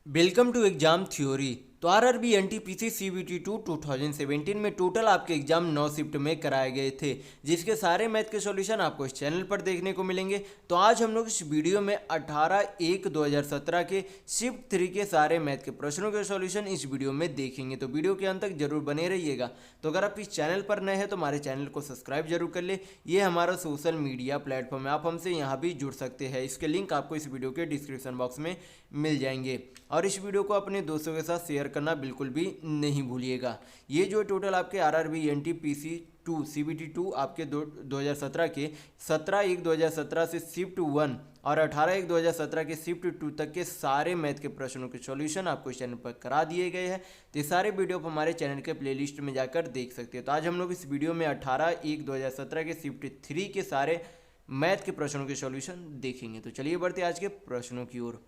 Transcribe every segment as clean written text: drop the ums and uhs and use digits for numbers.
Welcome to exam theory. तो RRB NTPC CBT 2 2017 में total आपके एग्जाम 9 शिफ्ट में कराए गए थे, जिसके सारे मैथ के सॉल्यूशन आपको इस चैनल पर देखने को मिलेंगे। तो आज हम लोग इस वीडियो में 18/1/2017 के शिफ्ट 3 के सारे मैथ के प्रश्नों के सॉल्यूशन इस वीडियो में देखेंगे। तो वीडियो के अंत तक जरूर बने रहिएगा। तो अगर आप इस चैनल पर नए हैं तो हमारे चैनल को सब्सक्राइब जरूर कर ले। ये हमारा सोशल मीडिया प्लेटफॉर्म है, आप हमसे यहाँ भी जुड़ सकते हैं। इसके लिंक आपको इस वीडियो के डिस्क्रिप्शन बॉक्स में मिल जाएंगे। और इस वीडियो को अपने दोस्तों के साथ शेयर करना बिल्कुल भी नहीं भूलिएगा। ये जो टोटल आपके आरआरबी एनटीपीसी 2 सीबीटी 2 आपके 2017 के 17/1/2017 से शिफ्ट 1 और 18/1/2017 के शिफ्ट 2 तक के सारे मैथ के प्रश्नों के सॉल्यूशन आपको इस चैनल पर करा दिए गए हैं। तो ये सारे वीडियो आप हमारे चैनल के प्लेलिस्ट में जाकर देख सकते हैं। तो आज हम लोग इस वीडियो में 18/1/2017 के शिफ्ट 3 के सारे मैथ के प्रश्नों के सॉल्यूशन देखेंगे। तो चलिए बढ़ते आज के प्रश्नों की ओर।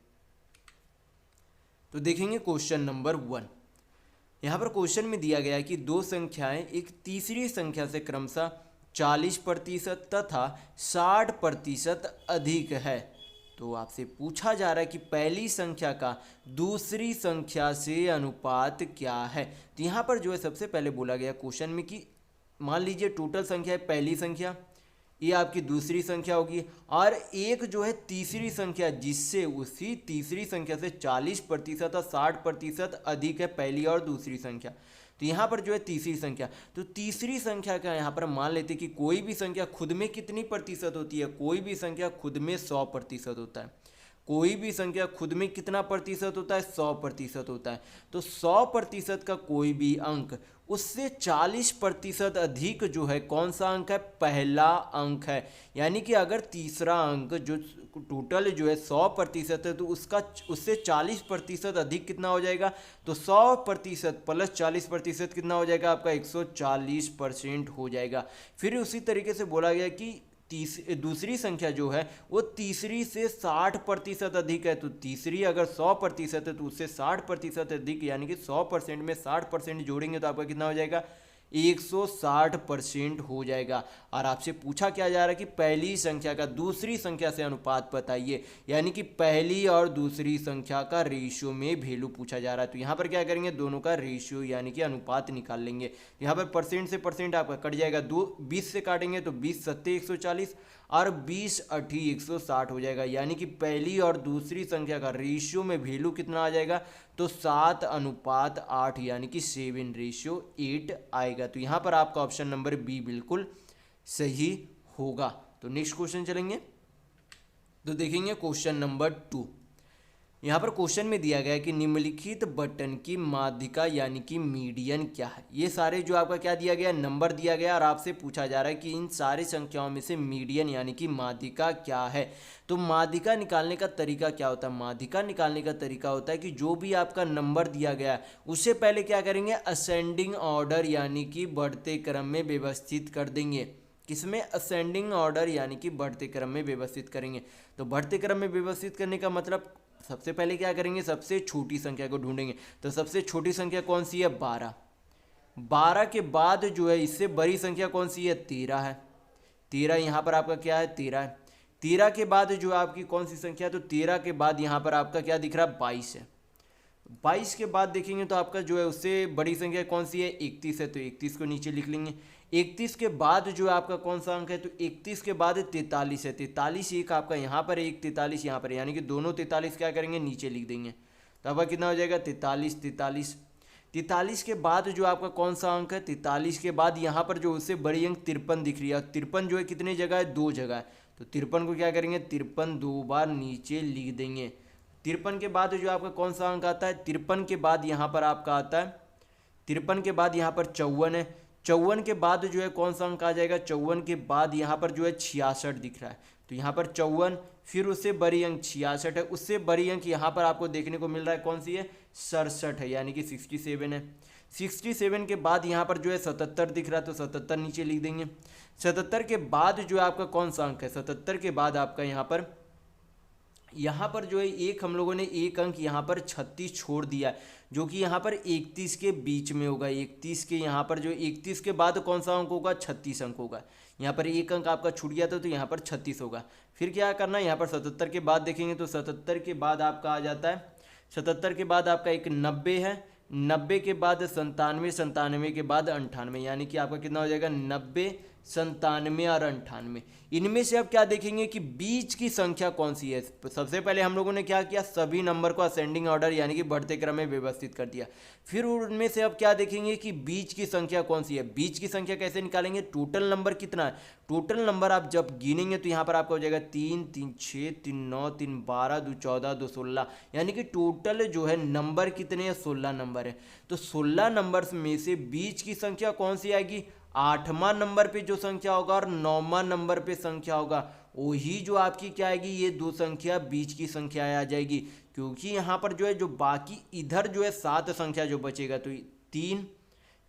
तो देखेंगे क्वेश्चन नंबर 1। यहाँ पर क्वेश्चन में दिया गया है कि दो संख्याएं एक तीसरी संख्या से क्रमशः 40% तथा 60% अधिक है। तो आपसे पूछा जा रहा है कि पहली संख्या का दूसरी संख्या से अनुपात क्या है। तो यहाँ पर जो है सबसे पहले बोला गया क्वेश्चन में कि मान लीजिए टोटल संख्या है पहली संख्या, ये आपकी दूसरी संख्या होगी, और एक जो है तीसरी संख्या जिससे उसी तीसरी संख्या से 40% और 60% अधिक है पहली और दूसरी संख्या। तो यहाँ पर जो है तीसरी संख्या, तो तीसरी संख्या का यहाँ पर मान लेते कि कोई भी संख्या खुद में कितनी प्रतिशत होती है। कोई भी संख्या खुद में 100% होता है। कोई भी संख्या खुद में कितना प्रतिशत होता है, 100% होता है। तो 100% का कोई भी अंक उससे 40% अधिक जो है कौन सा अंक है, पहला अंक है। यानी कि अगर तीसरा अंक जो टोटल जो है 100% है तो उसका उससे 40% अधिक कितना हो जाएगा, तो 100% प्लस 40% कितना हो जाएगा आपका 140% हो जाएगा। फिर उसी तरीके से बोला गया कि दूसरी संख्या जो है वो तीसरी से 60% अधिक है। तो तीसरी अगर 100% है तो उससे 60% अधिक, यानी कि 100% में 60% जोड़ेंगे तो आपका कितना हो जाएगा, 160% हो जाएगा। और आपसे पूछा क्या जा रहा है कि पहली संख्या का दूसरी संख्या से अनुपात बताइए, यानी कि पहली और दूसरी संख्या का रेशियो में वैल्यू पूछा जा रहा है। तो यहाँ पर क्या करेंगे, दोनों का रेशियो यानी कि अनुपात निकाल लेंगे। यहाँ पर परसेंट से परसेंट आपका कट जाएगा, 20 से काटेंगे तो 20 सत्ते 140 और 20 अठी 160 हो जाएगा। यानी कि पहली और दूसरी संख्या का रेशियो में वैल्यू कितना आ जाएगा, तो 7:8 यानी कि 7:8 आएगा। तो यहाँ पर आपका ऑप्शन नंबर बी बिल्कुल सही होगा। तो नेक्स्ट क्वेश्चन चलेंगे। तो देखेंगे क्वेश्चन नंबर 2। यहाँ पर क्वेश्चन में दिया गया है कि निम्नलिखित बटन की माध्यिका यानी कि मीडियन क्या है। ये सारे जो आपका क्या दिया गया, नंबर दिया गया, और आपसे पूछा जा रहा है कि इन सारी संख्याओं में से मीडियन यानी कि माध्यिका क्या है। तो माध्यिका निकालने का तरीका क्या होता है, माध्यिका निकालने का तरीका होता है कि जो भी आपका नंबर दिया गया है उससे पहले क्या करेंगे, असेंडिंग ऑर्डर यानी कि बढ़ते क्रम में व्यवस्थित कर देंगे। किसमें, असेंडिंग ऑर्डर यानी कि बढ़ते क्रम में व्यवस्थित करेंगे। तो बढ़ते क्रम में व्यवस्थित करने का मतलब सबसे पहले क्या करेंगे, सबसे छोटी संख्या को ढूंढेंगे। तो सबसे छोटी संख्या कौन सी है, 12। 12 के बाद जो है इससे बड़ी संख्या कौन सी है, 13 है। 13 यहाँ पर आपका क्या है, 13 है। 13 के बाद जो आपकी कौन सी संख्या, तो 13 के बाद यहाँ पर आपका क्या दिख रहा है, 22 है। 22 के बाद देखेंगे तो आपका जो है उससे बड़ी संख्या कौन सी है, 31 है। तो 31 को नीचे लिख लेंगे। 31 के बाद जो है आपका कौन सा अंक है, तो 31 के बाद 43 है। 43 एक आपका यहाँ पर, एक 43 यहाँ पर, यानी कि दोनों 43 क्या करेंगे, नीचे लिख देंगे। तो आपका कितना हो जाएगा, 43 43। 43 के बाद जो आपका कौन सा अंक है, 43 के बाद यहाँ पर जो उससे बड़ी अंक 53 दिख रही है। 53 जो है कितने जगह है, 2 जगह है। तो 53 को क्या करेंगे, 53 2 बार नीचे लिख देंगे। 53 के बाद जो आपका कौन सा अंक आता है, 53 के बाद यहाँ पर आपका आता है, 53 के बाद यहाँ पर 54 है। 54 के बाद जो है कौन सा अंक आ जाएगा, 54 के बाद यहाँ पर जो है 66 दिख रहा है। तो यहाँ पर 54, फिर उससे बड़ी अंक 66 है। उससे बड़ी अंक यहाँ पर आपको देखने को मिल रहा है कौन सी है, 67 है, यानी कि 67 है। 67 के बाद यहाँ पर जो है 77 दिख रहा है। तो 77 नीचे लिख देंगे। 77 के बाद जो है आपका कौन सा अंक है, 77 के बाद आपका यहाँ पर जो है एक हम लोगों ने एक अंक यहाँ पर 36 छोड़ दिया है, जो कि यहाँ पर 31 के बीच में होगा। 31 के यहाँ पर जो 31 के बाद कौन सा अंक होगा, 36 अंक होगा। यहाँ पर एक अंक आपका छूट गया था तो यहाँ पर 36 होगा। फिर क्या करना है, यहाँ पर 77 के बाद देखेंगे तो 77 के बाद आपका आ जाता है 77 के बाद आपका एक 90 है, 90 के बाद 97, 97 के बाद 98, यानी कि आपका कितना हो जाएगा 90, 97 और 98। इनमें से अब क्या देखेंगे कि बीच की संख्या कौन सी है। सबसे पहले हम लोगों ने क्या किया, सभी नंबर को असेंडिंग ऑर्डर यानी कि बढ़ते क्रम में व्यवस्थित कर दिया। फिर उनमें से अब क्या देखेंगे कि बीच की संख्या कौन सी है। बीच की संख्या कैसे निकालेंगे, टोटल नंबर कितना है, टोटल नंबर आप जब गिनेंगे तो यहाँ पर आपका हो जाएगा 3, 3, 6, 3, 9, 3, 12, 2, 14, 2, 16, यानी कि टोटल जो है नंबर कितने हैं, 16 नंबर है। तो 16 नंबर्स में से बीच की संख्या कौन सी आएगी, 8वां नंबर पे जो संख्या होगा और 9वां नंबर पे संख्या होगा, वही जो आपकी क्या आएगी, ये दो संख्या बीच की संख्या आ जाएगी। क्योंकि यहाँ पर जो है जो बाकी इधर जो है 7 संख्या जो बचेगा, तो 3,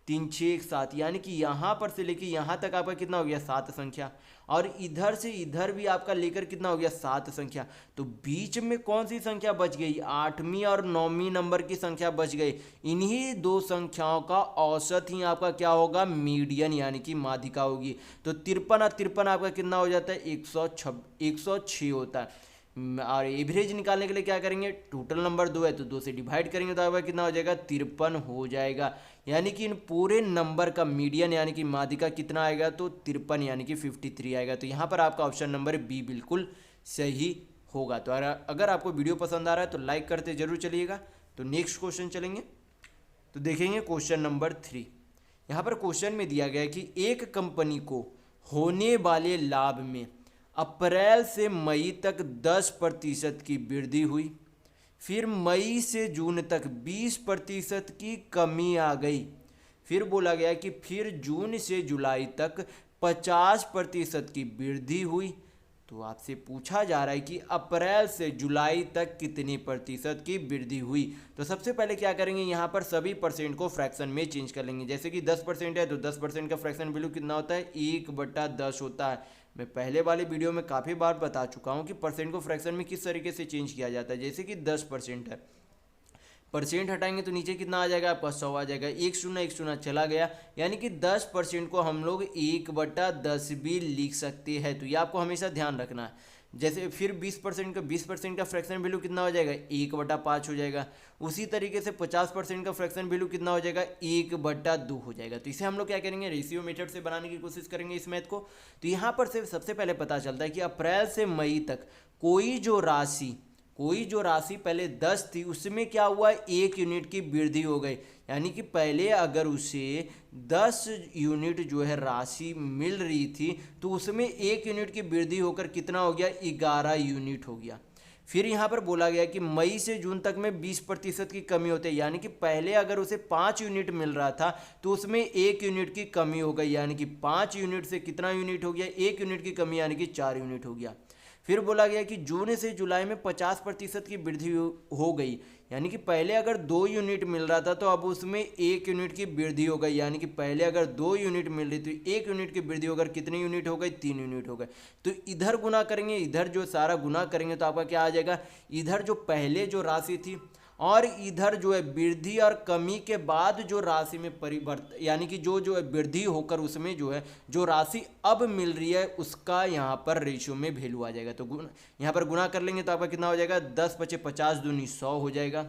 3, 6, 7, यानी कि यहाँ पर से लेके यहाँ तक आपका कितना हो गया 7 संख्या, और इधर से इधर भी आपका लेकर कितना हो गया 7 संख्या। तो बीच में कौन सी संख्या बच गई, 8वीं और 9वीं नंबर की संख्या बच गई। इन्हीं दो संख्याओं का औसत ही आपका क्या होगा, मीडियन यानी कि माध्यिका होगी। तो 53 और 53 आपका कितना हो जाता है, 106 होता है। और एवरेज निकालने के लिए क्या करेंगे, टोटल नंबर 2 है तो 2 से डिवाइड करेंगे तो आपका कितना हो जाएगा, 53 हो जाएगा। यानी कि इन पूरे नंबर का मीडियन यानी कि माध्यिका कितना आएगा, तो 53 यानी कि 53 आएगा। तो यहाँ पर आपका ऑप्शन नंबर बी बिल्कुल सही होगा। तो अगर आपको वीडियो पसंद आ रहा है तो लाइक करते जरूर चलिएगा। तो नेक्स्ट क्वेश्चन चलेंगे, तो देखेंगे क्वेश्चन नंबर 3। यहाँ पर क्वेश्चन में दिया गया है कि एक कंपनी को होने वाले लाभ में अप्रैल से मई तक 10% की वृद्धि हुई, फिर मई से जून तक 20% की कमी आ गई, फिर बोला गया कि फिर जून से जुलाई तक 50% की वृद्धि हुई। तो आपसे पूछा जा रहा है कि अप्रैल से जुलाई तक कितनी प्रतिशत की वृद्धि हुई। तो सबसे पहले क्या करेंगे, यहाँ पर सभी परसेंट को फ्रैक्शन में चेंज कर लेंगे। जैसे कि 10% है तो 10% का फ्रैक्शन वैल्यू कितना होता है, 1/10 होता है। मैं पहले वाले वीडियो में काफ़ी बार बता चुका हूँ कि परसेंट को फ्रैक्शन में किस तरीके से चेंज किया जाता है। जैसे कि 10% है, परसेंट हटाएंगे तो नीचे कितना आ जाएगा आपका 100 आ जाएगा, 1 चला गया, यानी कि 10% को हम लोग 1/10 भी लिख सकते हैं। तो ये आपको हमेशा ध्यान रखना है। जैसे फिर 20% का फ्रैक्शन वैल्यू कितना हो जाएगा, 1/5 हो जाएगा। उसी तरीके से 50% का फ्रैक्शन वैल्यू कितना हो जाएगा, 1/2 हो जाएगा। तो इसे हम लोग क्या करेंगे, रेशियो मेथड से बनाने की कोशिश करेंगे इस मैथ को। तो यहाँ पर से सबसे पहले पता चलता है कि अप्रैल से मई तक कोई जो राशि पहले 10 थी उसमें क्या हुआ, 1 यूनिट की वृद्धि हो गई। यानी कि पहले अगर उसे 10 यूनिट जो है राशि मिल रही थी तो उसमें 1 यूनिट की वृद्धि होकर कितना हो गया, 11 यूनिट हो गया। फिर यहाँ पर बोला गया कि मई से जून तक में 20% की कमी होती है, यानी कि पहले अगर उसे 5 यूनिट मिल रहा था तो उसमें 1 यूनिट की कमी हो गई, यानी कि 5 यूनिट से कितना यूनिट हो गया, 1 यूनिट की कमी यानी कि 4 यूनिट हो गया। फिर बोला गया कि जून से जुलाई में 50% की वृद्धि हो गई, यानी कि पहले अगर 2 यूनिट मिल रहा था तो अब उसमें 1 यूनिट की वृद्धि हो गई, यानी कि पहले अगर 2 यूनिट मिल रही थी 1 यूनिट की वृद्धि होकर कितनी यूनिट हो गई, 3 यूनिट हो गए। तो इधर गुना करेंगे, इधर जो सारा गुना करेंगे तो आपका क्या आ जाएगा, इधर जो पहले जो राशि थी और इधर जो है वृद्धि और कमी के बाद जो राशि में परिवर्तन, यानी कि जो है वृद्धि होकर उसमें जो है जो राशि अब मिल रही है उसका यहाँ पर रेशियो में वैल्यू आ जाएगा। तो यहाँ पर गुना कर लेंगे तो आपका कितना हो जाएगा, 10 × 5 = 50, 2 × 100 हो जाएगा।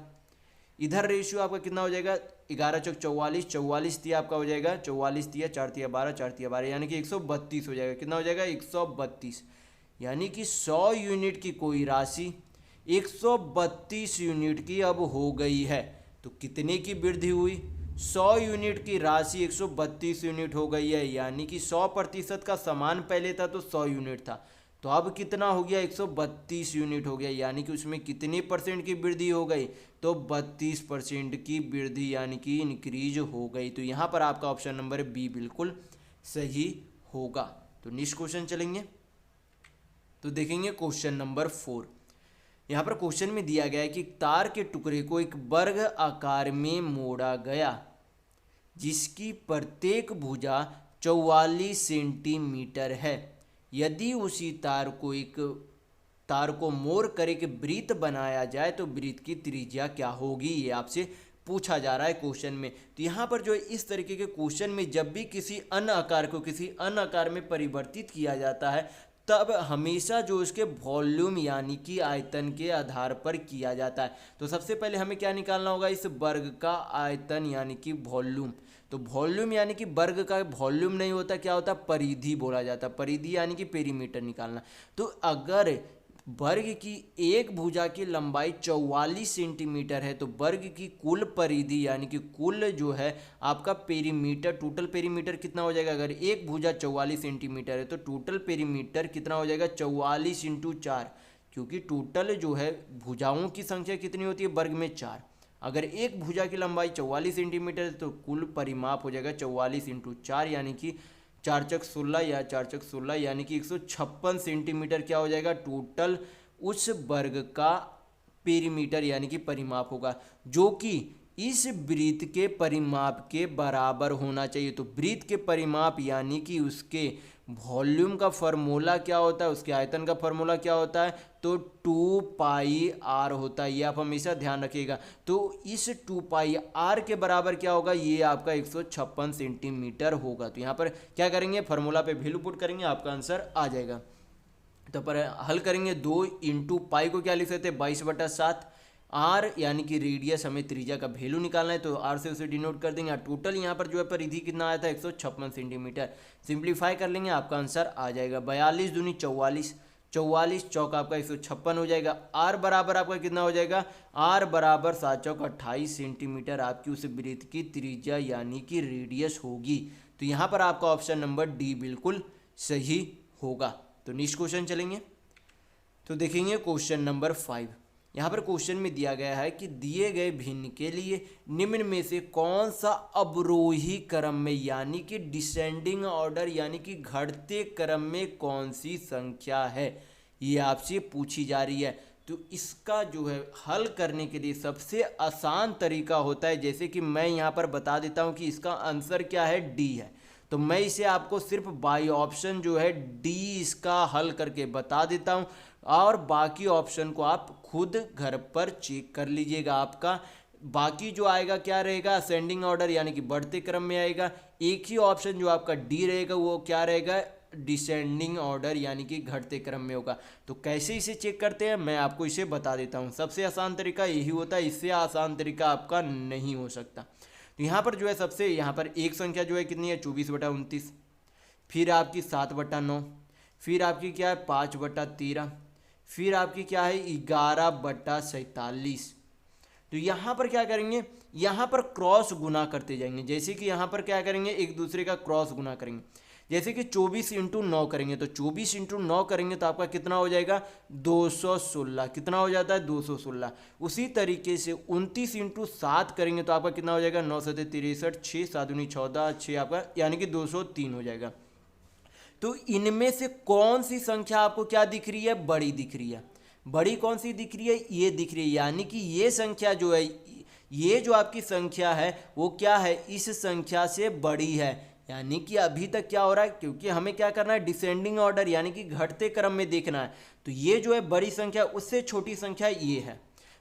इधर रेशियो आपका कितना हो जाएगा, 11 × 4 = 44, 44 तिया आपका हो जाएगा, 44 तिया 4 तिया 12, 4 तिया 12, यानी कि 132 हो जाएगा। कितना हो जाएगा, 132, यानी कि 100 यूनिट की कोई राशि 132 यूनिट की अब हो गई है। तो कितने की वृद्धि हुई, 100 यूनिट की राशि 132 यूनिट हो गई है, यानी कि 100% का सामान पहले था तो 100 यूनिट था, तो अब कितना हो गया, 132 यूनिट हो गया, यानी कि उसमें कितने परसेंट की वृद्धि हो गई, तो 32% की वृद्धि यानी कि इंक्रीज हो गई। तो यहाँ पर आपका ऑप्शन नंबर बी बिल्कुल सही होगा। तो नेक्स्ट क्वेश्चन चलेंगे, तो देखेंगे क्वेश्चन नंबर 4। यहाँ पर क्वेश्चन में दिया गया है कि तार के टुकड़े को एक वर्ग आकार में मोड़ा गया जिसकी प्रत्येक भुजा 44 सेंटीमीटर है। यदि उसी तार को मोड़ कर एक वृत्त बनाया जाए तो वृत्त की त्रिज्या क्या होगी, ये आपसे पूछा जा रहा है क्वेश्चन में। तो यहाँ पर जो इस तरीके के क्वेश्चन में जब भी किसी अन्य आकार को किसी अन्य आकार में परिवर्तित किया जाता है तब हमेशा जो उसके वॉल्यूम यानी कि आयतन के आधार पर किया जाता है। तो सबसे पहले हमें क्या निकालना होगा, इस वर्ग का आयतन यानी कि वॉल्यूम। तो वॉल्यूम यानी कि वर्ग का वॉल्यूम नहीं होता, क्या होता, परिधि बोला जाता है। परिधि यानी कि पेरीमीटर निकालना। तो अगर वर्ग की एक भुजा की लंबाई 44 सेंटीमीटर है तो वर्ग की कुल परिधि यानी कि कुल जो है आपका पेरीमीटर, टोटल पेरीमीटर कितना हो जाएगा। अगर एक भुजा 44 सेंटीमीटर है तो टोटल पेरीमीटर कितना हो जाएगा, 44 इंटू 4, क्योंकि टोटल जो है भुजाओं की संख्या कितनी होती है वर्ग में 4। अगर एक भुजा की लंबाई 44 सेंटीमीटर है तो कुल परिमाप हो जाएगा 44 इंटू 4 यानी कि 4 चक 16 या 4 चक 16 यानी कि 156 सेंटीमीटर क्या हो जाएगा, टोटल उस वर्ग का पेरीमीटर यानी कि परिमाप होगा, जो कि इस वृत्त के परिमाप के बराबर होना चाहिए। तो वृत्त के परिमाप यानी कि उसके वॉल्यूम का फॉर्मूला क्या होता है, उसके आयतन का फॉर्मूला क्या होता है, तो 2 पाई आर होता है। ये आप हमेशा ध्यान रखिएगा। तो इस 2 पाई आर के बराबर क्या होगा, ये आपका 156 सेंटीमीटर होगा। तो यहाँ पर क्या करेंगे, फार्मूला पे वैल्यू पुट करेंगे, आपका आंसर आ जाएगा। तो पर हल करेंगे, 2 इंटू पाई को क्या लिख सकते हैं, 22/7। आर यानी कि रेडियस, हमें त्रिज्या का वैल्यू निकालना है तो आर से उसे डिनोट कर देंगे। टोटल यहाँ पर जो है परिधि कितना आया था, 156 सेंटीमीटर। सिंप्लीफाई कर लेंगे, आपका आंसर आ जाएगा 42 दूनी 44, 44 चौक आपका 156 हो जाएगा। आर बराबर आपका कितना हो जाएगा, आर बराबर 7 चौक 28 सेंटीमीटर आपकी उस वृत्त की त्रिज्या यानी कि रेडियस होगी। तो यहाँ पर आपका ऑप्शन नंबर डी बिल्कुल सही होगा। तो नेक्स्ट क्वेश्चन चलेंगे, तो देखेंगे क्वेश्चन नंबर 5। यहाँ पर क्वेश्चन में दिया गया है कि दिए गए भिन्न के लिए निम्न में से कौन सा अवरोही क्रम में यानी कि डिसेंडिंग ऑर्डर यानी कि घटते क्रम में कौन सी संख्या है, ये आपसे पूछी जा रही है। तो इसका जो है हल करने के लिए सबसे आसान तरीका होता है, जैसे कि मैं यहाँ पर बता देता हूँ कि इसका आंसर क्या है, डी है। तो मैं इसे आपको सिर्फ बाई ऑप्शन जो है डी इसका हल करके बता देता हूँ, और बाकी ऑप्शन को आप खुद घर पर चेक कर लीजिएगा। आपका बाकी जो आएगा क्या रहेगा, असेंडिंग ऑर्डर यानी कि बढ़ते क्रम में आएगा। एक ही ऑप्शन जो आपका डी रहेगा वो क्या रहेगा, डिसेंडिंग ऑर्डर यानी कि घटते क्रम में होगा। तो कैसे इसे चेक करते हैं मैं आपको इसे बता देता हूँ। सबसे आसान तरीका यही होता है, इससे आसान तरीका आपका नहीं हो सकता। तो यहाँ पर जो है सबसे यहाँ पर एक संख्या जो है कितनी है, 24/29, फिर आपकी 7/9, फिर आपकी क्या है 5/13, फिर आपकी क्या है 11/47। तो यहाँ पर क्या करेंगे, यहाँ पर क्रॉस गुना करते जाएंगे। जैसे कि यहाँ पर क्या करेंगे, एक दूसरे का क्रॉस गुना करेंगे। जैसे कि 24 इंटू 9 करेंगे तो 24 इंटू 9 करेंगे तो आपका कितना हो जाएगा, 216। कितना हो जाता है, 216। उसी तरीके से 29 इंटू 7 करेंगे तो आपका कितना हो जाएगा, 9 7 63, 6 7 दूनी 14, 6 आपका यानी कि 203 हो जाएगा। तो इनमें से कौन सी संख्या आपको क्या दिख रही है, बड़ी दिख रही है। बड़ी कौन सी दिख रही है, ये दिख रही है। यानी कि ये संख्या जो है, ये जो आपकी संख्या है वो क्या है, इस संख्या से बड़ी है। यानी कि अभी तक क्या हो रहा है, क्योंकि हमें क्या करना है, डिसेंडिंग ऑर्डर यानी कि घटते क्रम में देखना है। तो ये जो है बड़ी संख्या उससे छोटी संख्या ये है।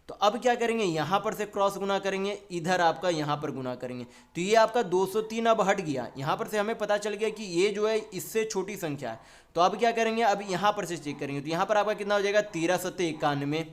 तो अब क्या करेंगे, यहाँ पर से क्रॉस गुना करेंगे, इधर आपका यहाँ पर गुना करेंगे। तो ये आपका 203 अब हट गया। यहाँ पर से हमें पता चल गया कि ये जो है इससे छोटी संख्या है। तो अब क्या करेंगे, अब यहाँ पर से चेक करेंगे। तो यहाँ पर आपका कितना हो जाएगा, 13 7 91।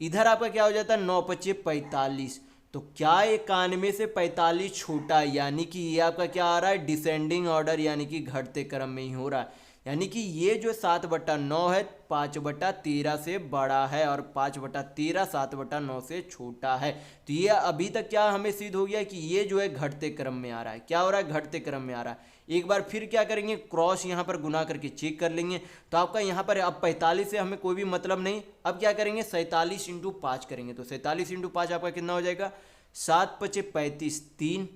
इधर आपका क्या हो जाता है, 9 5 45। तो क्या 91 से 45 छोटा है, यानी कि ये आपका क्या आ रहा है, डिसेंडिंग ऑर्डर यानी कि घटते क्रम में ही हो रहा है। यानी कि ये जो 7/9 है 5/13 से बड़ा है और 5/13 7/9 से छोटा है। तो ये अभी तक क्या हमें सिद्ध हो गया कि ये जो है घटते क्रम में आ रहा है। क्या हो रहा है, घटते क्रम में आ रहा है। एक बार फिर क्या करेंगे, क्रॉस यहाँ पर गुना करके चेक कर लेंगे। तो आपका यहाँ पर अब 45 से हमें कोई भी मतलब नहीं। अब क्या करेंगे, 47 इंटू 5 करेंगे। तो 47 इंटू 5 आपका कितना हो जाएगा, 7 5 35, 3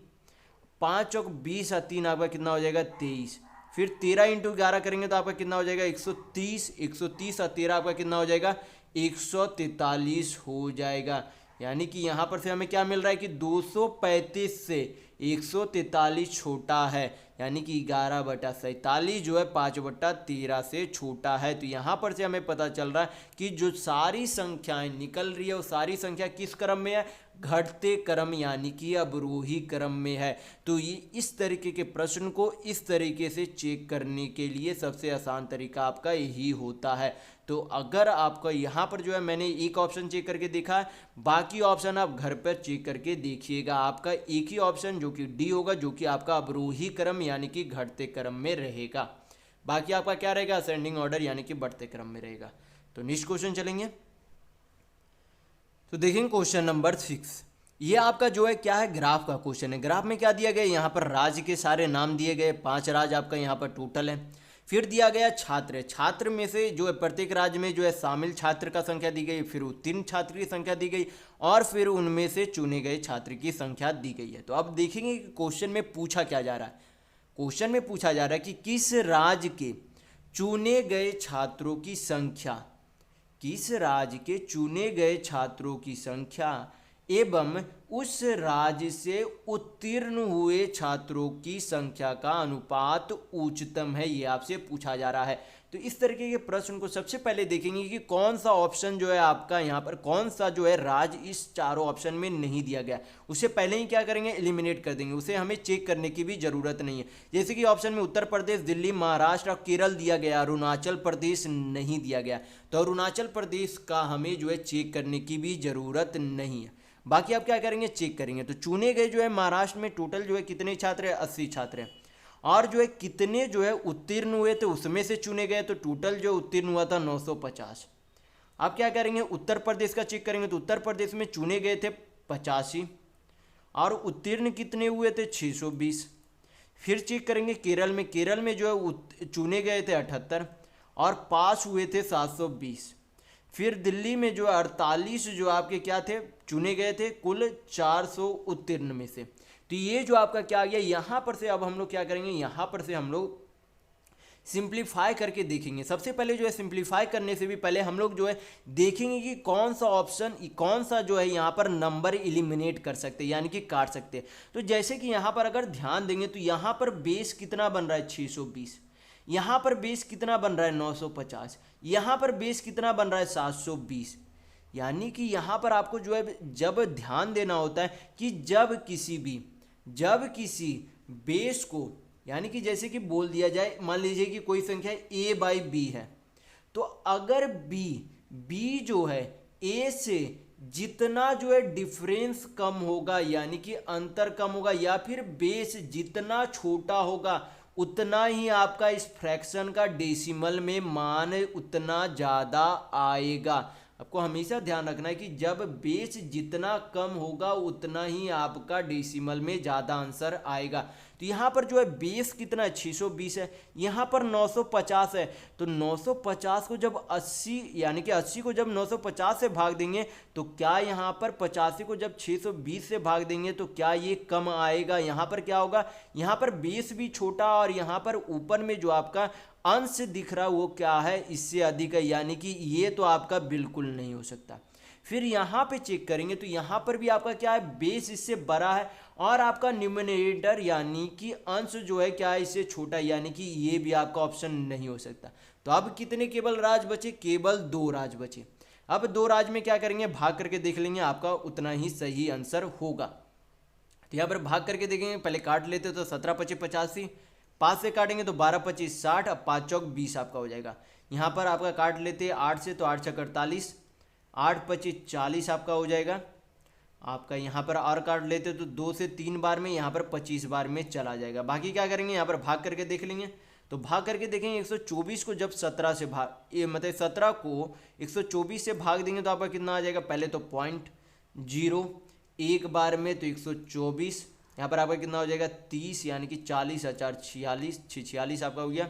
5 चौक 20 और 3 आपका कितना हो जाएगा, 23। फिर 13 इंटू 11 करेंगे तो आपका कितना हो जाएगा, 130। 130 और 13 आपका कितना हो जाएगा, 143 हो जाएगा। यानी कि यहाँ पर से हमें क्या मिल रहा है कि 235 से 143 छोटा है, यानी कि 11/47 जो है 5/13 से छोटा है। तो यहाँ पर से हमें पता चल रहा है कि जो सारी संख्याएं निकल रही है वो सारी संख्या किस क्रम में है, घटते क्रम यानी कि अवरोही क्रम में है। तो ये इस तरीके के प्रश्न को इस तरीके से चेक करने के लिए सबसे आसान तरीका आपका यही होता है। तो अगर आपका यहाँ पर जो है मैंने एक ऑप्शन चेक करके देखा है, बाकी ऑप्शन आप घर पर चेक करके देखिएगा। आपका एक ही ऑप्शन जो कि डी होगा, जो कि आपका अवरोही क्रम यानी कि घटते क्रम में रहेगा। बाकी आपका क्या रहेगा, असेंडिंग ऑर्डर यानी कि बढ़ते क्रम में रहेगा। तो नेक्स्ट क्वेश्चन चलेंगे। तो देखेंगे क्वेश्चन नंबर 6। ये आपका जो है क्या है, ग्राफ का क्वेश्चन है। ग्राफ में क्या दिया गया, यहाँ पर राज्य के सारे नाम दिए गए, 5 राज्य आपका यहाँ पर टोटल है। फिर दिया गया छात्र, छात्र में से जो है प्रत्येक राज्य में जो है शामिल छात्र का संख्या दी गई, फिर उत्तीर्ण छात्र की संख्या दी गई, और फिर उनमें से चुने गए छात्र की संख्या दी गई है। तो अब देखेंगे कि क्वेश्चन में पूछा क्या जा रहा है। क्वेश्चन में पूछा जा रहा है कि किस राज्य के चुने गए छात्रों की संख्या, किस राज्य के चुने गए छात्रों की संख्या एवं उस राज्य से उत्तीर्ण हुए छात्रों की संख्या का अनुपात उच्चतम है, ये आपसे पूछा जा रहा है। तो इस तरीके के प्रश्न को सबसे पहले देखेंगे कि कौन सा ऑप्शन जो है आपका यहाँ पर, कौन सा जो है राज्य इस चारों ऑप्शन में नहीं दिया गया, उसे पहले ही क्या करेंगे, एलिमिनेट कर देंगे, उसे हमें चेक करने की भी जरूरत नहीं है। जैसे कि ऑप्शन में उत्तर प्रदेश, दिल्ली, महाराष्ट्र और केरल दिया गया, अरुणाचल प्रदेश नहीं दिया गया। तो अरुणाचल प्रदेश का हमें जो है चेक करने की भी जरूरत नहीं है। बाकी आप क्या करेंगे, चेक करेंगे। तो चुने गए जो है महाराष्ट्र में टोटल जो है कितने छात्र हैं, 80 छात्र हैं। और जो है कितने जो है उत्तीर्ण हुए थे उसमें से चुने गए, तो टोटल जो उत्तीर्ण हुआ था 950। आप क्या करेंगे, उत्तर प्रदेश का चेक करेंगे। तो उत्तर प्रदेश में चुने गए थे 85 और उत्तीर्ण कितने हुए थे, 620। फिर चेक करेंगे केरल में, केरल में जो है चुने गए थे 78 और पास हुए थे 720। फिर दिल्ली में जो 48 जो आपके क्या थे, चुने गए थे कुल 400 उत्तीर्ण में से। तो ये जो आपका क्या आ गया, यहाँ पर से अब हम लोग क्या करेंगे, यहाँ पर से हम लोग सिंप्लीफाई करके देखेंगे। सबसे पहले जो है सिंप्लीफाई करने से भी पहले हम लोग जो है देखेंगे कि कौन सा ऑप्शन, कौन सा जो है यहाँ पर नंबर एलिमिनेट कर सकते हैं यानी कि काट सकते हैं। तो जैसे कि यहाँ पर अगर ध्यान देंगे तो यहाँ पर बेस कितना बन रहा है, 620। यहाँ पर बेस कितना बन रहा है, 950। यहाँ पर बेस कितना बन रहा है, 720। यानी कि यहाँ पर आपको जो है जब ध्यान देना होता है कि जब किसी बेस को, यानी कि जैसे कि बोल दिया जाए, मान लीजिए कि कोई संख्या a/b है, तो अगर b जो है a से जितना जो है डिफरेंस कम होगा यानी कि अंतर कम होगा, या फिर बेस जितना छोटा होगा उतना ही आपका इस फ्रैक्शन का डेसिमल में मान उतना ज़्यादा आएगा। आपको हमेशा ध्यान रखना है कि जब बेस जितना कम होगा उतना ही आपका डेसिमल में ज़्यादा आंसर आएगा। तो यहाँ पर जो है बेस कितना है, 620 है, यहाँ पर 950 है। तो 950 को जब 80 यानी कि 80 को जब 950 से भाग देंगे तो क्या यहाँ पर 85 को जब 620 से भाग देंगे तो क्या ये कम आएगा। यहाँ पर क्या होगा, यहाँ पर बेस भी छोटा और यहाँ पर ऊपर में जो आपका अंश दिख रहा है वो क्या है, इससे अधिक है, यानी कि ये तो आपका बिल्कुल नहीं हो सकता। फिर यहाँ पे चेक करेंगे तो यहाँ पर भी आपका क्या है, बेस इससे बड़ा है और आपका न्यूमरेटर यानी कि अंश जो है क्या है, इससे छोटा है, यानी कि ये भी आपका ऑप्शन नहीं हो सकता। तो अब कितने केवल राज्य बचे, केवल 2 राज्य बचे। अब 2 राज्य में क्या करेंगे, भाग करके देख लेंगे, आपका उतना ही सही आंसर होगा। तो यहाँ पर भाग करके देखेंगे, पहले काट लेते तो 17×5 = 85, 5 से काटेंगे तो 12×5 = 60, अब 5×4 = 20 आपका हो जाएगा। यहाँ पर आपका काट लेते हैं 8 से तो 8×6 = 48, 8×25 = 40 आपका हो जाएगा। आपका यहाँ पर और काट लेते तो 2 से 3 बार में, यहाँ पर 25 बार में चला जाएगा। बाकी क्या करेंगे, यहाँ पर भाग करके देख लेंगे। तो भाग करके देखेंगे 124 को जब 17 से मतलब 17 को 124 से भाग देंगे तो आपका कितना आ जाएगा, पहले तो 0.0 एक बार में तो 124, यहाँ पर आपका कितना हो जाएगा 30, यानी कि 40,46 आपका हो गया।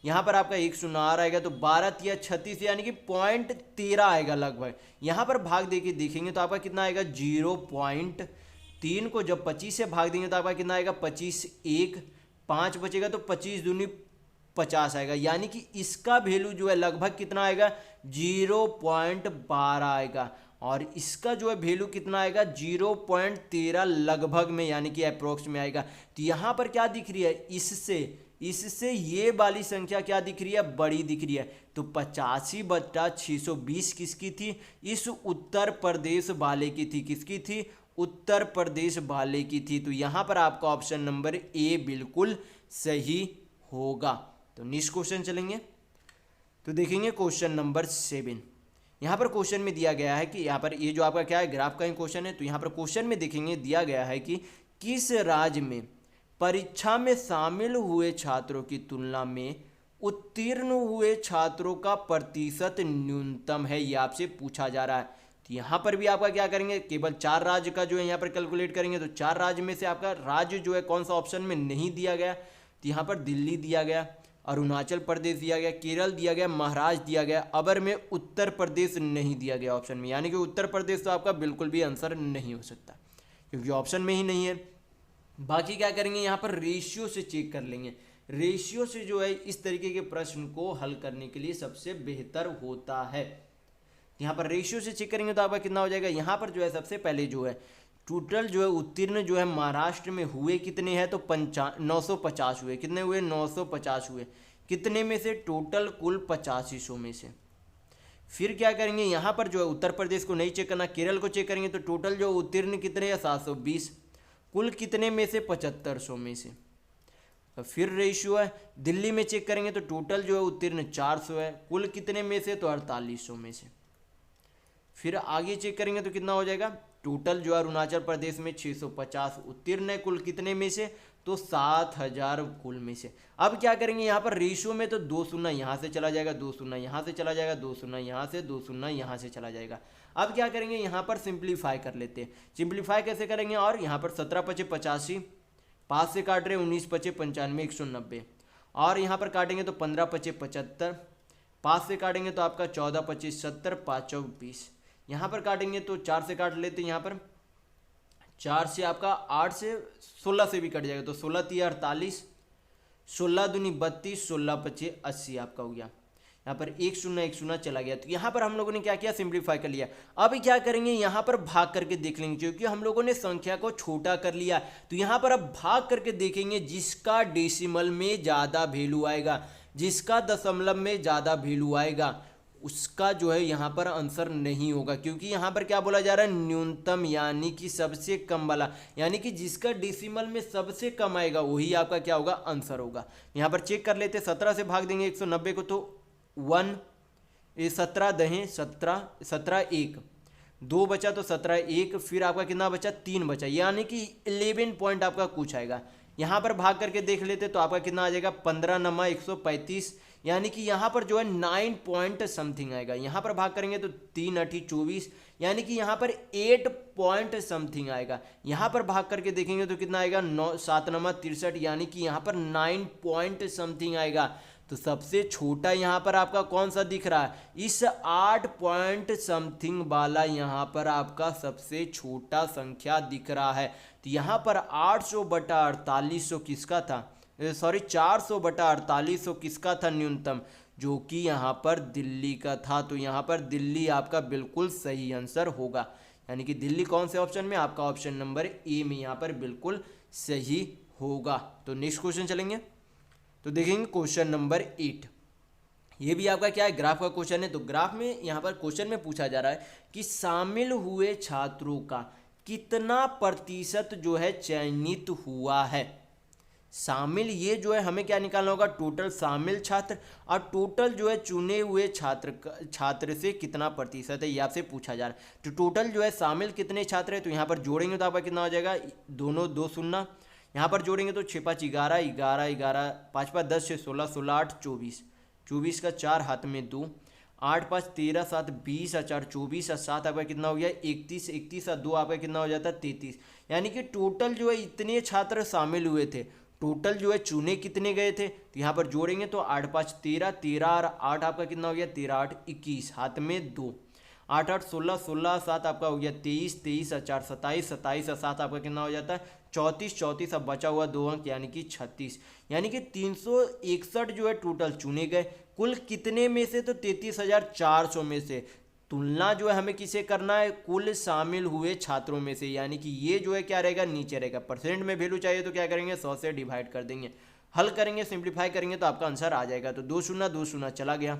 यहाँ पर आपका 1 शून्य आ आएगा तो 12 या 36 यानी कि 0.13 आएगा लगभग। यहाँ पर भाग दे के देखेंगे तो आपका कितना आएगा 0.3 को जब 25 से भाग देंगे तो आपका कितना आएगा 25, 1 5 बचेगा तो 25 दूनी 50 आएगा, यानी कि इसका वैल्यू जो है लगभग कितना आएगा 0.12 आएगा। और इसका जो है वैल्यू कितना आएगा 0.13 लगभग में, यानी कि अप्रोक्स में आएगा। तो यहाँ पर क्या दिख रही है, इससे ये वाली संख्या क्या दिख रही है, बड़ी दिख रही है। तो 85/620 किसकी थी, इस उत्तर प्रदेश वाले की थी। किसकी थी, उत्तर प्रदेश वाले की थी। तो यहाँ पर आपका ऑप्शन नंबर ए बिल्कुल सही होगा। तो नेक्स्ट क्वेश्चन चलेंगे, तो देखेंगे क्वेश्चन नंबर 7। यहाँ पर क्वेश्चन में दिया गया है कि यहाँ पर ये जो आपका क्या है, ग्राफ का ही क्वेश्चन है। तो यहाँ पर क्वेश्चन में देखेंगे दिया गया है कि किस राज्य में परीक्षा में शामिल हुए छात्रों की तुलना में उत्तीर्ण हुए छात्रों का प्रतिशत न्यूनतम है, ये आपसे पूछा जा रहा है। तो यहाँ पर भी आपका क्या करेंगे, केवल 4 राज्य का जो है यहाँ पर कैलकुलेट करेंगे। तो 4 राज्य में से आपका राज्य जो है कौन सा ऑप्शन में नहीं दिया गया, तो यहाँ पर दिल्ली दिया गया, अरुणाचल प्रदेश दिया गया, केरल दिया गया, महाराष्ट्र दिया गया, अबर में उत्तर प्रदेश नहीं दिया गया ऑप्शन में। यानी कि उत्तर प्रदेश तो आपका बिल्कुल भी आंसर नहीं हो सकता क्योंकि ऑप्शन में ही नहीं है। बाकी क्या करेंगे, यहाँ पर रेशियो से चेक कर लेंगे। रेशियो से जो है इस तरीके के प्रश्न को हल करने के लिए सबसे बेहतर होता है। यहाँ पर रेशियो से चेक करेंगे तो आपका कितना हो जाएगा, यहाँ पर जो है सबसे पहले जो है टोटल जो है उत्तीर्ण जो है महाराष्ट्र में हुए कितने हैं, तो 950 हुए। कितने हुए, 950 हुए। कितने में से, टोटल कुल 8500 में से। फिर क्या करेंगे, यहाँ पर जो है उत्तर प्रदेश को नहीं चेक करना, केरल को चेक करेंगे। तो टोटल जो उत्तीर्ण कितने हैं, 720। कुल कितने में से, 7500 में से। तो फिर रेशियो है, दिल्ली में चेक करेंगे तो टोटल जो है उत्तीर्ण 400 है। कुल कितने में से, तो 4800 में से। फिर आगे चेक करेंगे तो कितना हो जाएगा, टोटल जो है अरुणाचल प्रदेश में 650 उत्तीर्ण है। कुल कितने में से, तो 7000 कुल में से। अब क्या करेंगे, यहाँ पर रेशियो में तो 2 शून्य यहाँ से चला जाएगा, 2 शून्य यहाँ से चला जाएगा, 2 शून्य यहाँ से, 2 शून्य यहाँ से चला जाएगा। अब क्या करेंगे, यहाँ पर सिंप्लीफाई कर लेते हैं। सिंप्लीफाई कैसे करेंगे, और यहाँ पर 17×5 = 85, 5 से काट रहे 19×5 = 95, 190। और यहाँ पर काटेंगे तो 15×5 = 75, 5 से काटेंगे तो आपका 14×5 = 70, 5×4 = 20। यहाँ पर काटेंगे तो 4 से काट लेते हैं, यहाँ पर 4 से आपका 8 से 16 से भी कट जाएगा, तो 16×3 = 48, 16×2 = 32, 16×5 = 80 आपका हो गया। यहाँ पर 1 शून्य 1 शून्य चला गया। तो यहाँ पर हम लोगों ने क्या किया, सिंप्लीफाई कर लिया। अब क्या करेंगे, यहाँ पर भाग करके देख लेंगे, क्योंकि हम लोगों ने संख्या को छोटा कर लिया। तो यहाँ पर अब भाग करके देखेंगे, जिसका डेसिमल में ज़्यादा वैल्यू आएगा, जिसका दशमलव में ज़्यादा वैल्यू आएगा, उसका जो है यहाँ पर आंसर नहीं होगा। क्योंकि यहाँ पर क्या बोला जा रहा है, न्यूनतम, यानी कि सबसे कम वाला, यानी कि जिसका डेसिमल में सबसे कम आएगा वही आपका क्या होगा, आंसर होगा। यहाँ पर चेक कर लेते हैं, 17 से भाग देंगे 190 को तो 1, 17 दहें 17, 17 1, 2 बचा तो 17 1, फिर आपका कितना बचा, 3 बचा, यानी कि 11 पॉइंट आपका कुछ आएगा। यहाँ पर भाग करके देख लेते तो आपका कितना आ जाएगा, 15×9 = 135, यानी कि यहाँ पर जो है 9 पॉइंट समथिंग आएगा। यहाँ पर भाग करेंगे तो 3×8 = 24, यानी कि यहाँ पर 8 पॉइंट समथिंग आएगा। यहाँ पर भाग करके देखेंगे तो कितना आएगा, 7×9 = 63, यानी कि यहाँ पर 9 पॉइंट समथिंग आएगा। तो सबसे छोटा यहाँ पर आपका कौन सा दिख रहा है, इस 8 पॉइंट समथिंग वाला यहाँ पर आपका सबसे छोटा संख्या दिख रहा है। तो यहाँ पर 800/4800 किसका था, सॉरी 400/4800 किसका था न्यूनतम, जो कि यहाँ पर दिल्ली का था। तो यहाँ पर दिल्ली आपका बिल्कुल सही आंसर होगा, यानी कि दिल्ली कौन से ऑप्शन में, आपका ऑप्शन नंबर ए में यहाँ पर बिल्कुल सही होगा। तो नेक्स्ट क्वेश्चन चलेंगे, तो देखेंगे क्वेश्चन नंबर 8। ये भी आपका क्या है, ग्राफ का क्वेश्चन है। तो ग्राफ में यहाँ पर क्वेश्चन में पूछा जा रहा है कि शामिल हुए छात्रों का कितना प्रतिशत जो है चयनित हुआ है। शामिल, ये जो है हमें क्या निकालना होगा, टोटल शामिल छात्र, और टोटल जो है चुने हुए छात्र से कितना प्रतिशत है, ये आपसे पूछा जा रहा है। तो टोटल जो है शामिल कितने छात्र है, तो यहाँ पर जोड़ेंगे तो आपका कितना हो जाएगा, दोनों 2 शून्य, यहाँ पर जोड़ेंगे तो 6×5 = 11, 11 11, 5×5 10, 6 16, 16 8 24, 24 का 4 हाथ में 2, 8×5 13, 7 20, 4 24, 7 आपका कितना हो गया, 31, 31 और 2 आपका कितना हो जाता है, 33। यानी कि टोटल जो है इतने छात्र शामिल हुए थे। टोटल जो है चुने कितने गए थे, तो यहाँ पर जोड़ेंगे तो 8×5 13, 13 और 8 आपका कितना हो गया, 13 8 21, हाथ में 2, 8 8 16, 16 7 आपका हो गया 23, 23 और 4 27, 27 और 7 आपका कितना हो जाता है, 34, 34 अब बचा हुआ 2 अंक यानी कि 36, यानी कि 361 जो है टोटल चुने गए। कुल कितने में से, तो 33,400 में से। तुलना जो है हमें किसे करना है, कुल शामिल हुए छात्रों में से, यानी कि ये जो है क्या रहेगा, नीचे रहेगा। परसेंट में वैल्यू चाहिए तो क्या करेंगे, 100 से डिवाइड कर देंगे, हल करेंगे, सिंप्लीफाई करेंगे तो आपका आंसर आ जाएगा। तो 2 शून्य 2 शून्य चला गया।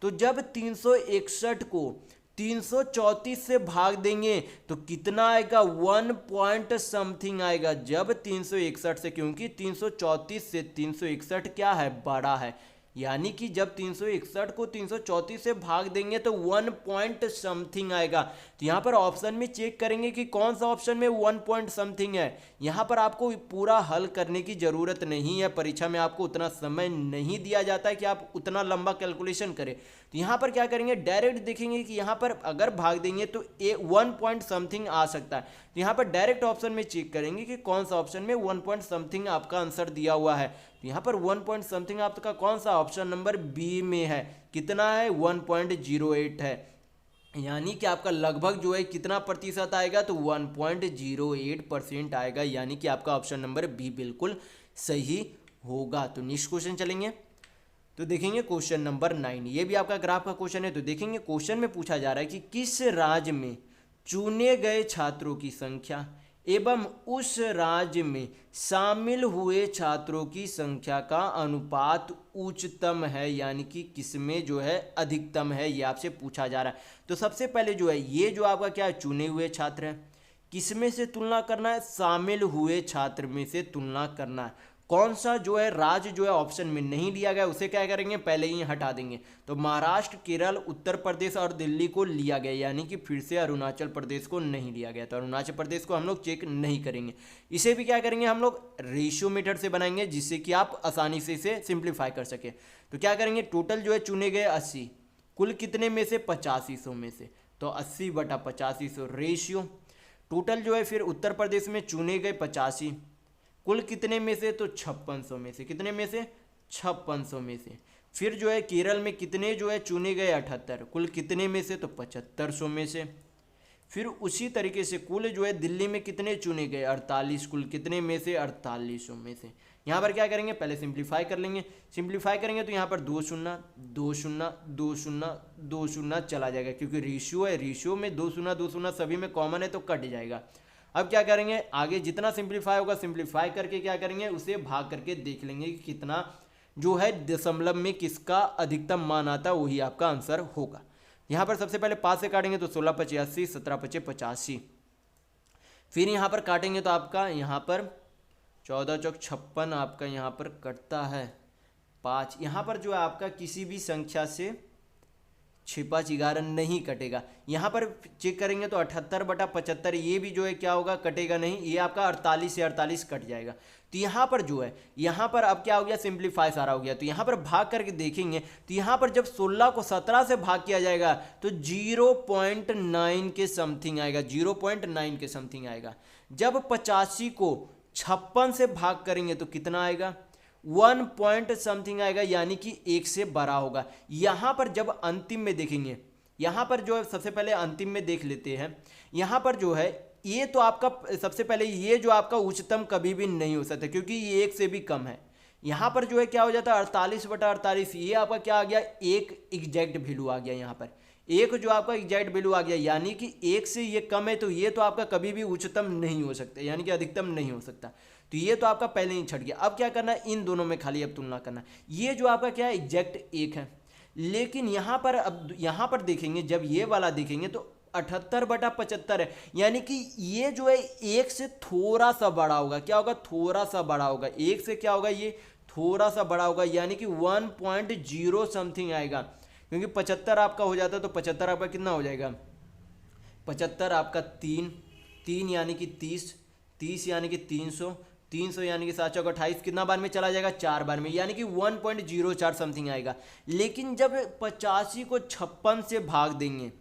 तो जब 361 को 334 से भाग देंगे तो कितना आएगा, 1 पॉइंट समथिंग आएगा। जब 361 से, क्योंकि 334 से 361 क्या है, बड़ा है, यानी कि जब 361 को 334 से भाग देंगे तो 1 पॉइंट समथिंग आएगा। तो यहाँ पर ऑप्शन में चेक करेंगे कि कौन सा ऑप्शन में 1 पॉइंट समथिंग है। यहाँ पर आपको पूरा हल करने की ज़रूरत नहीं है, परीक्षा में आपको उतना समय नहीं दिया जाता है कि आप उतना लंबा कैलकुलेशन करें। तो यहाँ पर क्या करेंगे, डायरेक्ट देखेंगे कि यहाँ पर अगर भाग देंगे तो 1 पॉइंट समथिंग आ सकता है। तो यहाँ पर डायरेक्ट ऑप्शन में चेक करेंगे कि कौन सा ऑप्शन में 1 पॉइंट समथिंग आपका आंसर दिया हुआ है। तो यहाँ पर 1 पॉइंट समथिंग आपका कौन सा, ऑप्शन नंबर बी में है। कितना है, 1.08 है, यानी कि आपका लगभग जो है कितना प्रतिशत आएगा, तो 1.08% आएगा, यानी कि आपका ऑप्शन नंबर बी बिल्कुल सही होगा। तो नेक्स्ट क्वेश्चन चलेंगे, तो देखेंगे क्वेश्चन नंबर 9। ये भी आपका ग्राफ का क्वेश्चन है। तो देखेंगे क्वेश्चन में पूछा जा रहा है कि किस राज्य में चुने गए छात्रों की संख्या एवं उस राज्य में शामिल हुए छात्रों की संख्या का अनुपात उच्चतम है, यानी कि किसमें जो है अधिकतम है, ये आपसे पूछा जा रहा है। तो सबसे पहले जो है ये जो आपका क्या है, चुने हुए छात्र है, किसमें से तुलना करना है, शामिल हुए छात्र में से तुलना करना है। कौन सा जो है राज्य जो है ऑप्शन में नहीं दिया गया उसे क्या करेंगे, पहले ही हटा देंगे। तो महाराष्ट्र, केरल, उत्तर प्रदेश और दिल्ली को लिया गया, यानी कि फिर से अरुणाचल प्रदेश को नहीं लिया गया। तो अरुणाचल प्रदेश को हम लोग चेक नहीं करेंगे। इसे भी क्या करेंगे, हम लोग रेशियो मेथड से बनाएंगे, जिससे कि आप आसानी से इसे सिंप्लीफाई कर सके। तो क्या करेंगे, टोटल जो है चुने गए 80, कुल कितने में से, 8500 में से, तो 80/8500 रेशियो। टोटल जो है फिर उत्तर प्रदेश में चुने गए 85, कुल कितने में से, तो 5600 में से, कितने में से, 5600 में से। फिर जो है केरल में कितने जो है चुने गए 78, कुल कितने में से, तो 7500 में से। फिर उसी तरीके से कुल जो है दिल्ली में कितने चुने गए 48, कुल कितने में से, 4800 में से। यहाँ पर क्या करेंगे, पहले सिंप्लीफाई कर लेंगे। सिंप्लीफाई करेंगे तो यहाँ पर 2 शून्य 2 शून्य 2 शून्य 2 शून्य चला जाएगा, क्योंकि रेशियो है, रेशियो में 2 शून्य 2 शून्य सभी में कॉमन है तो कट जाएगा। अब क्या करेंगे, आगे जितना सिंप्लीफाई होगा सिंप्लीफाई करके क्या करेंगे, उसे भाग करके देख लेंगे कि कितना जो है दशमलव में किसका अधिकतम मान आता है, वही आपका आंसर होगा। यहाँ पर सबसे पहले 5 से काटेंगे तो 16×5 80, 17×5 85। फिर यहाँ पर काटेंगे तो आपका यहाँ पर 14×4 56 आपका यहाँ पर कटता है 5। यहाँ पर जो है आपका किसी भी संख्या से 6×5 11 नहीं कटेगा। यहाँ पर चेक करेंगे तो 78/75 ये भी जो है क्या होगा, कटेगा नहीं, ये आपका 48 से 48 कट जाएगा। तो यहाँ पर जो है, यहाँ पर अब क्या हो गया, सिंप्लीफाई सारा हो गया। तो यहाँ पर भाग करके देखेंगे तो यहाँ पर जब 16 को 17 से भाग किया जाएगा तो 0.9 के समथिंग आएगा, 0.9 के समथिंग आएगा। जब 85 को 56 से भाग करेंगे तो कितना आएगा, 1 पॉइंट समथिंग आएगा, यानी कि 1 से बड़ा होगा। यहाँ पर जब अंतिम में देखेंगे, यहाँ पर जो है सबसे पहले अंतिम में देख लेते हैं। यहाँ पर जो है ये तो आपका सबसे पहले ये जो आपका उच्चतम कभी भी नहीं हो सकता, क्योंकि ये 1 से भी कम है। यहाँ पर जो है क्या हो जाता है 48/48, ये आपका क्या आ गया, एक एग्जैक्ट वैल्यू आ गया। यहाँ पर एक जो आपका एग्जैक्ट वैल्यू आ गया, यानी कि 1 से ये कम है, तो ये तो आपका कभी भी उच्चतम नहीं हो सकता, यानी कि अधिकतम नहीं हो सकता। तो ये तो आपका पहले ही छट गया। अब क्या करना है, इन दोनों में खाली अब तुलना करना। ये जो आपका क्या है, एग्जैक्ट 1 है, लेकिन यहाँ पर अब यहाँ पर देखेंगे, जब ये वाला देखेंगे तो 78/75 है, यानी कि ये जो है 1 से थोड़ा सा बड़ा होगा। क्या होगा, थोड़ा सा बड़ा होगा, 1 से क्या होगा, ये थोड़ा सा बड़ा होगा, यानी कि 1.0 समथिंग आएगा। क्योंकि 75 आपका हो जाता है तो 75 आपका कितना हो जाएगा, 75 आपका 3 यानी कि 30 यानी कि 300 यानी कि 7×4 28, कितना बार में चला जाएगा, 4 बार में, यानी कि 1.04 समथिंग आएगा। लेकिन जब 85 को 56 से भाग देंगे,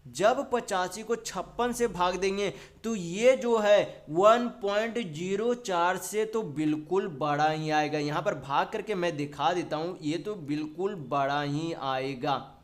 जब 85 को 56 से भाग देंगे तो ये जो है 1.04 से तो बिल्कुल बड़ा ही आएगा। यहाँ पर भाग करके मैं दिखा देता हूँ, ये तो बिल्कुल बड़ा ही आएगा।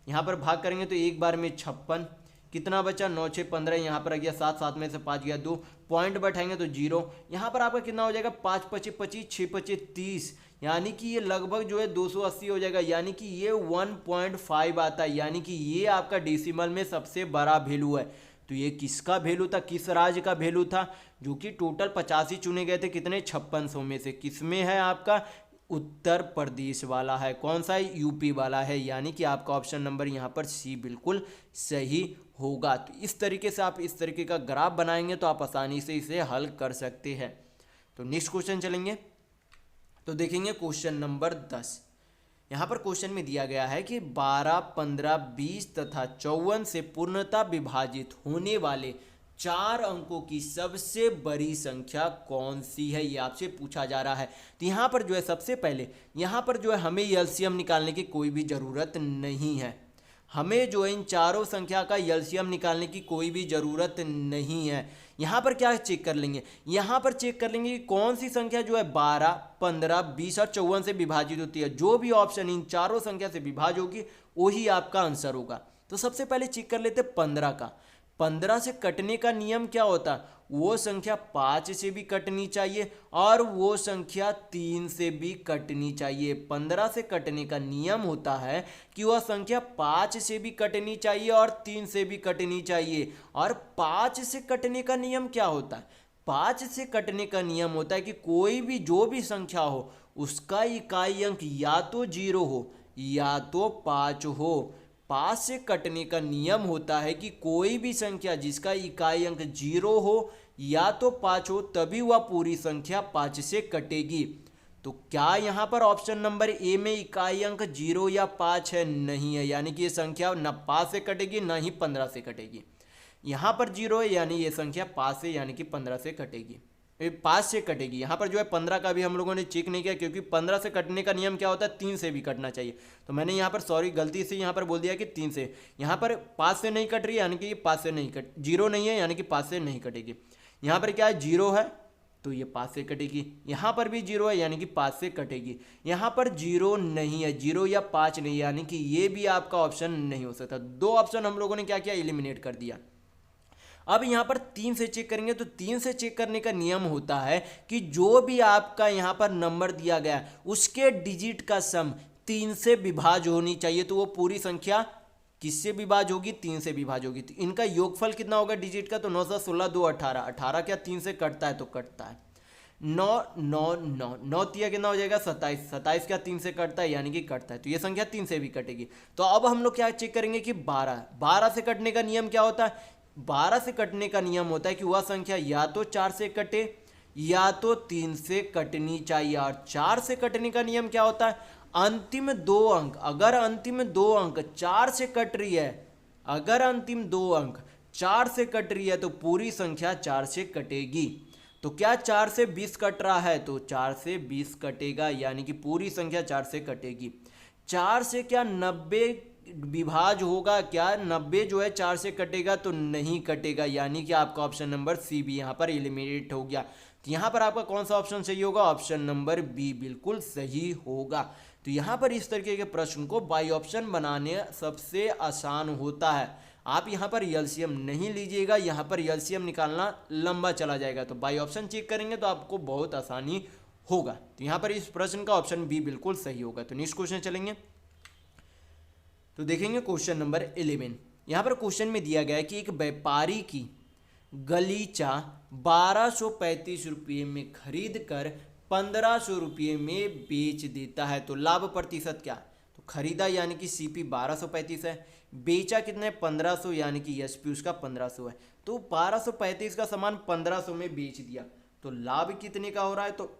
यहाँ पर भाग करेंगे तो एक बार में 56, कितना बचा, 9 6 15, यहाँ पर आ गया 7 7 में से 5 गया 2, पॉइंट बैठाएंगे तो 0। यहाँ पर आपका कितना हो जाएगा, 5 25 25, 6 25 30, यानी कि ये लगभग जो है 280 हो जाएगा, यानी कि ये 1.5 आता है, यानी कि ये आपका डेसिमल में सबसे बड़ा वैल्यू है। तो ये किसका वैल्यू था, किस राज्य का वैल्यू था, जो कि टोटल 85 चुने गए थे, कितने 5600 में से किस में है, आपका उत्तर प्रदेश वाला है। कौन सा है, यूपी वाला है, यानी कि आपका ऑप्शन नंबर यहाँ पर सी बिल्कुल सही होगा। तो इस तरीके से आप इस तरीके का ग्राफ बनाएंगे तो आप आसानी से इसे हल कर सकते हैं। तो नेक्स्ट क्वेश्चन चलेंगे, तो देखेंगे क्वेश्चन नंबर 10। यहाँ पर क्वेश्चन में दिया गया है कि 12, 15, 20 तथा 54 से पूर्णतः विभाजित होने वाले 4 अंकों की सबसे बड़ी संख्या कौन सी है, ये आपसे पूछा जा रहा है। तो यहाँ पर जो है सबसे पहले यहाँ पर जो है हमें एलसीएम निकालने की कोई भी ज़रूरत नहीं है। हमें जो है इन चारों संख्या का एलसीएम निकालने की कोई भी ज़रूरत नहीं है। यहाँ पर क्या चेक कर लेंगे, यहाँ पर चेक कर लेंगे कि कौन सी संख्या जो है 12, 15, 20 और 54 से विभाजित होती है। जो भी ऑप्शन इन चारों संख्या से विभाज्य होगी वही आपका आंसर होगा। तो सबसे पहले चेक कर लेते 15 का। 15 से कटने का नियम क्या होता है, वो संख्या 5 से भी कटनी चाहिए और वो संख्या 3 से भी कटनी चाहिए। 15 से कटने का नियम होता है कि वह संख्या 5 से भी कटनी चाहिए और 3 से भी कटनी चाहिए। और 5 से कटने का नियम क्या होता है, 5 से कटने का नियम होता है कि कोई भी जो भी संख्या हो उसका इकाई अंक या तो 0 हो या तो 5 हो। 5 से कटने का नियम होता है कि कोई भी संख्या जिसका इकाई अंक 0 हो या तो 5 हो तभी वह पूरी संख्या 5 से कटेगी। तो क्या यहाँ पर ऑप्शन नंबर ए में इकाई अंक 0 या 5 है, नहीं है, यानी कि ये संख्या न 5 से कटेगी ना ही 15 से कटेगी। यहाँ पर 0 है यानी ये संख्या 5 से यानी कि 15 से कटेगी, 5 से कटेगी। यहाँ पर जो है 15 का भी हम लोगों ने चेक नहीं किया क्योंकि 15 से कटने का नियम क्या होता है, 3 से भी कटना चाहिए। तो मैंने यहाँ पर सॉरी गलती से यहाँ पर बोल दिया कि 3 से, यहाँ पर 5 से नहीं कट रही है यानी कि 5 से नहीं कट, 0 नहीं है यानी कि 5 से नहीं कटेगी। यहाँ पर क्या है 0 है तो ये 5 से कटेगी, यहाँ पर भी 0 है यानी कि 5 से कटेगी। यहाँ पर 0 नहीं है, 0 या 5 नहीं, यानी कि ये भी आपका ऑप्शन नहीं हो सकता। 2 ऑप्शन हम लोगों ने क्या किया, एलिमिनेट कर दिया। अब यहाँ पर 3 से चेक करेंगे तो 3 से चेक करने का नियम होता है कि जो भी आपका यहाँ पर नंबर दिया गया उसके डिजिट का सम 3 से विभाज्य होनी चाहिए। तो वो पूरी संख्या किससे विभाज्य होगी, 3 से विभाज्य होगी। तो इनका योगफल कितना होगा डिजिट का, तो 9 × 16 2 18, 18 क्या 3 से कटता है, तो कटता है 9 9 9 9 तिया कितना हो जाएगा 27, 27 क्या 3 से कटता है यानी कि कटता है, तो ये संख्या 3 से भी कटेगी। तो अब हम लोग क्या चेक करेंगे कि 12 से कटने का नियम क्या होता है, 12 से कटने का नियम होता है कि वह संख्या या तो 4 से कटे या तो 3 से कटनी चाहिए। और 4 से कटने का नियम क्या होता है, अंतिम 2 अंक, अगर अंतिम 2 अंक 4 से कट रही है, अगर अंतिम 2 अंक 4 से कट रही है तो पूरी संख्या 4 से कटेगी। तो क्या 4 से 20 कट रहा है, तो 4 से 20 कटेगा यानी कि पूरी संख्या 4 से कटेगी। 4 से क्या 90 विभाज्य होगा, क्या 90 जो है 4 से कटेगा, तो नहीं कटेगा, यानी कि आपका ऑप्शन नंबर सी भी यहाँ पर एलिमिनेट हो गया। तो यहाँ पर आपका कौन सा ऑप्शन सही होगा, ऑप्शन नंबर बी बिल्कुल सही होगा। तो यहाँ पर इस तरीके के प्रश्न को बाई ऑप्शन बनाने सबसे आसान होता है। आप यहाँ पर एलसीएम नहीं लीजिएगा, यहाँ पर एलसीएम निकालना लंबा चला जाएगा। तो बाई ऑप्शन चेक करेंगे तो आपको बहुत आसानी होगा। तो यहाँ पर इस प्रश्न का ऑप्शन बी बिल्कुल सही होगा। तो नेक्स्ट क्वेश्चन चलेंगे, तो देखेंगे क्वेश्चन नंबर 11। यहाँ पर क्वेश्चन में दिया गया है कि एक व्यापारी की गलीचा 1235 रुपये में खरीद कर 1500 रुपये में बेच देता है, तो लाभ प्रतिशत क्या, तो खरीदा यानी कि सीपी 1235 है, बेचा कितने 1500 यानी कि एसपी उसका 1500 है। तो 1235 का सामान 1500 में बेच दिया, तो लाभ कितने का हो रहा है, तो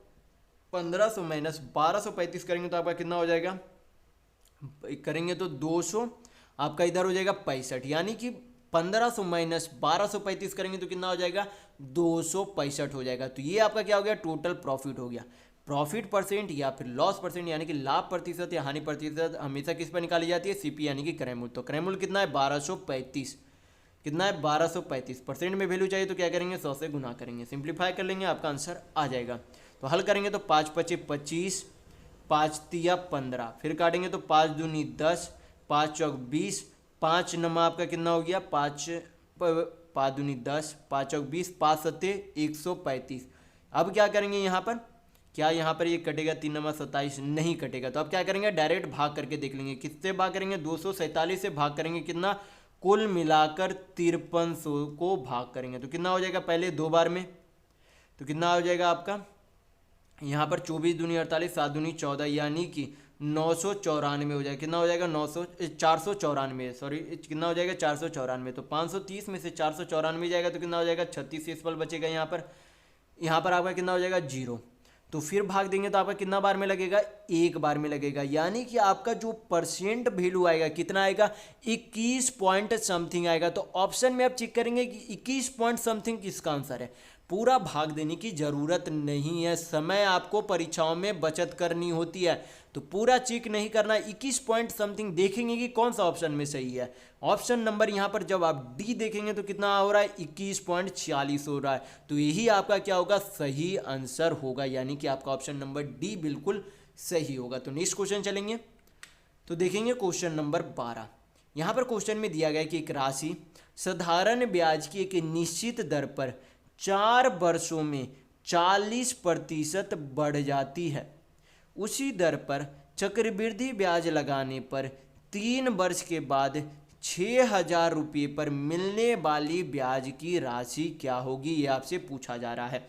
1500 माइनस 1235 करेंगे तो आपका कितना हो जाएगा, करेंगे तो 200 आपका इधर हो जाएगा 65, यानी कि 1500 माइनस 1235 करेंगे तो कितना हो जाएगा 265 हो जाएगा। तो ये आपका क्या हो गया, टोटल प्रॉफिट हो गया। प्रॉफिट परसेंट या फिर लॉस परसेंट यानी कि लाभ प्रतिशत या हानि प्रतिशत हमेशा किस पर निकाली जाती है, सीपी यानी कि क्रय मूल्य। तो क्रय मूल्य कितना है 1235, कितना है 1235, परसेंट में वैल्यू चाहिए तो क्या करेंगे 100 से गुना करेंगे, सिंप्लीफाई कर लेंगे आपका आंसर आ जाएगा। तो हल करेंगे तो 5 × 5 = 25, 5 × 3 = 15, फिर काटेंगे तो 5 × 2 = 10, 5 × 4 = 20, 5 नमा आपका कितना हो गया 5 × 2 = 10, 5 × 4 = 20, 5 × 7 = 135। अब क्या करेंगे यहाँ पर क्या यहाँ पर ये कटेगा? 3 नंबर 27 नहीं कटेगा। तो अब क्या करेंगे, डायरेक्ट भाग करके देख लेंगे। किससे भाग करेंगे? 247 से भाग करेंगे। कितना? कुल मिलाकर 5300 को भाग करेंगे तो कितना हो जाएगा? पहले 2 बार में तो कितना हो जाएगा आपका यहाँ पर? 24 दूनी 48, 7 दूनी 14, यानी कि 994 हो जाएगा। कितना हो जाएगा? 494, सॉरी कितना हो जाएगा? 494। तो 530 में से 494 जाएगा तो कितना हो जाएगा? 36 शेषफल बचेगा यहाँ पर आपका कितना हो जाएगा? 0। तो फिर भाग देंगे तो आपका कितना बार में लगेगा? 1 बार में लगेगा। यानी कि आपका जो परसेंट वैल्यू आएगा कितना आएगा? 21 पॉइंट समथिंग आएगा। तो ऑप्शन में आप चेक करेंगे कि 21 पॉइंट समथिंग किसका आंसर है। पूरा भाग देने की ज़रूरत नहीं है, समय आपको परीक्षाओं में बचत करनी होती है तो पूरा चेक नहीं करना। 21 पॉइंट समथिंग देखेंगे कि कौन सा ऑप्शन में सही है। ऑप्शन नंबर यहाँ पर जब आप डी देखेंगे तो कितना हो रहा है? 21.46 हो रहा है। तो यही आपका क्या होगा? सही आंसर होगा, यानी कि आपका ऑप्शन नंबर डी बिल्कुल सही होगा। तो नेक्स्ट क्वेश्चन चलेंगे तो देखेंगे क्वेश्चन नंबर 12। यहाँ पर क्वेश्चन में दिया गया कि एक राशि साधारण ब्याज की एक निश्चित दर पर 4 वर्षों में 40% बढ़ जाती है। उसी दर पर चक्रवृद्धि ब्याज लगाने पर 3 वर्ष के बाद 6,000 रुपये पर मिलने वाली ब्याज की राशि क्या होगी? ये आपसे पूछा जा रहा है।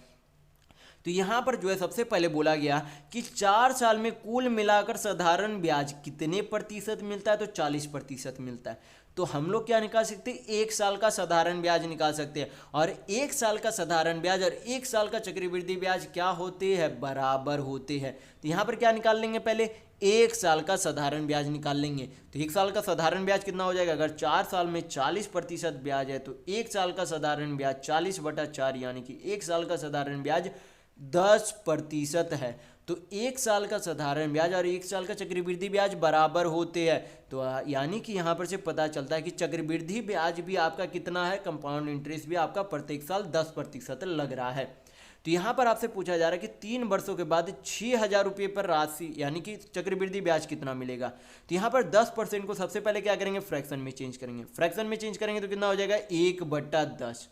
तो यहाँ पर जो है सबसे पहले बोला गया कि 4 साल में कुल मिलाकर साधारण ब्याज कितने प्रतिशत मिलता है? तो 40% मिलता है। तो हम लोग क्या निकाल सकते हैं? 1 साल का साधारण ब्याज निकाल सकते हैं। और 1 साल का साधारण ब्याज और 1 साल का चक्रवृद्धि ब्याज क्या होते हैं? बराबर होते हैं। तो यहाँ पर क्या निकाल लेंगे? पहले 1 साल का साधारण ब्याज निकाल लेंगे। तो 1 साल का साधारण ब्याज कितना हो जाएगा? अगर 4 साल में 40% ब्याज है तो 1 साल का साधारण ब्याज 40/4, यानी कि 1 साल का साधारण ब्याज 10% है। तो 1 साल का साधारण ब्याज और 1 साल का चक्रवृद्धि ब्याज बराबर होते हैं। तो यानी कि यहाँ पर से पता चलता है कि चक्रवृद्धि ब्याज भी आपका कितना है? कंपाउंड इंटरेस्ट भी आपका प्रत्येक साल 10% लग रहा है। तो यहाँ पर आपसे पूछा जा रहा है कि 3 वर्षों के बाद 6,000 रुपये पर राशि यानी कि चक्रवृद्धि ब्याज कितना मिलेगा। तो यहाँ पर 10% को सबसे पहले क्या करेंगे? फ्रैक्शन में चेंज करेंगे। फ्रैक्शन में चेंज करेंगे तो कितना हो जाएगा? 1/10।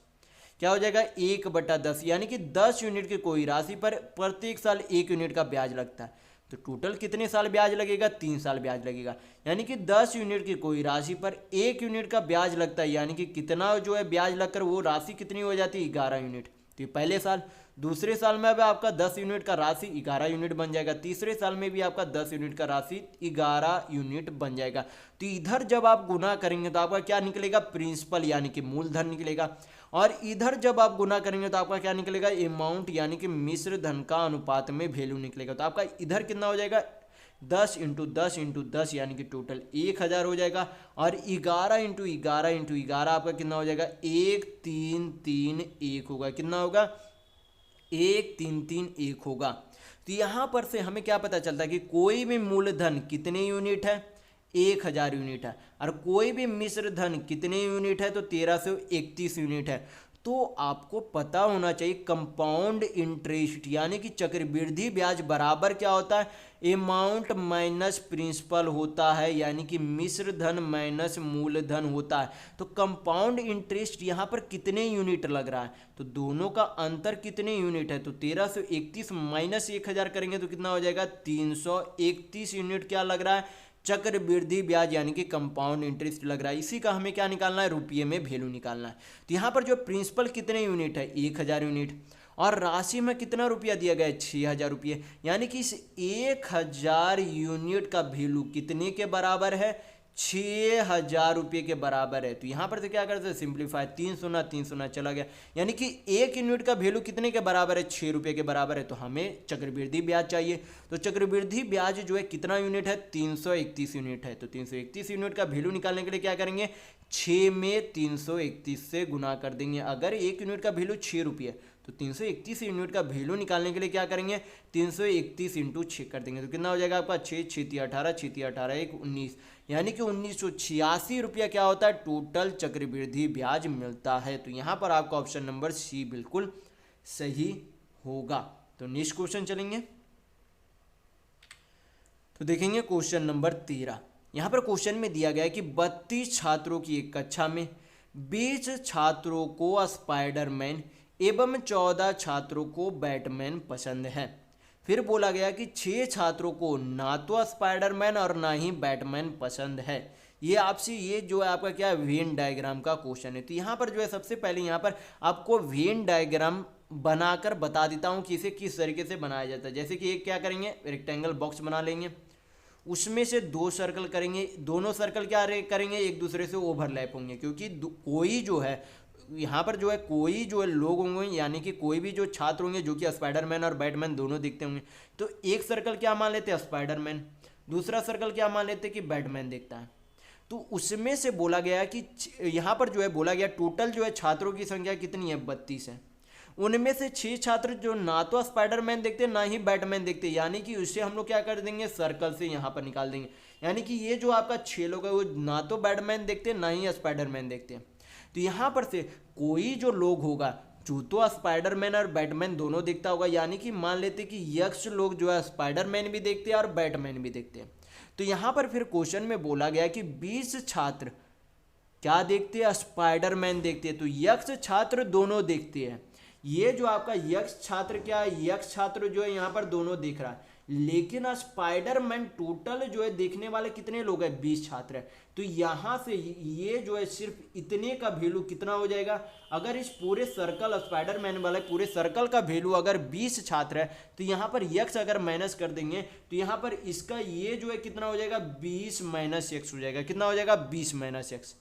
क्या हो जाएगा? 1/10, यानी कि 10 यूनिट की कोई राशि पर प्रत्येक साल 1 यूनिट का ब्याज लगता है। तो टोटल कितने साल ब्याज लगेगा? 3 साल ब्याज लगेगा। यानी कि 10 यूनिट की कोई राशि पर 1 यूनिट का ब्याज लगता है, यानी कि कितना जो है ब्याज लगकर वो राशि कितनी हो जाती है? 11 यूनिट। तो ये पहले साल। दूसरे साल में अब आपका 10 यूनिट का राशि 11 यूनिट बन जाएगा। तीसरे साल में भी आपका 10 यूनिट का राशि 11 यूनिट बन जाएगा। तो इधर जब आप गुना करेंगे तो आपका क्या निकलेगा? प्रिंसिपल यानी कि मूलधन निकलेगा। और इधर जब आप गुना करेंगे तो आपका क्या निकलेगा? अमाउंट यानी कि मिश्र धन का अनुपात में वैल्यू निकलेगा। तो आपका इधर कितना हो जाएगा? 10 × 10 × 10, यानी कि टोटल 1000 हो जाएगा। और 11 × 11 × 11 आपका कितना हो जाएगा? 1331 होगा। कितना होगा? 1331 होगा। तो यहाँ पर से हमें क्या पता चलता है कि कोई भी मूलधन कितने यूनिट है? 1000 यूनिट है। और कोई भी मिश्र धन कितने यूनिट है? तो 1331 यूनिट है। तो आपको पता होना चाहिए कंपाउंड इंटरेस्ट यानी कि चक्रवृद्धि ब्याज बराबर क्या होता है? अमाउंट माइनस प्रिंसिपल होता है, यानी कि मिश्र धन माइनस मूलधन होता है। तो कंपाउंड इंटरेस्ट यहाँ पर कितने यूनिट लग रहा है? तो दोनों का अंतर कितने यूनिट है? तो 1331 माइनस 1000 करेंगे तो कितना हो जाएगा? 331 यूनिट क्या लग रहा है? चक्रवृद्धि ब्याज यानी कि कंपाउंड इंटरेस्ट लग रहा है। इसी का हमें क्या निकालना है? रुपये में वैल्यू निकालना है। तो यहाँ पर जो प्रिंसिपल कितने यूनिट है? 1000 यूनिट। और राशि में कितना रुपया दिया गया है? 6000 रुपये। यानी कि इस 1000 यूनिट का वैल्यू कितने के बराबर है? 6000 रुपये के बराबर है। तो यहाँ पर तो क्या करते हैं? सिंप्लीफाई, 3 शून्य 3 शून्य चला गया। यानी कि 1 यूनिट का वैल्यू कितने के बराबर है? 6 रुपये के बराबर है। तो हमें चक्रवृद्धि ब्याज चाहिए। तो चक्रवृद्धि ब्याज जो है कितना यूनिट है? 331 यूनिट है। तो 331 यूनिट का वैल्यू निकालने के लिए क्या करेंगे? 6 में 331 से गुना कर देंगे। अगर 1 यूनिट का वैल्यू 6 रुपये तो 331 यूनिट का वैल्यू निकालने के लिए क्या करेंगे? 331 × 6 कर देंगे। तो कितना हो जाएगा आपका? 6 6 18 6 18 1 19, यानी कि 1986 रुपया क्या होता है? टोटल चक्रवृद्धि ब्याज मिलता है। तो यहाँ पर आपका ऑप्शन नंबर सी बिल्कुल सही होगा। तो नेक्स्ट क्वेश्चन चलेंगे तो देखेंगे क्वेश्चन नंबर 13। यहाँ पर क्वेश्चन में दिया गया है कि 32 छात्रों की एक कक्षा में 20 छात्रों को स्पाइडरमैन एवं 14 छात्रों को बैटमैन पसंद है। फिर बोला गया कि 6 छात्रों को ना तो स्पाइडरमैन और ना ही बैटमैन पसंद है। ये आपसे ये जो है आपका क्या वेन डायग्राम का क्वेश्चन है। तो यहाँ पर जो है सबसे पहले यहाँ पर आपको वेन डायग्राम बनाकर बता देता हूँ कि इसे किस तरीके से बनाया जाता है। जैसे कि एक क्या करेंगे, रेक्टेंगल बॉक्स बना लेंगे, उसमें से 2 सर्कल करेंगे, दोनों सर्कल क्या करेंगे, एक दूसरे से ओवरलैप होंगे, क्योंकि कोई जो है यहाँ पर जो है कोई जो है लोग होंगे, यानी कि कोई भी जो छात्र होंगे जो कि स्पाइडरमैन और बैटमैन दोनों दिखते होंगे, तो एक सर्कल क्या मान लेते हैं, स्पाइडरमैन, दूसरा सर्कल क्या मान लेते हैं कि बैटमैन दिखता है। तो उसमें से बोला गया कि यहाँ पर जो है बोला गया टोटल जो है छात्रों की संख्या कितनी है, 32 है। उनमें से 6 छात्र जो ना तो स्पाइडरमैन देखते ना ही बैटमैन देखते, यानी कि उससे हम लोग क्या कर देंगे, सर्कल से यहाँ पर निकाल देंगे। यानी कि ये जो आपका 6 लोग है वो ना तो बैटमैन देखते ना ही स्पाइडरमैन देखते। तो यहाँ पर से कोई जो लोग होगा जो तो स्पाइडरमैन और बैटमैन दोनों दिखता होगा, यानी कि मान लेते कि यक्ष लोग जो है स्पाइडरमैन भी देखते हैं और बैटमैन भी देखते हैं। तो यहाँ पर फिर क्वेश्चन में बोला गया कि 20 छात्र क्या देखते हैं, स्पाइडरमैन देखते हैं। तो यक्ष छात्र दोनों देखते हैं। ये जो आपका यक्ष छात्र क्या है, यक्ष छात्र जो है यहाँ पर दोनों देख रहा है, लेकिन स्पाइडरमैन टोटल जो है देखने वाले कितने लोग हैं, 20 छात्र है। तो यहाँ से ये जो है सिर्फ इतने का वैल्यू कितना हो जाएगा, अगर इस पूरे सर्कल स्पाइडरमैन वाले पूरे सर्कल का वैल्यू अगर 20 छात्र है तो यहाँ पर यक्स अगर माइनस कर देंगे तो यहाँ पर इसका ये जो है कितना हो जाएगा, 20 माइनस एक्स हो जाएगा। कितना हो जाएगा, 20 माइनस एक्स।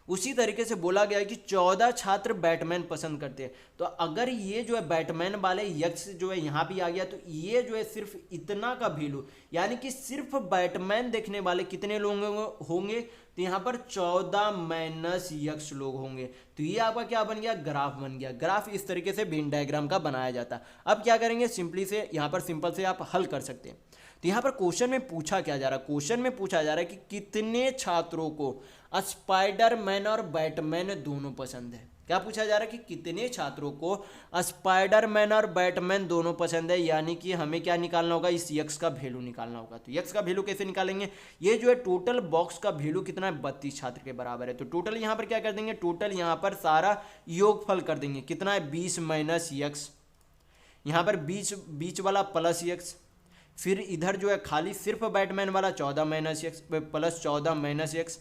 उसी तरीके से बोला गया है कि 14 छात्र बैटमैन पसंद करते हैं। तो अगर ये जो है बैटमैन वाले यक्ष जो है यहाँ भी आ गया तो ये जो है सिर्फ इतना का वैल्यू, यानी कि सिर्फ बैटमैन देखने वाले कितने लोग होंगे, तो यहाँ पर 14 माइनस यक्ष लोग होंगे। तो ये आपका क्या बन गया, ग्राफ बन गया। ग्राफ इस तरीके से वेन डायग्राम का बनाया जाता है। अब क्या करेंगे, सिंपली से यहाँ पर सिंपल से आप हल कर सकते हैं। तो यहाँ पर क्वेश्चन में पूछा क्या जा रहा है, क्वेश्चन में पूछा जा रहा है कि कितने छात्रों को स्पाइडरमैन और बैटमैन दोनों पसंद है। क्या पूछा जा रहा है कि कितने छात्रों को स्पाइडरमैन और बैटमैन दोनों पसंद है, यानी कि हमें क्या निकालना होगा, इस यक्स का वैल्यू निकालना होगा। तो यक्स का वैल्यू कैसे निकालेंगे, ये जो है टोटल बॉक्स का वैल्यू कितना है, 32 छात्र के बराबर है। तो टोटल यहाँ पर क्या कर देंगे, टोटल यहाँ पर सारा योगफल कर देंगे, कितना है, 20 माइनस यक्स, यहाँ पर बीच वाला प्लस यक्स, फिर इधर जो है खाली सिर्फ बैटमैन वाला 14 minus x plus 14 minus x,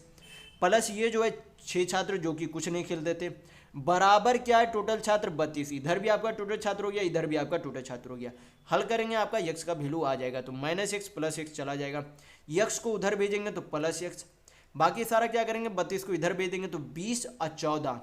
plus ये जो है 6 छात्र जो कि कुछ नहीं खेलते थे, बराबर क्या है, टोटल छात्र 32। इधर भी आपका टोटल छात्र हो गया, इधर भी आपका टोटल छात्र हो गया। हल करेंगे आपका यक्स का वैल्यू आ जाएगा, तो माइनस एक्स प्लस एक्स चला जाएगा, यक्स को उधर भेजेंगे तो प्लस एक्स, बाकी सारा क्या करेंगे, 32 को इधर भेज देंगे तो 20 और 14,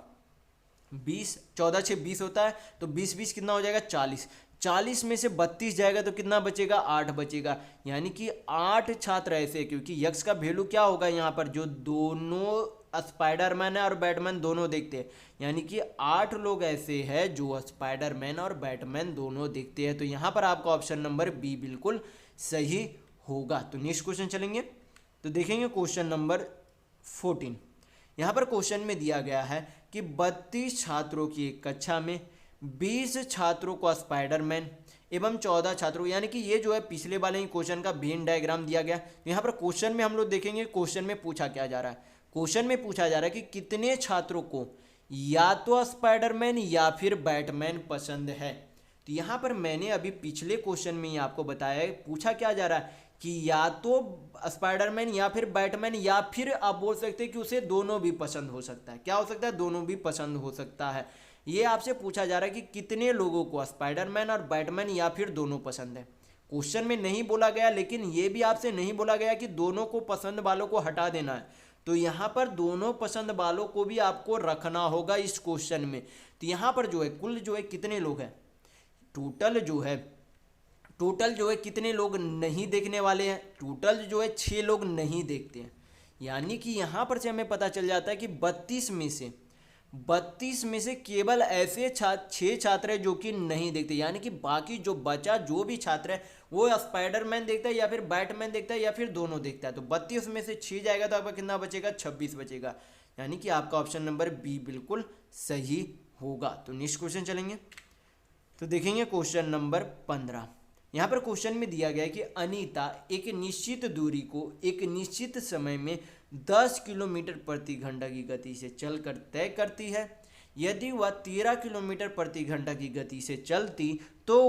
20, 14 6 20 होता है, तो 20 कितना हो जाएगा, 40। 40 में से 32 जाएगा तो कितना बचेगा, 8 बचेगा। यानी कि 8 छात्र ऐसे, क्योंकि यक्स का वैल्यू क्या होगा यहाँ पर, जो दोनों स्पाइडरमैन है और बैटमैन दोनों देखते हैं, यानी कि 8 लोग ऐसे हैं जो स्पाइडरमैन और बैटमैन दोनों देखते हैं। तो यहाँ पर आपका ऑप्शन नंबर बी बिल्कुल सही होगा। तो नेक्स्ट क्वेश्चन चलेंगे, तो देखेंगे क्वेश्चन नंबर 14। यहाँ पर क्वेश्चन में दिया गया है कि 32 छात्रों की एक कक्षा में 20 छात्रों को स्पाइडरमैन एवं 14 छात्रों, यानी कि ये जो है पिछले वाले ही क्वेश्चन का वेन डायग्राम दिया गया। तो यहाँ पर क्वेश्चन में हम लोग देखेंगे क्वेश्चन में पूछा क्या जा रहा है। क्वेश्चन में पूछा जा रहा है कि कितने छात्रों को या तो स्पाइडरमैन या फिर बैटमैन पसंद है। तो यहाँ पर मैंने अभी पिछले क्वेश्चन में ही आपको बताया है, पूछा क्या जा रहा है कि या तो स्पाइडरमैन या फिर बैटमैन, या फिर आप बोल सकते हैं कि उसे दोनों भी पसंद हो सकता है। क्या हो सकता है, दोनों भी पसंद हो सकता है। ये आपसे पूछा जा रहा है कि कितने लोगों को स्पाइडरमैन और बैटमैन या फिर दोनों पसंद है। क्वेश्चन में नहीं बोला गया, लेकिन ये भी आपसे नहीं बोला गया कि दोनों को पसंद वालों को हटा देना है। तो यहाँ पर दोनों पसंद वालों को भी आपको रखना होगा इस क्वेश्चन में। तो यहाँ पर जो है कुल जो है कितने लोग हैं, टोटल जो है कितने लोग नहीं देखने वाले हैं, टोटल जो है 6 लोग नहीं देखते हैं। यानी कि यहाँ पर से हमें पता चल जाता है कि 32 में से केवल ऐसे 6 छात्र हैं जो कि नहीं देखते, यानी कि बाकी जो बचा जो भी छात्र है वो स्पाइडरमैन देखता है या फिर बैटमैन देखता है या फिर दोनों देखता है। तो 32 में से 6 जाएगा तो आपका कितना बचेगा, 26 बचेगा। यानी कि आपका ऑप्शन नंबर बी बिल्कुल सही होगा। तो नेक्स्ट क्वेश्चन चलेंगे, तो देखेंगे क्वेश्चन नंबर 15। यहाँ पर क्वेश्चन में दिया गया है कि अनीता एक निश्चित दूरी को एक निश्चित समय में 10 किलोमीटर प्रति घंटा की गति से चलकर तय करती है। यदि वह 13 किलोमीटर प्रति घंटा की गति से चलती तो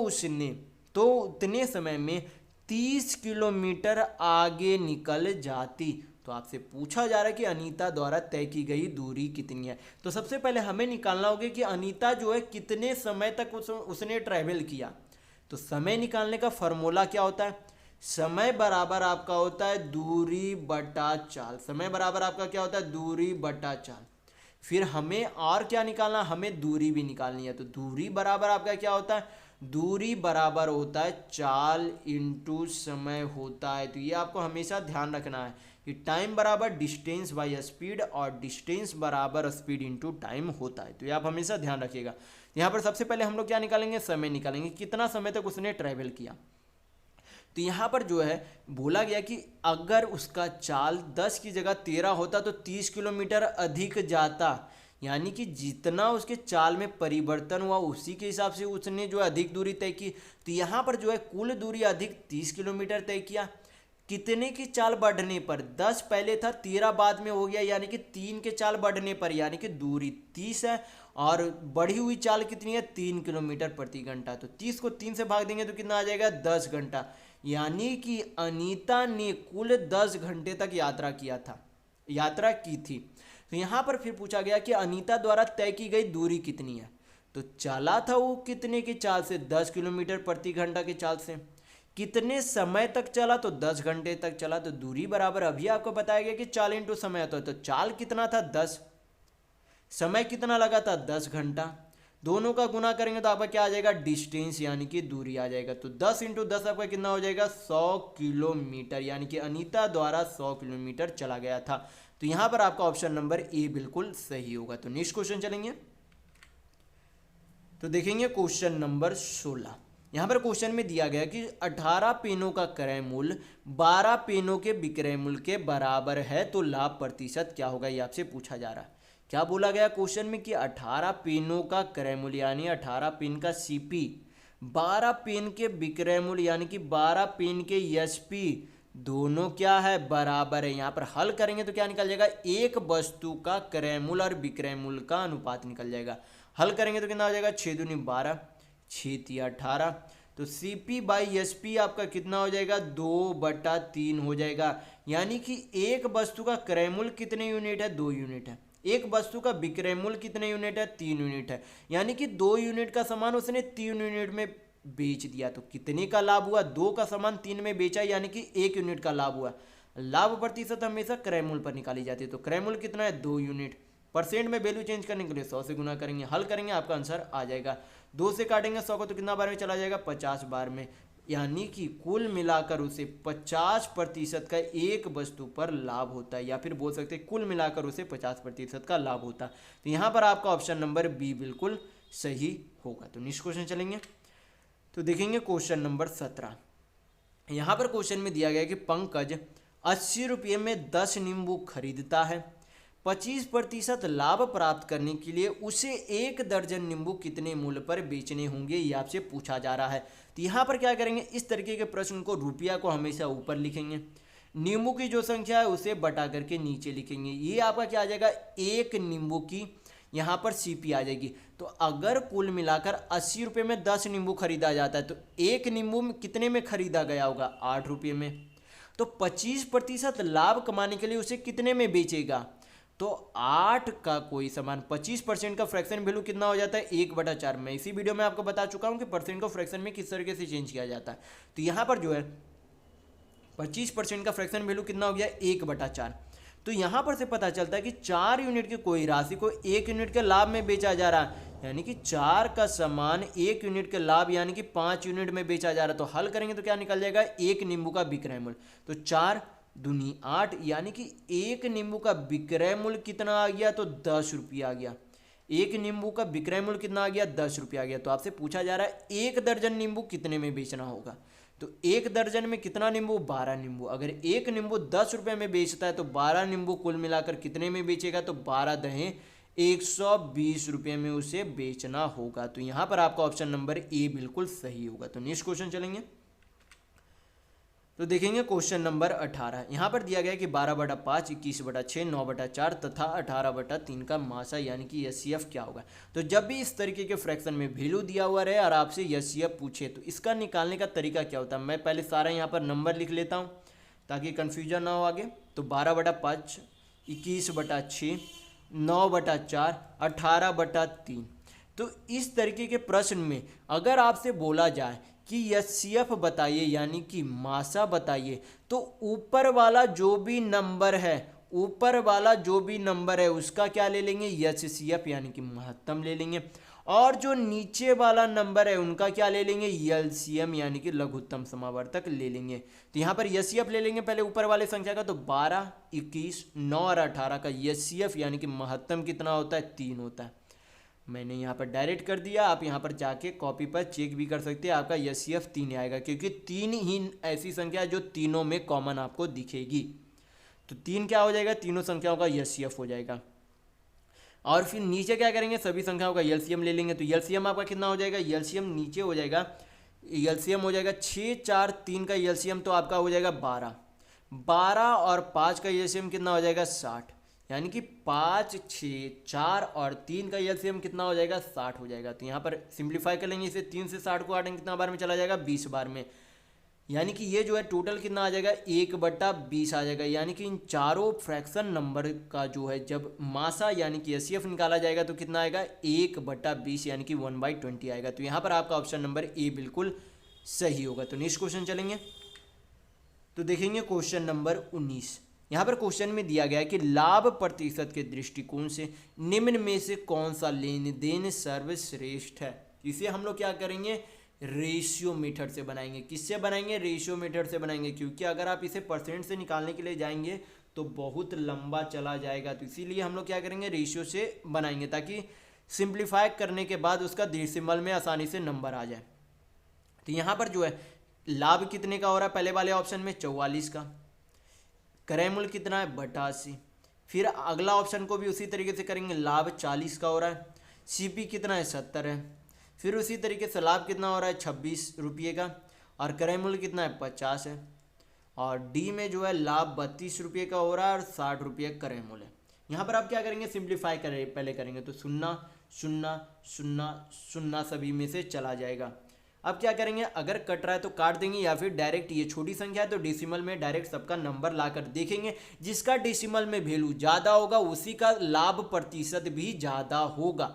तो उतने समय में 30 किलोमीटर आगे निकल जाती। तो आपसे पूछा जा रहा है कि अनीता द्वारा तय की गई दूरी कितनी है। तो सबसे पहले हमें निकालना होगा कि अनीता जो है कितने समय तक उसने ट्रैवल किया। तो समय निकालने का फॉर्मूला क्या होता है, समय बराबर आपका होता है दूरी बटा चाल। समय बराबर आपका क्या होता है, दूरी बटा चाल। फिर हमें और क्या निकालना, हमें दूरी भी निकालनी है। तो दूरी बराबर आपका क्या होता है, दूरी बराबर होता है चाल इंटू समय होता है। तो ये आपको हमेशा ध्यान रखना है कि टाइम बराबर डिस्टेंस बाय स्पीड और डिस्टेंस बराबर स्पीड इंटू टाइम होता है। तो ये आप हमेशा ध्यान रखिएगा। यहाँ पर सबसे पहले हम लोग क्या निकालेंगे, समय निकालेंगे, कितना समय तक उसने ट्रैवल किया। तो यहाँ पर जो है बोला गया कि अगर उसका चाल 10 की जगह 13 होता तो 30 किलोमीटर अधिक जाता, यानी कि जितना उसके चाल में परिवर्तन हुआ उसी के हिसाब से उसने जो अधिक दूरी तय की। तो यहाँ पर जो है कुल दूरी अधिक 30 किलोमीटर तय किया। कितने की चाल बढ़ने पर, 10 पहले था 13 बाद में हो गया, यानी कि 3 के चाल बढ़ने पर, यानी कि दूरी 30 है और बढ़ी हुई चाल कितनी है, 3 किलोमीटर प्रति घंटा। तो 30 को 3 से भाग देंगे तो कितना आ जाएगा, 10 घंटा। यानी कि अनीता ने कुल 10 घंटे तक यात्रा की थी। तो यहाँ पर फिर पूछा गया कि अनीता द्वारा तय की गई दूरी कितनी है। तो चला था वो कितने की चाल से, 10 किलोमीटर प्रति घंटा की चाल से। कितने समय तक चला, तो 10 घंटे तक चला। तो दूरी बराबर अभी आपको बताया गया कि चाल इंटू समय होता है। तो चाल कितना था, 10, समय कितना लगा था, 10 घंटा। दोनों का गुना करेंगे तो आपका क्या आ जाएगा, डिस्टेंस यानी कि दूरी आ जाएगा। तो 10 इंटू 10 आपका कितना हो जाएगा, 100 किलोमीटर, यानी कि अनीता द्वारा 100 किलोमीटर चला गया था। तो यहाँ पर आपका ऑप्शन नंबर ए बिल्कुल सही होगा। तो नेक्स्ट क्वेश्चन चलेंगे, तो देखेंगे क्वेश्चन नंबर 16। यहाँ पर क्वेश्चन में दिया गया कि 18 पेनों का क्रय मूल्य 12 पेनों के विक्रय मूल्य के बराबर है, तो लाभ प्रतिशत क्या होगा, ये आपसे पूछा जा रहा है। क्या बोला गया क्वेश्चन में कि 18 पेनों का क्रय मूल्य यानी 18 पेन का सीपी 12 पेन के विक्रय मूल्य यानी कि 12 पेन के एसपी दोनों क्या है, बराबर है। यहाँ पर हल करेंगे तो क्या निकल जाएगा, एक वस्तु का क्रय मूल्य और विक्रय मूल्य का अनुपात निकल जाएगा। हल करेंगे तो कितना हो जाएगा, 6 दूनी 12, 6 तिया 18। तो सीपी बाई एसपी आपका कितना हो जाएगा, 2/3 हो जाएगा। यानी कि एक वस्तु का क्रय मूल्य कितने यूनिट है, 2 यूनिट है। एक वस्तु का विक्रय मूल्य कितने यूनिट है, 3 यूनिट है। यानी कि 2 यूनिट का सामान उसने 3 यूनिट में बेच दिया। तो कितने का लाभ हुआ, 2 का सामान 3 में बेचा, यानी कि 1 यूनिट का लाभ हुआ। लाभ प्रतिशत हमेशा क्रय मूल्य पर निकाली जाती है। तो क्रय मूल्य कितना है, 2 यूनिट। परसेंट में वैल्यू चेंज करने के लिए 100 से गुना करेंगे। हल करेंगे आपका आंसर आ जाएगा। 2 से काटेंगे 100 को तो कितना बार में चला जाएगा, 50 बार में। यानी कि कुल मिलाकर उसे 50% का एक वस्तु पर लाभ होता है, या फिर बोल सकते हैं कुल मिलाकर उसे 50% का लाभ होता है। तो यहाँ पर आपका ऑप्शन नंबर बी बिल्कुल सही होगा। तो नेक्स्ट क्वेश्चन चलेंगे, तो देखेंगे क्वेश्चन नंबर 17। यहाँ पर क्वेश्चन में दिया गया कि पंकज 80 रुपये में 10 नींबू खरीदता है। 25% लाभ प्राप्त करने के लिए उसे 1 दर्जन नींबू कितने मूल्य पर बेचने होंगे, ये आपसे पूछा जा रहा है। तो यहाँ पर क्या करेंगे, इस तरीके के प्रश्न को रुपया को हमेशा ऊपर लिखेंगे, नींबू की जो संख्या है उसे बटा करके नीचे लिखेंगे। ये आपका क्या आ जाएगा, 1 नींबू की यहाँ पर सीपी आ जाएगी। तो अगर कुल मिलाकर 80 रुपये में 10 नींबू खरीदा जाता है तो 1 नींबू में कितने में खरीदा गया होगा, 8 रुपये में। तो 25% लाभ कमाने के लिए उसे कितने में बेचेगा, तो 8 का कोई सामान 25% का फ्रैक्शन वैल्यू कितना हो जाता है, 1/4। मैं इसी वीडियो में आपको बता चुका हूँ कि परसेंट को फ्रैक्शन में किस तरीके से चेंज किया जाता है। तो यहाँ पर जो है 25% का फ्रैक्शन वैल्यू कितना हो गया, 1/4। तो यहाँ पर से पता चलता है कि 4 यूनिट की कोई राशि को 1 यूनिट के लाभ में बेचा जा रहा है, यानी कि 4 का सामान 1 यूनिट के लाभ यानी कि 5 यूनिट में बेचा जा रहा है। तो हल करेंगे तो क्या निकल जाएगा, 1 नींबू का विक्रय मूल्य। तो 4 दूनी 8, यानी कि 1 नींबू का विक्रय मूल्य कितना आ गया, तो 10 रुपये आ गया। 1 नींबू का विक्रय मूल्य कितना आ गया, 10 रुपये आ गया। तो आपसे पूछा जा रहा है 1 दर्जन नींबू कितने में बेचना होगा। तो 1 दर्जन में कितना नींबू, 12 नींबू। अगर 1 नींबू 10 रुपये में बेचता है तो 12 नींबू कुल मिलाकर कितने में बेचेगा, तो 12 दहें 120 रुपये में उसे बेचना होगा। तो यहाँ पर आपका ऑप्शन नंबर ए बिल्कुल सही होगा। तो नेक्स्ट क्वेश्चन चलेंगे, तो देखेंगे क्वेश्चन नंबर 18। यहाँ पर दिया गया है कि 12/5, 21/6, 9/4 तथा 18/3 का मासा यानी कि एचसीएफ क्या होगा। तो जब भी इस तरीके के फ्रैक्शन में वैल्यू दिया हुआ रहे और आपसे एचसीएफ पूछे तो इसका निकालने का तरीका क्या होता है। मैं पहले सारा यहाँ पर नंबर लिख लेता हूँ ताकि कन्फ्यूजन ना हो आगे। तो 12/5, 21/6, 9/4, 18/3। तो इस तरीके के प्रश्न में अगर आपसे बोला जाए कि एचसीएफ बताइए यानी कि मासा बताइए, तो ऊपर वाला जो भी नंबर है उसका क्या ले लेंगे, एचसीएफ यानी कि महत्तम ले लेंगे। और जो नीचे वाला नंबर है उनका क्या ले लेंगे, एलसीएम यानी कि लघुत्तम समावर्तक ले लेंगे। तो यहाँ पर एचसीएफ ले लेंगे पहले ऊपर वाले संख्या का। तो 12, 21, 9 और 18 का एचसीएफ यानी कि महत्तम कितना होता है, 3 होता है। मैंने यहाँ पर डायरेक्ट कर दिया, आप यहाँ पर जाके कॉपी पर चेक भी कर सकते हैं। आपका एचसीएफ 3 आएगा क्योंकि 3 ही ऐसी संख्या है जो तीनों में कॉमन आपको दिखेगी। तो 3 क्या हो जाएगा, तीनों संख्याओं का एचसीएफ हो जाएगा। और फिर नीचे क्या करेंगे, सभी संख्याओं का एलसीएम ले लेंगे। तो एलसीएम आपका कितना हो जाएगा, एलसीएम नीचे हो जाएगा, एलसीएम हो जाएगा 6, 4, 3 का एलसीएम तो आपका हो जाएगा 12। 12 और 5 का एलसीएम कितना हो जाएगा, 60। यानी कि 5, 6, 4 और 3 का एलसीएम कितना हो जाएगा, 60 हो जाएगा। तो यहाँ पर सिंप्लीफाई कर लेंगे इसे, 3 से 60 को काटेंगे कितना बार में चला जाएगा, 20 बार में। यानी कि ये जो है टोटल कितना आ जाएगा, 1/20 आ जाएगा। यानी कि इन चारों फ्रैक्शन नंबर का जो है जब मासा यानी कि एचसीएफ निकाला जाएगा तो कितना आएगा, 1/20 यानी कि 1/20 आएगा। तो यहाँ पर आपका ऑप्शन नंबर ए बिल्कुल सही होगा। तो नेक्स्ट क्वेश्चन चलेंगे। तो देखेंगे क्वेश्चन नंबर 19। यहाँ पर क्वेश्चन में दिया गया है कि लाभ प्रतिशत के दृष्टिकोण से निम्न में से कौन सा लेन देन सर्वश्रेष्ठ है। इसे हम लोग क्या करेंगे, रेशियो मेथड से बनाएंगे। किससे बनाएंगे, रेशियो मेथड से बनाएंगे, क्योंकि अगर आप इसे परसेंट से निकालने के लिए जाएंगे तो बहुत लंबा चला जाएगा। तो इसीलिए हम लोग क्या करेंगे, रेशियो से बनाएंगे ताकि सिंप्लीफाई करने के बाद उसका डेसिमल में आसानी से नंबर आ जाए। तो यहाँ पर जो है लाभ कितने का हो रहा है, पहले वाले ऑप्शन में 44 का, क्रय मूल्य कितना है 82। फिर अगला ऑप्शन को भी उसी तरीके से करेंगे, लाभ 40 का हो रहा है, सीपी कितना है 70 है। फिर उसी तरीके से लाभ कितना हो रहा है 26 रुपये का, और क्रय मूल्य कितना है 50 है। और डी में जो है लाभ 32 रुपये का हो रहा है और 60 रुपये क्रय मूल्य। यहाँ पर आप क्या करेंगे, सिंप्लीफाई करें पहले करेंगे तो 0, 0, 0, 0 सभी में से चला जाएगा। अब क्या करेंगे, अगर कट रहा है तो काट देंगे, या फिर डायरेक्ट ये छोटी संख्या है तो डेसिमल में डायरेक्ट सबका नंबर लाकर देखेंगे। जिसका डेसिमल में वैल्यू ज़्यादा होगा उसी का लाभ प्रतिशत भी ज़्यादा होगा।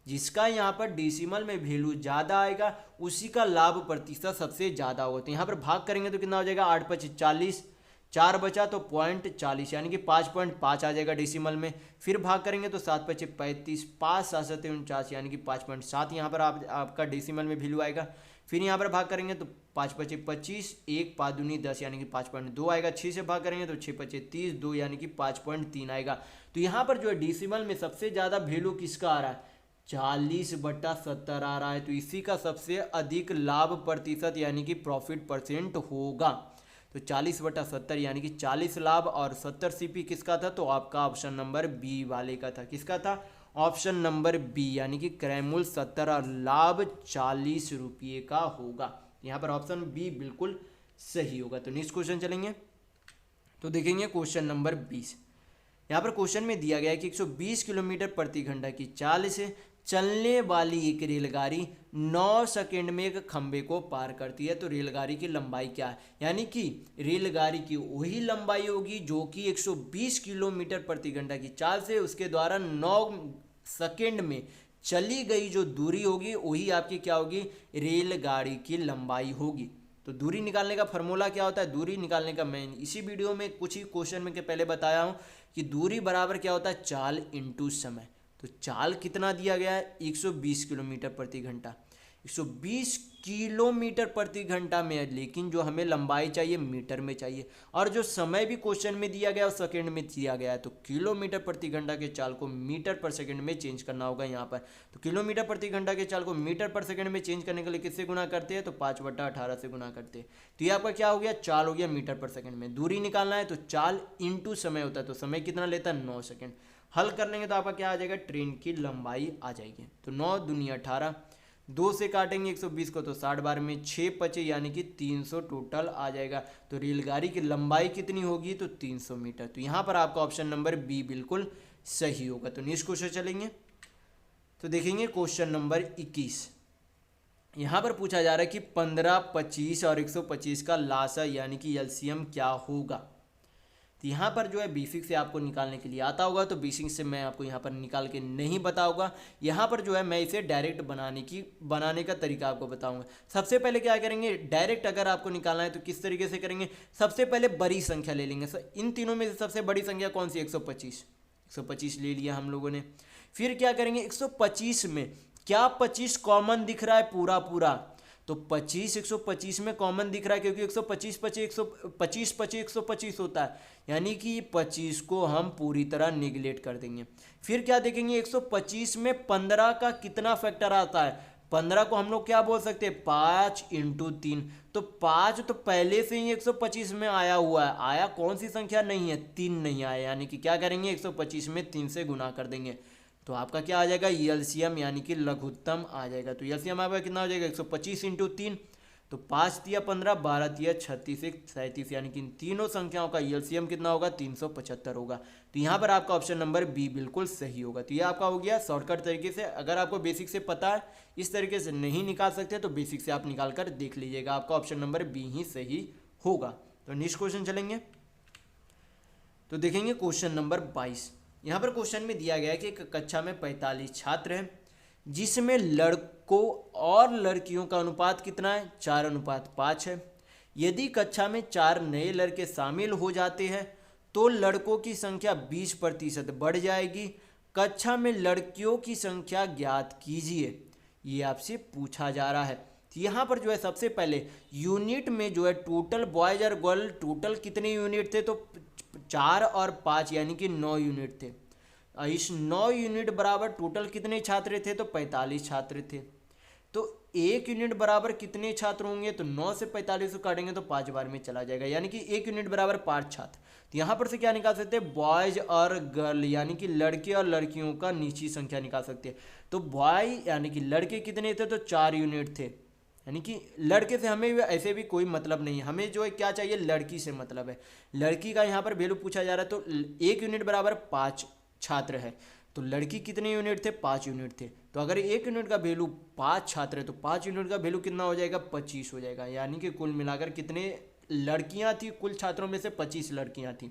जिसका यहाँ पर डेसिमल में वैल्यू ज़्यादा आएगा उसी का लाभ प्रतिशत सबसे ज़्यादा होगा। तो यहाँ पर भाग करेंगे तो कितना हो जाएगा, 8 × 5 = 40, 4 बचा तो 0.40 यानी कि 5.5 आ जाएगा डेसिमल में। फिर भाग करेंगे तो 7 × 5 = 35, 5 × 7 = 49 यानी कि 5.7 यहाँ पर आपका डेसिमल में वैल्यू आएगा। फिर यहाँ पर भाग करेंगे तो 5 × 5 = 25, 1 × 5 = 10 यानी कि 5.2 आएगा। 6 से भाग करेंगे तो 6 × 5 = 30, 2 यानी कि 5.3 आएगा। तो यहाँ पर जो है डेसिमल में सबसे ज़्यादा वैल्यू किसका आ रहा है, 40/70 आ रहा है। तो इसी का सबसे अधिक लाभ प्रतिशत यानी कि प्रॉफिट परसेंट होगा। तो 40/70 यानी कि 40 लाभ और 70 सीपी किसका था, तो आपका ऑप्शन नंबर बी वाले का था। किसका था, ऑप्शन नंबर बी यानी कि क्रय मूल्य 70 और लाभ 40 रुपये का होगा। यहाँ पर ऑप्शन बी बिल्कुल सही होगा। तो नेक्स्ट क्वेश्चन चलेंगे। तो देखेंगे क्वेश्चन नंबर 20। यहाँ पर क्वेश्चन में दिया गया है कि 120 किलोमीटर प्रति घंटा की चाल से चलने वाली एक रेलगाड़ी 9 सेकंड में एक खंबे को पार करती है। तो रेलगाड़ी की लंबाई क्या है, यानी कि रेलगाड़ी की वही लंबाई होगी जो कि 120 किलोमीटर प्रति घंटा की चाल से उसके द्वारा 9 सेकंड में चली गई जो दूरी होगी वही आपकी क्या होगी, रेलगाड़ी की लंबाई होगी। तो दूरी निकालने का फॉर्मूला क्या होता है, दूरी निकालने का मैं इसी वीडियो में कुछ ही क्वेश्चन में के पहले बताया हूँ कि दूरी बराबर क्या होता है, चाल इंटू समय। तो चाल कितना दिया गया है, 120 किलोमीटर प्रति घंटा, 120 किलोमीटर प्रति घंटा में है, लेकिन जो हमें लंबाई चाहिए मीटर में चाहिए, और जो समय भी क्वेश्चन में दिया गया है सेकंड में दिया गया है। तो किलोमीटर प्रति घंटा के चाल को मीटर पर सेकंड में चेंज करना होगा यहाँ पर। तो किलोमीटर प्रति घंटा के चाल को मीटर पर सेकंड में चेंज करने के लिए किससे गुना करते हैं, तो 5/18 से गुना करते हैं। तो ये आपका क्या हो गया, चाल हो गया मीटर पर सेकंड में। दूरी निकालना है तो चाल इंटू समय होता है, तो समय कितना लेता है, 9 सेकंड। हल कर लेंगे तो आपका क्या आ जाएगा, ट्रेन की लंबाई आ जाएगी। तो 9 दूनी 18, 2 से काटेंगे 120 को तो 60 बार में 6 बचे, यानी कि 300 टोटल आ जाएगा। तो रेलगाड़ी की लंबाई कितनी होगी, तो 300 मीटर। तो यहाँ पर आपका ऑप्शन नंबर बी बिल्कुल सही होगा। तो नेक्स्ट क्वेश्चन चलेंगे, तो देखेंगे क्वेश्चन नंबर 21। यहाँ पर पूछा जा रहा है कि 15, 25 और 125 का लासा यानी कि एलसीएम क्या होगा। तो यहाँ पर जो है बेसिक से आपको निकालने के लिए आता होगा, तो बेसिक से मैं आपको यहाँ पर निकाल के नहीं बताऊंगा। यहाँ पर जो है मैं इसे डायरेक्ट बनाने का तरीका आपको बताऊंगा। सबसे पहले क्या करेंगे, डायरेक्ट अगर आपको निकालना है तो किस तरीके से करेंगे, सबसे पहले बड़ी संख्या ले लेंगे। इन तीनों में से सबसे बड़ी संख्या कौन सी, 125। 125 ले लिया हम लोगों ने। फिर क्या करेंगे, 125 में क्या 25 कॉमन दिख रहा है पूरा पूरा, तो 25 125 में कॉमन दिख रहा है, क्योंकि 125 25 125 होता है, यानी कि 25 को हम पूरी तरह निगलेक्ट कर देंगे। फिर क्या देखेंगे, 125 में 15 का कितना फैक्टर आता है, 15 को हम लोग क्या बोल सकते हैं, 5 × 3। तो 5 तो पहले से ही 125 में आया हुआ है, आया कौन सी संख्या नहीं है, 3 नहीं आया, यानी कि क्या करेंगे 125 में 3 से गुना कर देंगे। तो आपका क्या आ जाएगा, एलसीएम यानी कि लघुत्तम आ जाएगा। तो एलसीएम आपका कितना हो जाएगा, 125 × 3, तो 5 तिया 15, 12 तिया 36, 37, यानी कि इन तीनों संख्याओं का एलसीएम कितना होगा, 375 होगा। तो यहाँ पर आपका ऑप्शन नंबर बी बिल्कुल सही होगा। तो ये आपका हो गया शॉर्टकट तरीके से। अगर आपको बेसिक से पता है, इस तरीके से नहीं निकाल सकते, तो बेसिक से आप निकाल कर देख लीजिएगा, आपका ऑप्शन नंबर बी ही सही होगा। तो नेक्स्ट क्वेश्चन चलेंगे, तो देखेंगे क्वेश्चन नंबर 22। यहाँ पर क्वेश्चन में दिया गया है कि एक कक्षा में 45 छात्र हैं, जिसमें लड़कों और लड़कियों का अनुपात कितना है, 4:5 है। यदि कक्षा में 4 नए लड़के शामिल हो जाते हैं तो लड़कों की संख्या 20% बढ़ जाएगी। कक्षा में लड़कियों की संख्या ज्ञात कीजिए, ये आपसे पूछा जा रहा है। तो यहाँ पर जो है सबसे पहले यूनिट में जो है टोटल बॉयज और गर्ल टोटल कितने यूनिट थे, तो 4 और 5 यानी कि 9 यूनिट थे। इस 9 यूनिट बराबर टोटल कितने छात्र थे, तो 45 छात्र थे। तो 1 यूनिट बराबर कितने छात्र होंगे, तो 9 से 45 को काटेंगे तो 5 बार में चला जाएगा, यानी कि 1 यूनिट बराबर 5 छात्र। तो यहाँ पर से क्या निकाल सकते हैं, बॉयज और गर्ल यानी कि लड़के और लड़कियों का निश्चित संख्या निकाल सकते हैं। तो बॉय यानी कि लड़के कितने थे, तो 4 यूनिट थे, यानी कि लड़के से हमें ऐसे भी कोई मतलब नहीं है, हमें जो है क्या चाहिए, लड़की से मतलब है। लड़की का यहाँ पर वैल्यू पूछा जा रहा है, तो 1 यूनिट बराबर 5 छात्र है, तो लड़की कितने यूनिट थे, 5 यूनिट थे। तो अगर 1 यूनिट का वैल्यू 5 छात्र है, तो 5 यूनिट का वैल्यू कितना हो जाएगा, 25 हो जाएगा, यानी कि कुल मिलाकर कितने लड़कियां थी, कुल छात्रों में से 25 लड़कियां थी।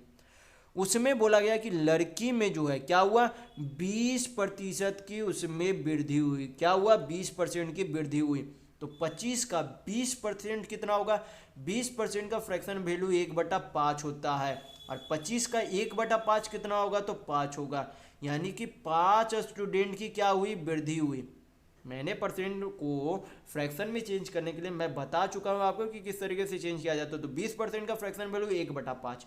उसमें बोला गया कि लड़की में जो है क्या हुआ, 20% की उसमें वृद्धि हुई। क्या हुआ, 20% की वृद्धि हुई। तो 25 का 20% कितना होगा, 20% का फ्रैक्शन वैल्यू 1/5 होता है, और 25 का 1/5 कितना होगा, तो 5 होगा, यानी कि 5 स्टूडेंट की क्या हुई, वृद्धि हुई। मैंने परसेंट को फ्रैक्शन में चेंज करने के लिए मैं बता चुका हूँ आपको कि किस तरीके से चेंज किया जाता है। तो 20% का फ्रैक्शन वैल्यू 1/5,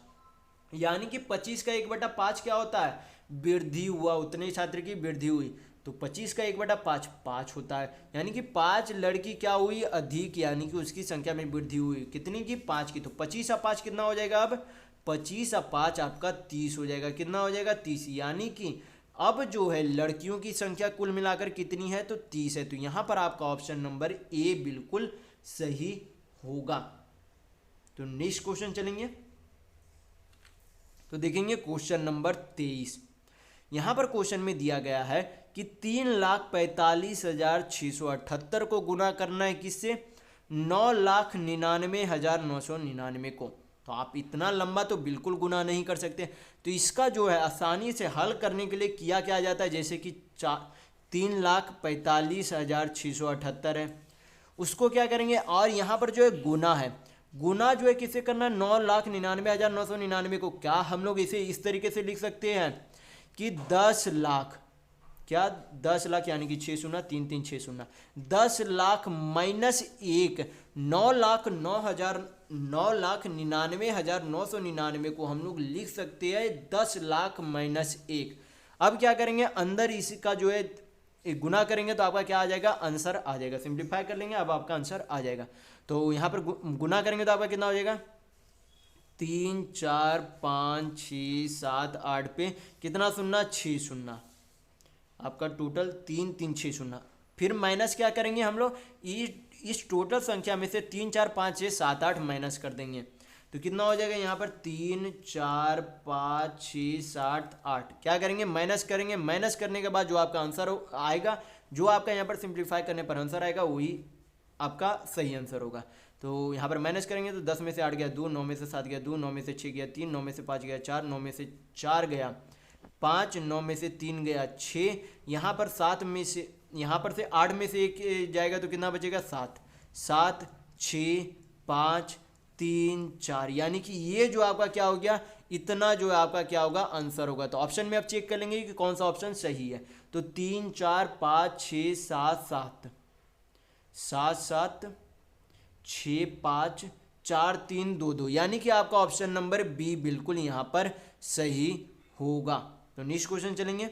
यानी कि 25 का 1/5 क्या होता है, वृद्धि हुआ, उतने छात्र की वृद्धि हुई। तो 25 का 1/5 5 होता है, यानी कि 5 लड़की क्या हुई, अधिक, यानी कि उसकी संख्या में वृद्धि हुई, कितनी की, 5 की। तो 25 और 5 कितना हो जाएगा, अब 25 और 5 आपका 30 हो जाएगा, कितना हो जाएगा, 30, यानी कि अब जो है लड़कियों की संख्या कुल मिलाकर कितनी है, तो 30 है। तो यहाँ पर आपका ऑप्शन नंबर ए बिल्कुल सही होगा। तो नेक्स्ट क्वेश्चन चलेंगे, तो देखेंगे क्वेश्चन नंबर 23। यहाँ पर क्वेश्चन में दिया गया है कि 3,45,678 को गुना करना है किससे, 9,99,999 को। तो आप इतना लंबा तो बिल्कुल गुना नहीं कर सकते, तो इसका जो है आसानी से हल करने के लिए किया क्या जाता है, जैसे कि 3,45,678 है, उसको क्या करेंगे, और यहाँ पर जो है गुना है, गुना जो है किसे करना है, 9,99,999 को। क्या हम लोग इसे इस तरीके से लिख सकते हैं कि 10 लाख, क्या 10 लाख यानी कि 6 शून्य 3 3 6 शून्य, 10 लाख माइनस 1, 9,99,999 को हम लोग लिख सकते हैं 10 लाख माइनस 1। अब क्या करेंगे, अंदर इसका जो है गुना करेंगे तो आपका क्या आ जाएगा, आंसर आ जाएगा। सिंप्लीफाई कर लेंगे, अब आपका आंसर आ जाएगा। तो यहाँ पर गुना करेंगे तो आपका कितना हो जाएगा, 3 4 5 6 7 8 पे कितना शून्य, 6 शून्य, आपका टोटल 3 3 6 शून्य। फिर माइनस क्या करेंगे हम लोग, इस टोटल संख्या में से 3 4 5 6 7 8 माइनस कर देंगे। तो कितना हो जाएगा यहाँ पर 3 4 5 6 7 8, क्या करेंगे माइनस करेंगे। माइनस करने के बाद जो आपका आंसर आएगा, जो आपका यहाँ पर सिंप्लीफाई करने पर आंसर आएगा, वही आपका सही आंसर होगा। तो यहाँ पर माइनस करेंगे तो 10 में से 8 गया 2, 9 में से 7 गया 2, 9 में से 6 गया 3, 9 में से 5 गया 4, 9 में से 4 गया 5, 9 में से 3 गया 6, यहाँ पर 7 में से, यहाँ पर से 8 में से 1 जाएगा तो कितना बचेगा 7, 7 6 5 3 4, यानी कि ये जो आपका क्या हो गया, इतना जो आपका क्या होगा आंसर होगा। तो ऑप्शन में आप चेक कर लेंगे कि कौन सा ऑप्शन सही है। तो 3 4 5 6 7 7 7 7 6 5 4 3 2 2, यानी कि आपका ऑप्शन नंबर बी बिल्कुल यहाँ पर सही होगा। तो नेक्स्ट क्वेश्चन चलेंगे।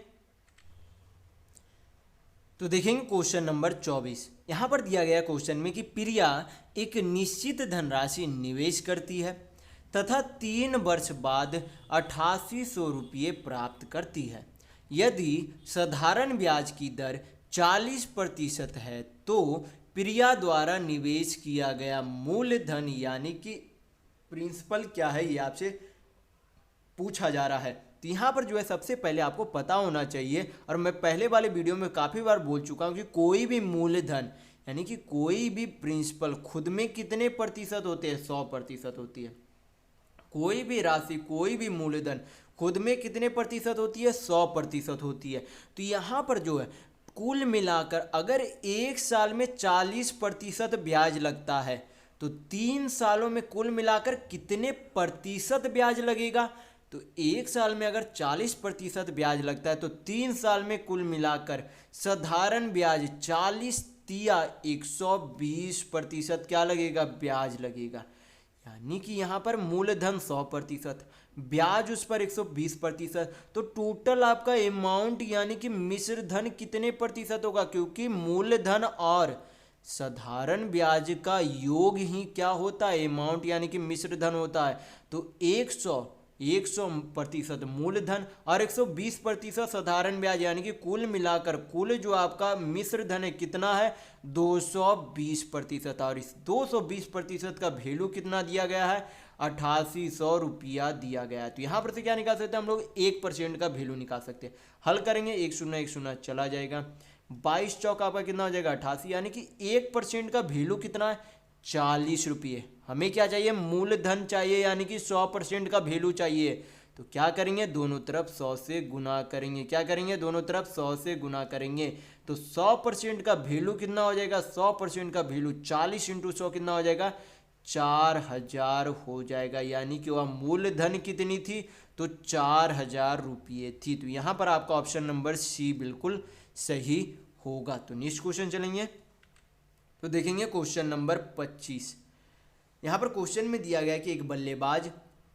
तो देखेंगे क्वेश्चन नंबर 24। यहाँ पर दिया गया क्वेश्चन में कि प्रिया एक निश्चित धनराशि निवेश करती है तथा 3 वर्ष बाद 8800 रुपये प्राप्त करती है। यदि साधारण ब्याज की दर 40% है तो प्रिया द्वारा निवेश किया गया मूलधन यानी कि प्रिंसिपल क्या है, ये आपसे पूछा जा रहा है। तो यहाँ पर जो है सबसे पहले आपको पता होना चाहिए, और मैं पहले वाले वीडियो में काफ़ी बार बोल चुका हूँ कि कोई भी मूलधन यानी कि कोई भी प्रिंसिपल खुद में कितने प्रतिशत होते हैं, 100% होती है। कोई भी राशि, कोई भी मूलधन खुद में कितने प्रतिशत होती है, 100% होती है। तो यहाँ पर जो है कुल मिलाकर अगर एक साल में 40% ब्याज लगता है तो 3 सालों में कुल मिलाकर कितने प्रतिशत ब्याज लगेगा। तो एक साल में अगर 40% ब्याज लगता है तो 3 साल में कुल मिलाकर साधारण ब्याज 40 तिया 120% क्या लगेगा, ब्याज लगेगा। यानी कि यहाँ पर मूलधन 100%, ब्याज उस पर 120%, तो टोटल आपका अमाउंट यानी कि मिश्र धन कितने प्रतिशत होगा, क्योंकि मूलधन और साधारण ब्याज का योग ही क्या होता है, अमाउंट यानी कि मिश्र धन होता है। तो 100% मूलधन और 120% साधारण ब्याज, यानी कि कुल मिलाकर कुल जो आपका मिश्र धन है कितना है, 220%। और इस 220% का वैल्यू कितना दिया गया है, 8800 रुपया दिया गया है। तो यहाँ पर से क्या निकाल सकते हैं हम लोग, 1% का वैल्यू निकाल सकते हैं। हल करेंगे, 1 0 1 0 चला जाएगा, 22 चौक आपका कितना हो जाएगा 88, यानी कि 1% का वैल्यू कितना है, 40 रुपये। हमें क्या चाहिए, मूलधन चाहिए, यानी कि 100% का वैल्यू चाहिए। तो क्या करेंगे, दोनों तरफ 100 से गुना करेंगे। क्या करेंगे, दोनों तरफ 100 से गुना करेंगे। तो 100% का वैल्यू कितना हो जाएगा, 100% का वैल्यू 40 × 100 कितना हो जाएगा, 4000 हो जाएगा। यानी कि वह मूलधन कितनी थी, तो 4000 रुपये थी। तो यहाँ पर आपका ऑप्शन नंबर सी बिल्कुल सही होगा। तो नेक्स्ट क्वेश्चन चलेंगे। तो देखेंगे क्वेश्चन नंबर 25। यहाँ पर क्वेश्चन में दिया गया कि एक बल्लेबाज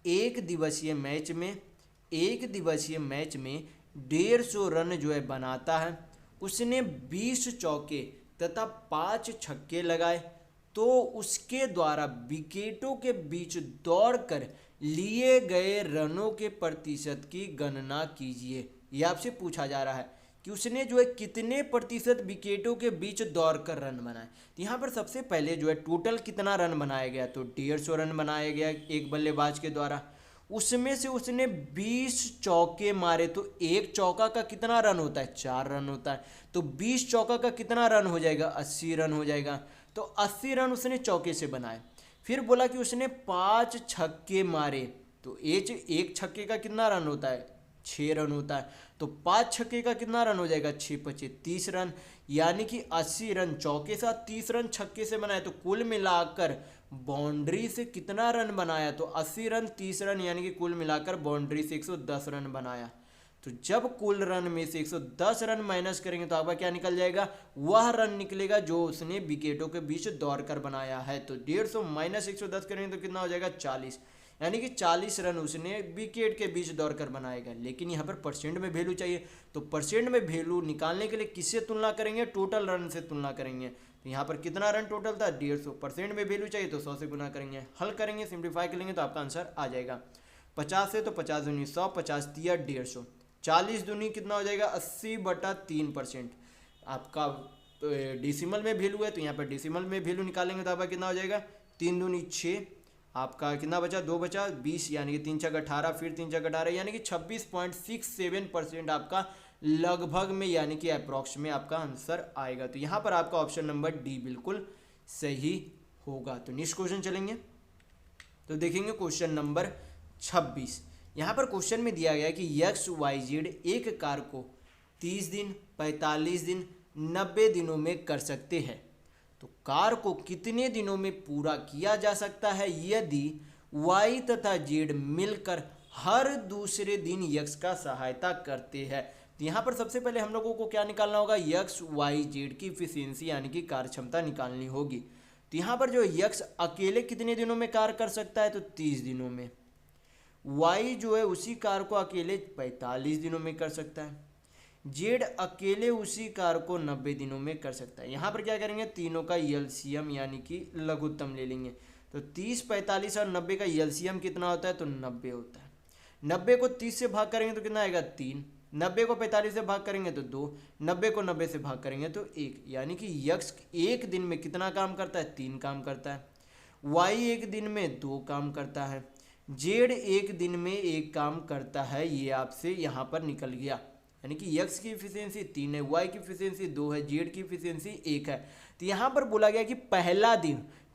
एक दिवसीय मैच में 150 रन जो है बनाता है। उसने 20 चौके तथा 5 छक्के लगाए, तो उसके द्वारा विकेटों के बीच दौड़कर लिए गए रनों के प्रतिशत की गणना कीजिए। ये आपसे पूछा जा रहा है कि उसने जो है कितने प्रतिशत विकेटों के बीच दौड़कर रन बनाए। तो यहाँ पर सबसे पहले जो है टोटल कितना रन बनाया गया, तो 150 रन बनाया गया एक बल्लेबाज के द्वारा। उसमें से उसने 20 चौके मारे, तो एक चौका का कितना रन होता है, 4 रन होता है। तो 20 चौका का कितना रन हो जाएगा, 80 रन हो जाएगा। तो 80 रन उसने चौके से बनाए। फिर बोला कि उसने 5 छक्के मारे, तो एक छक्के का कितना रन होता है, 6 रन होता है। तो 5 छक्के का कितना रन हो जाएगा, 6 × 5 30 रन। यानी कि 80 रन चौके साथ 30 रन छक्के से बनाए। तो कुल मिलाकर बाउंड्री से कितना रन बनाया, तो 80 रन 30 रन, यानी कि कुल मिलाकर बाउंड्री से 110 रन बनाया। तो जब कुल रन में से 110 रन माइनस करेंगे तो आपका क्या निकल जाएगा, वह रन निकलेगा जो उसने विकेटों के बीच दौड़कर बनाया है। तो 150 - 110 करेंगे तो कितना हो जाएगा, 40, यानी कि 40 रन उसने विकेट के बीच दौड़कर बनाएगा। लेकिन यहाँ पर परसेंट में वैल्यू चाहिए, तो परसेंट में वैल्यू निकालने के लिए किससे तुलना करेंगे, टोटल रन से तुलना करेंगे। तो यहाँ पर कितना रन टोटल था, 150। परसेंट में वैल्यू चाहिए तो 100 से गुना करेंगे। हल करेंगे, सिंप्लीफाई करेंगे तो आपका आंसर आ जाएगा 50 से। तो 50 दूनी 100, 50 तिया 150, 40 दूनी कितना हो जाएगा, 80/3%। आपका तो डेसिमल में वैल्यू है तो यहाँ पर डेसिमल में वैल्यू निकालेंगे तो आपका कितना हो जाएगा, 3 दूनी 6, आपका कितना बचा, 2 बचा 20, यानी कि 3 छक 18, फिर 3 छक 18, यानी कि 26.67% आपका लगभग में यानी कि अप्रॉक्स में आपका आंसर आएगा। तो यहाँ पर आपका ऑप्शन नंबर डी बिल्कुल सही होगा। तो नेक्स्ट क्वेश्चन चलेंगे, तो देखेंगे क्वेश्चन नंबर 26। यहाँ पर क्वेश्चन में दिया गया है कि XYZ एक कार को 30 दिन, 45 दिन, 90 दिनों में कर सकते हैं, तो कार को कितने दिनों में पूरा किया जा सकता है यदि Y तथा Z मिलकर हर दूसरे दिन X का सहायता करते हैं। तो यहाँ पर सबसे पहले हम लोगों को क्या निकालना होगा, XYZ की इफिशियंसी यानी कि कार्य क्षमता निकालनी होगी। तो यहाँ पर जो X अकेले कितने दिनों में कार्य कर सकता है, तो 30 दिनों में। Y जो है उसी कार को अकेले 45 दिनों में कर सकता है। जेड अकेले उसी कार को 90 दिनों में कर सकता है। यहाँ पर क्या करेंगे, तीनों का एलसीएम यानी कि लघुत्तम ले लेंगे। तो 30, 45 और 90 का एलसीएम कितना होता है, तो 90 होता है। 90 को 30 से भाग करेंगे तो कितना आएगा, 3। 90 को 45 से भाग करेंगे तो 2। 90 को 90 से भाग करेंगे तो 1, यानी कि यक्स एक दिन में कितना काम करता है, 3 काम करता है। वाई एक दिन में 2 काम करता है। जेड एक दिन में 1 काम करता है। ये आपसे यहाँ पर निकल गया, यानी कि यक्स की इफिशियंसी 3 है, वाई की इफिशियंसी 2 है, जेड की इफिशियंसी 1 है। तो यहाँ पर बोला गया कि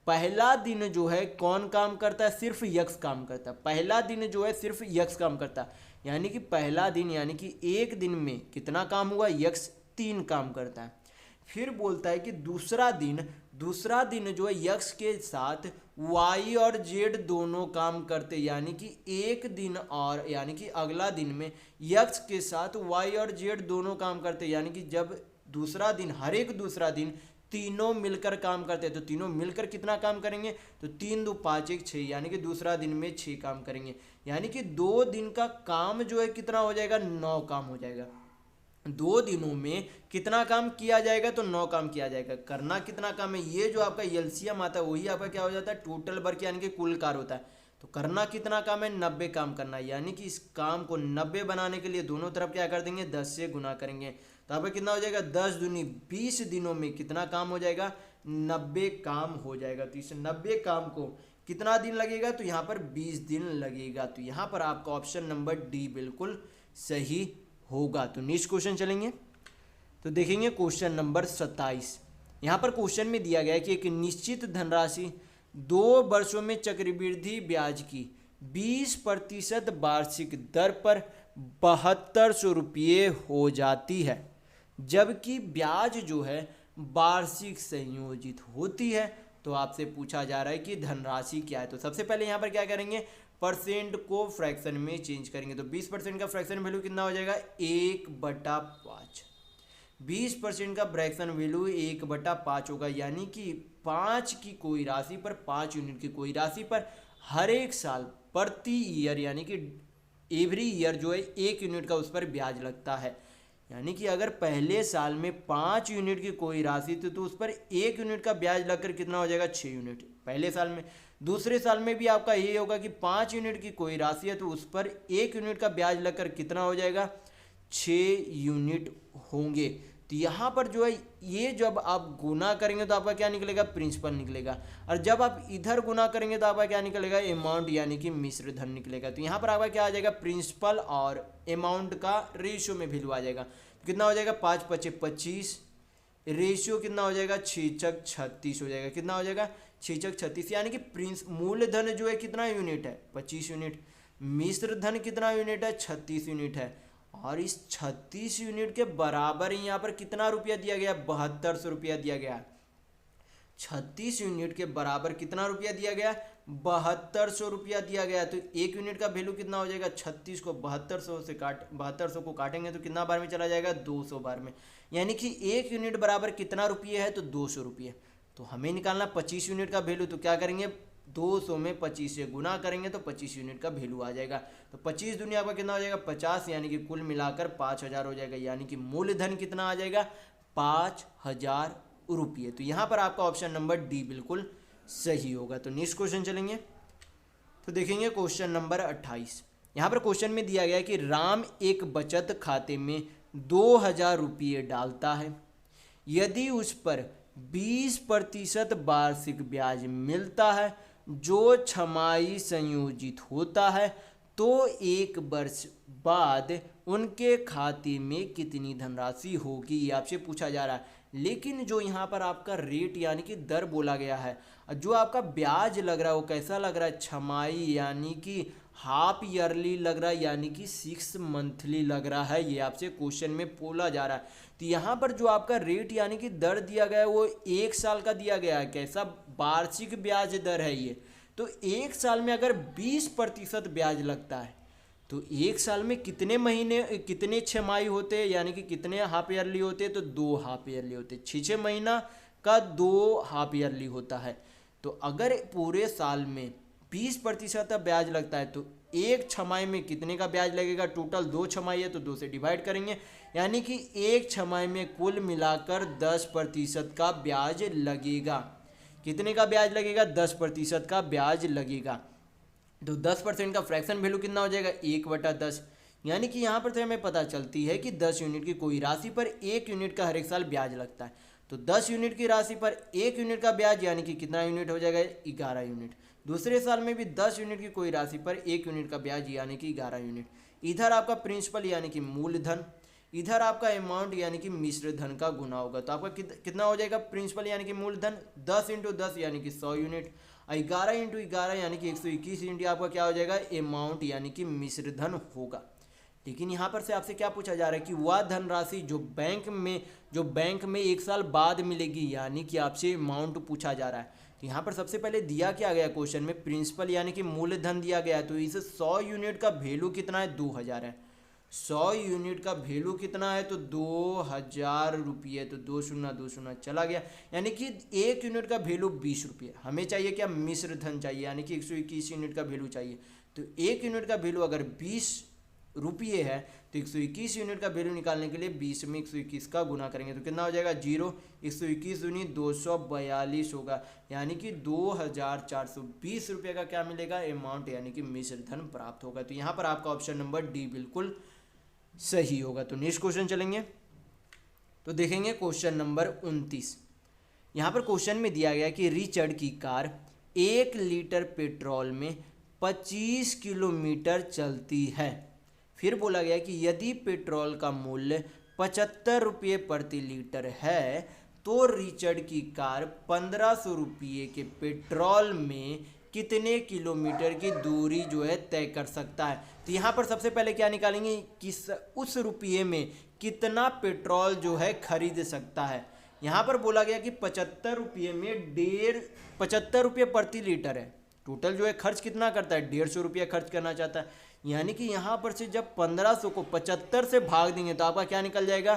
पहला दिन जो है कौन काम करता है, सिर्फ यक्स काम करता है। पहला दिन जो है सिर्फ यक्स काम करता है, यानी कि पहला दिन यानी कि एक दिन में कितना काम हुआ, यक्स 3 काम करता है। फिर बोलता है कि दूसरा दिन जो है यक्स के साथ वाई और जेड दोनों काम करते, यानी कि एक दिन और यानी कि अगला दिन में यक्स के साथ वाई और जेड दोनों काम करते, यानी कि जब दूसरा दिन हर एक दूसरा दिन तीनों मिलकर काम करते हैं, तो तीनों मिलकर कितना काम करेंगे, तो 3 2 5 1 6, यानी कि दूसरा दिन में 6 काम करेंगे। यानी कि 2 दिन का काम जो है कितना हो जाएगा, 9 काम हो जाएगा। 2 दिनों में कितना काम किया जाएगा, तो 9 काम किया जाएगा। करना कितना काम है, ये जो आपका एलसीएम आता है वही आपका क्या हो जाता है, टोटल वर्क यानी कि कुल कार्य होता है। तो करना कितना काम है, 90 काम करना है, यानी कि इस काम को 90 बनाने के लिए दोनों तरफ क्या कर देंगे, 10 से गुना करेंगे। तो आपका कितना हो जाएगा, 10 दूनी 20 दिनों में कितना काम हो जाएगा, 90 काम हो जाएगा। तो इस 90 काम को कितना दिन लगेगा, तो यहाँ पर 20 दिन लगेगा। तो यहाँ पर आपका ऑप्शन नंबर डी बिल्कुल सही होगा। तो नेक्स्ट क्वेश्चन चलेंगे, तो देखेंगे क्वेश्चन नंबर 27। यहाँ पर क्वेश्चन में दिया गया है कि एक निश्चित धनराशि 2 वर्षों में चक्रवृद्धि ब्याज की 20% वार्षिक दर पर 7200 रुपये हो जाती है, जबकि ब्याज जो है वार्षिक संयोजित होती है। तो आपसे पूछा जा रहा है कि धनराशि क्या है। तो सबसे पहले यहाँ पर क्या करेंगे, परसेंट को फ्रैक्शन में चेंज करेंगे। तो 20% का फ्रैक्शन वैल्यू कितना हो जाएगा, 1/5। 20% का फ्रैक्शन वैल्यू 1/5 होगा, यानी कि 5 की कोई राशि पर, 5 यूनिट की कोई राशि पर हर एक साल प्रति ईयर यानी कि एवरी ईयर जो है 1 यूनिट का उस पर ब्याज लगता है। यानी कि अगर पहले साल में 5 यूनिट की कोई राशि थी तो उस पर 1 यूनिट का ब्याज लगकर कितना हो जाएगा, 6 यूनिट पहले साल में। दूसरे साल में भी आपका ये होगा कि 5 यूनिट की कोई राशि है तो उस पर 1 यूनिट का ब्याज लगकर कितना हो जाएगा, 6 यूनिट होंगे। तो यहाँ पर जो है ये जब आप गुना करेंगे तो आपका क्या निकलेगा, प्रिंसिपल निकलेगा, और जब आप इधर गुना करेंगे तो आपका क्या निकलेगा, अमाउंट यानी कि मिश्र धन निकलेगा। तो यहाँ पर आपका क्या आ जाएगा, प्रिंसिपल और अमाउंट का रेशियो में वैल्यू आ जाएगा। तो कितना हो जाएगा, 5 5 25, रेशियो कितना हो जाएगा, 6 6 36 हो जाएगा। कितना हो जाएगा, 6 6 36, यानी कि मूलधन जो है कितना यूनिट है, 25 यूनिट। मिश्र धन कितना यूनिट है, 36 यूनिट है। और इस 36 यूनिट के बराबर यहाँ पर कितना रुपया दिया गया, 7200 रुपया दिया गया। 36 यूनिट के बराबर कितना रुपया दिया गया, 7200 रुपया दिया गया। तो 1 यूनिट का वैल्यू कितना हो जाएगा, 36 को 7200 को काटेंगे तो कितना बार में चला जाएगा, 200 बार में। यानी कि 1 यूनिट बराबर कितना रुपये है, तो 200 रुपये। तो हमें निकालना 25 यूनिट का वैल्यू, तो क्या करेंगे, 200 में 25 से गुना करेंगे तो 25 यूनिट का वैल्यू आ जाएगा। तो 25 दुनिया का कितना हो जाएगा, 50, यानी कि कुल मिलाकर 5000 हो जाएगा। यानी कि मूलधन कितना आ जाएगा, 5000 रुपये। तो यहाँ पर आपका ऑप्शन नंबर डी बिल्कुल सही होगा। तो नेक्स्ट क्वेश्चन चलेंगे, तो देखेंगे क्वेश्चन नंबर 28। यहाँ पर क्वेश्चन में दिया गया है कि राम एक बचत खाते में 2000 रुपये डालता है, यदि उस पर 20% वार्षिक ब्याज मिलता है जो छमाही संयोजित होता है तो 1 वर्ष बाद उनके खाते में कितनी धनराशि होगी, ये आपसे पूछा जा रहा है। लेकिन जो यहाँ पर आपका रेट यानी कि दर बोला गया है, जो आपका ब्याज लग रहा है वो कैसा लग रहा है, छमाही यानी कि हाफ ईयरली लग रहा है, यानी कि 6 मंथली लग रहा है, ये आपसे क्वेश्चन में बोला जा रहा है। तो यहाँ पर जो आपका रेट यानी कि दर दिया गया है वो 1 साल का दिया गया है। कैसा, वार्षिक ब्याज दर है ये। तो 1 साल में अगर 20% ब्याज लगता है तो 1 साल में कितने महीने, कितने छमाही होते हैं, यानी कि कितने हाफ ईयरली होते हैं, तो 2 हाफ ईयरली होते हैं। 6 महीना का 2 हाफ ईयरली होता है। तो अगर पूरे साल में 20% ब्याज लगता है तो एक छमाही में कितने का ब्याज लगेगा, टोटल 2 छमाही है तो 2 से डिवाइड करेंगे, यानी कि एक छमाही में कुल मिलाकर 10% का ब्याज लगेगा। कितने का ब्याज लगेगा, 10% का ब्याज लगेगा। तो 10% का फ्रैक्शन वैल्यू कितना हो जाएगा, 1/10। यानी कि यहाँ पर से हमें पता चलती है कि 10 यूनिट की कोई राशि पर 1 यूनिट का हर एक साल ब्याज लगता है। तो 10 यूनिट की राशि पर 1 यूनिट का ब्याज यानी कि कितना यूनिट हो जाएगा, 11 यूनिट। दूसरे साल में भी 10 यूनिट की कोई राशि पर 1 यूनिट का ब्याज यानी कि 11 यूनिट। इधर आपका प्रिंसिपल यानी कि मूलधन, इधर आपका अमाउंट यानी कि मिश्र धन का गुना होगा। तो आपका कितना हो जाएगा, प्रिंसिपल यानी कि मूलधन 10 × 10 यानी कि 100 यूनिट, 11 × 11 यानी कि 121 यूनिट आपका क्या हो जाएगा, अमाउंट यानी कि मिश्र धन होगा। लेकिन यहाँ पर से आपसे क्या पूछा जा रहा है कि वह धनराशि जो बैंक में 1 साल बाद मिलेगी, यानी कि आपसे अमाउंट पूछा जा रहा है। तो यहाँ पर सबसे पहले दिया क्या गया क्वेश्चन में, प्रिंसिपल यानी कि मूलधन दिया गया है। तो इस 100 यूनिट का वैल्यू कितना है, 2000 है। 100 यूनिट का वैल्यू कितना है, तो 2000 रुपये। तो 20 चला गया, यानी कि 1 यूनिट का वैल्यू 20 रुपये। हमें चाहिए क्या, मिश्र धन चाहिए, यानी कि 121 यूनिट का वैल्यू चाहिए। तो 1 यूनिट का वैल्यू अगर 20 रुपये है तो 121 यूनिट का वैल्यू निकालने के लिए 20 में 121 का गुना करेंगे तो कितना हो जाएगा, 0। 121 दूनी 242 होगा, यानी कि 2420 रुपये का क्या मिलेगा, अमाउंट यानी कि मिश्र धन प्राप्त होगा। तो यहाँ पर आपका ऑप्शन नंबर डी बिल्कुल सही होगा। तो नेक्स्ट क्वेश्चन चलेंगे, तो देखेंगे क्वेश्चन नंबर 29। यहाँ पर क्वेश्चन में दिया गया कि रिचर्ड की कार 1 लीटर पेट्रोल में 25 किलोमीटर चलती है। फिर बोला गया कि यदि पेट्रोल का मूल्य 75 रुपये प्रति लीटर है तो रिचर्ड की कार 1500 रुपये के पेट्रोल में कितने किलोमीटर की दूरी जो है तय कर सकता है। तो यहाँ पर सबसे पहले क्या निकालेंगे कि उस रुपये में कितना पेट्रोल जो है खरीद सकता है। यहाँ पर बोला गया कि 75 रुपये में 75 रुपये प्रति लीटर है, टोटल जो है खर्च कितना करता है, 150 रुपये खर्च करना चाहता है। यानी कि यहाँ पर से जब 1500 को 75 से भाग देंगे तो आपका क्या निकल जाएगा,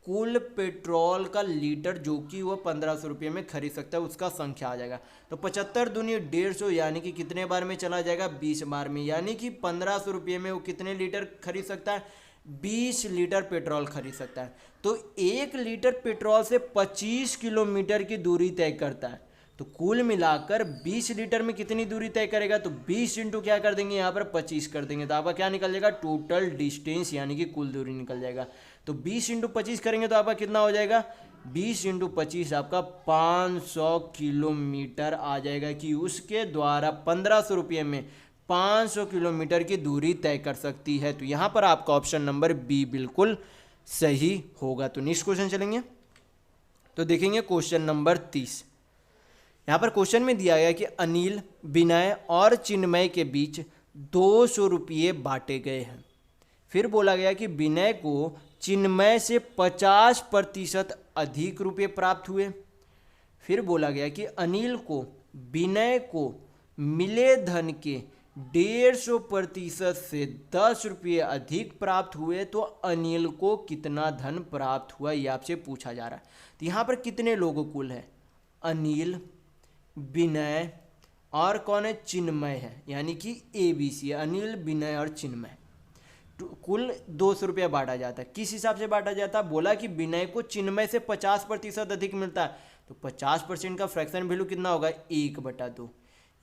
कुल पेट्रोल का लीटर जो कि वो 1500 रुपये में खरीद सकता है उसका संख्या आ जाएगा। तो 75 दूनी 150 यानी कि कितने बार में चला जाएगा, 20 बार में, यानी कि 1500 रुपये में वो कितने लीटर खरीद सकता है, 20 लीटर पेट्रोल खरीद सकता है। तो 1 लीटर पेट्रोल से 25 किलोमीटर की दूरी तय करता है। तो कुल मिलाकर 20 लीटर में कितनी दूरी तय करेगा, तो 20 इंटू क्या कर देंगे, यहाँ पर 25 कर देंगे तो आपका क्या निकल जाएगा, टोटल डिस्टेंस यानी कि कुल दूरी निकल जाएगा। तो 20 इंटू 25 करेंगे तो आपका कितना हो जाएगा, 20 इंटू 25 आपका 500 किलोमीटर आ जाएगा कि उसके द्वारा 1500 रुपये में 500 किलोमीटर की दूरी तय कर सकती है। तो यहाँ पर आपका ऑप्शन नंबर बी बिल्कुल सही होगा। तो नेक्स्ट क्वेश्चन चलेंगे, तो देखेंगे क्वेश्चन नंबर 30। यहाँ पर क्वेश्चन में दिया गया कि अनिल, विनय और चिन्मय के बीच 200 रुपये बांटे गए हैं। फिर बोला गया कि विनय को चिन्मय से 50% अधिक रुपये प्राप्त हुए। फिर बोला गया कि अनिल को विनय को मिले धन के 150% से 10 रुपये अधिक प्राप्त हुए तो अनिल को कितना धन प्राप्त हुआ, ये आपसे पूछा जा रहा है। तो यहाँ पर कितने लोग कुल है, अनिल, विनय और कौन है, चिन्मय है, यानी कि ABC, अनिल, विनय और चिन्मय। कुल 200 रुपया बांटा जाता है। किस हिसाब से बांटा जाता है, बोला कि विनय को चिन्मय से 50% अधिक मिलता है तो 50% का फ्रैक्शन वैल्यू कितना होगा, 1/2।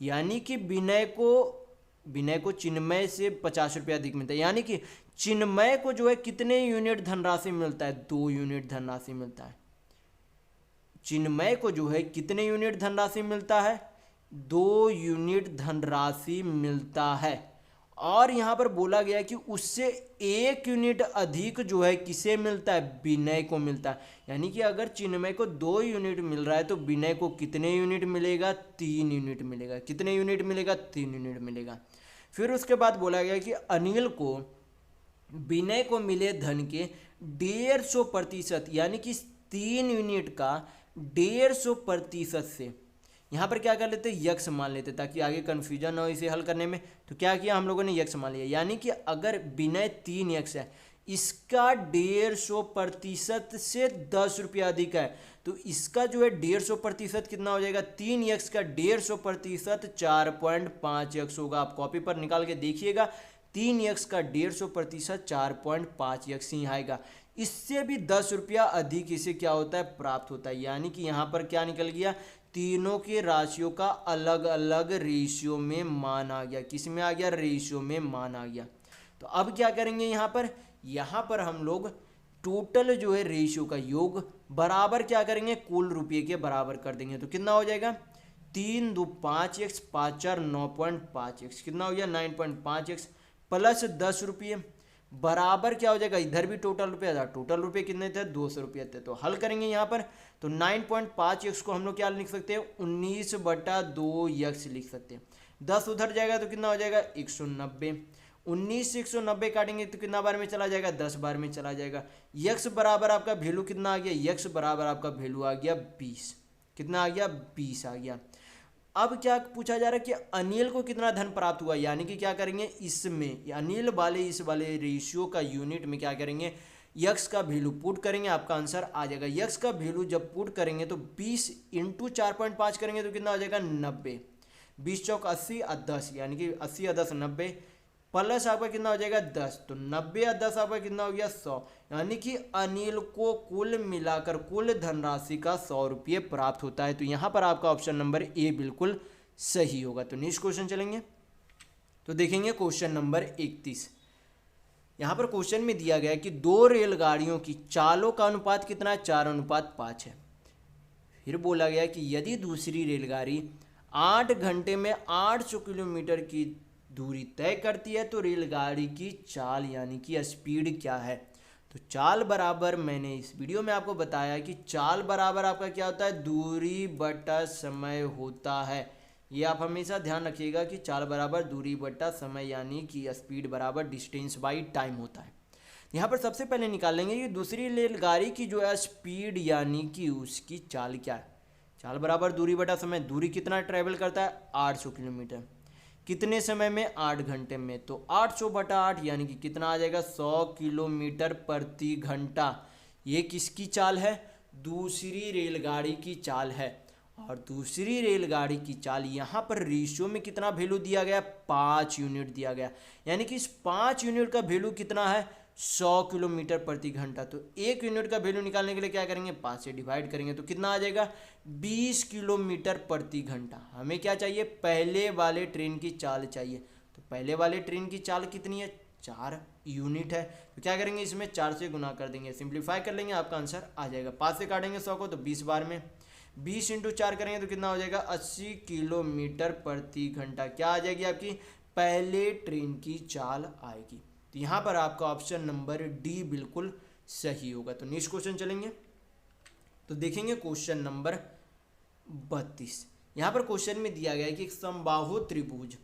यानी कि विनय को चिन्मय से 50 रुपया अधिक मिलता है, यानी कि चिन्मय को जो है कितने यूनिट धनराशि मिलता है, 2 यूनिट धनराशि मिलता है। चिन्मय को जो है कितने यूनिट धनराशि मिलता है, 2 यूनिट धनराशि मिलता है। और यहाँ पर बोला गया है कि उससे 1 यूनिट अधिक जो है किसे मिलता है, विनय को मिलता है। यानी कि अगर चिन्मय को 2 यूनिट मिल रहा है तो विनय को कितने यूनिट मिलेगा, 3 यूनिट मिलेगा। कितने यूनिट मिलेगा, 3 यूनिट मिलेगा। फिर उसके बाद बोला गया कि अनिल को विनय को मिले धन के 150% यानी कि 3 यूनिट का 150% से, यहाँ पर क्या कर लेते, यक्स मान लेते ताकि आगे कन्फ्यूजन हो इसे हल करने में। तो क्या किया हम लोगों ने, यक्स मान लिया। यानी कि अगर विनय 3 यक्स है, इसका 150% से 10 रुपया अधिक है, तो इसका जो है 150% कितना हो जाएगा, 3 यक्स का 150% 4.5 यक्स होगा। आप कॉपी पर निकाल के देखिएगा, 3 यक्स का 150% 4.5 यक्स ही आएगा। इससे भी 10 रुपया अधिक इसे क्या होता है, प्राप्त होता है। यानी कि यहाँ पर क्या निकल गया, तीनों के राशियों का अलग अलग रेशियो में मान आ गया। किस में आ गया, रेशियो में मान आ गया। तो अब क्या करेंगे, यहाँ पर हम लोग टोटल जो है रेशियो का योग बराबर क्या करेंगे, कुल रुपये के बराबर कर देंगे। तो कितना हो जाएगा, 3 2 5 एक्स 5 4 9.5 एक्स, कितना हो गया 9.5 एक्स प्लस 10 रुपये बराबर क्या हो जाएगा, इधर भी टोटल रुपये था, टोटल रुपये कितने थे, 200 रुपये थे। तो हल करेंगे यहाँ पर, तो 9.5 एक्स को हम लोग क्या लिख सकते हैं, 19/2 एक्स लिख सकते हैं। 10 उधर जाएगा तो कितना हो जाएगा, 190। 19 से 190 काटेंगे तो कितना बार में चला जाएगा, 10 बार में चला जाएगा। यक्स बराबर आपका वैल्यू कितना आ गया, यक्स बराबर आपका वैल्यू आ गया 20। कितना आ गया, 20 आ गया। अब क्या पूछा जा रहा है कि अनिल को कितना धन प्राप्त हुआ, यानी कि क्या करेंगे, इसमें अनिल वाले इस वाले रेशियो का यूनिट में क्या करेंगे, यक्स का वैल्यू पुट करेंगे, आपका आंसर आ जाएगा। यक्स का वैल्यू जब पुट करेंगे तो 20 × 4.5 करेंगे तो कितना हो जाएगा, 90। 20 चौक 80 और 10, यानी कि 80 और 10 90, प्लस आपका कितना हो जाएगा 10, तो 90 और 10 आपका कितना हो गया 100। यानी कि अनिल को कुल मिलाकर कुल धनराशि का 100 रुपये प्राप्त होता है। तो यहाँ पर आपका ऑप्शन नंबर ए बिल्कुल सही होगा। तो नेक्स्ट क्वेश्चन चलेंगे, तो देखेंगे क्वेश्चन नंबर 31। यहाँ पर क्वेश्चन में दिया गया है कि 2 रेलगाड़ियों की चालों का अनुपात कितना है, 4:5 है। फिर बोला गया कि यदि दूसरी रेलगाड़ी 8 घंटे में 800 किलोमीटर की दूरी तय करती है तो रेलगाड़ी की चाल यानी कि स्पीड क्या है। तो चाल बराबर, मैंने इस वीडियो में आपको बताया कि चाल बराबर आपका क्या होता है, दूरी बटा समय होता है। ये आप हमेशा ध्यान रखिएगा कि चाल बराबर दूरी बटा समय यानी कि स्पीड बराबर डिस्टेंस बाई टाइम होता है। यहाँ पर सबसे पहले निकाल लेंगे कि दूसरी रेलगाड़ी की जो है स्पीड यानी कि उसकी चाल क्या है। चाल बराबर दूरी बटा समय, दूरी कितना ट्रैवल करता है, 800 किलोमीटर, कितने समय में, 8 घंटे में। तो 800/8 यानी कि कितना आ जाएगा, 100 किलोमीटर प्रति घंटा। ये किसकी चाल है, दूसरी रेलगाड़ी की चाल है। और दूसरी रेलगाड़ी की चाल यहाँ पर रेशियो में कितना वैल्यू दिया गया, 5 यूनिट दिया गया। यानी कि इस 5 यूनिट का वैल्यू कितना है, 100 किलोमीटर प्रति घंटा। तो 1 यूनिट का वैल्यू निकालने के लिए क्या करेंगे, 5 से डिवाइड करेंगे तो कितना आ जाएगा, 20 किलोमीटर प्रति घंटा। हमें क्या चाहिए, पहले वाले ट्रेन की चाल चाहिए। तो पहले वाले ट्रेन की चाल कितनी है, 4 यूनिट है। तो क्या करेंगे, इसमें 4 से गुना कर देंगे, सिंप्लीफाई कर लेंगे, आपका आंसर आ जाएगा। 5 से काटेंगे 100 को तो 20 बार में, 20 × 4 करेंगे तो कितना हो जाएगा, 80 किलोमीटर प्रति घंटा। क्या आ जाएगी, आपकी पहले ट्रेन की चाल आएगी। तो यहाँ पर आपका ऑप्शन नंबर डी बिल्कुल सही होगा। तो नेक्स्ट क्वेश्चन चलेंगे, तो देखेंगे क्वेश्चन नंबर 32। यहाँ पर क्वेश्चन में दिया गया है कि एक समबाहु त्रिभुज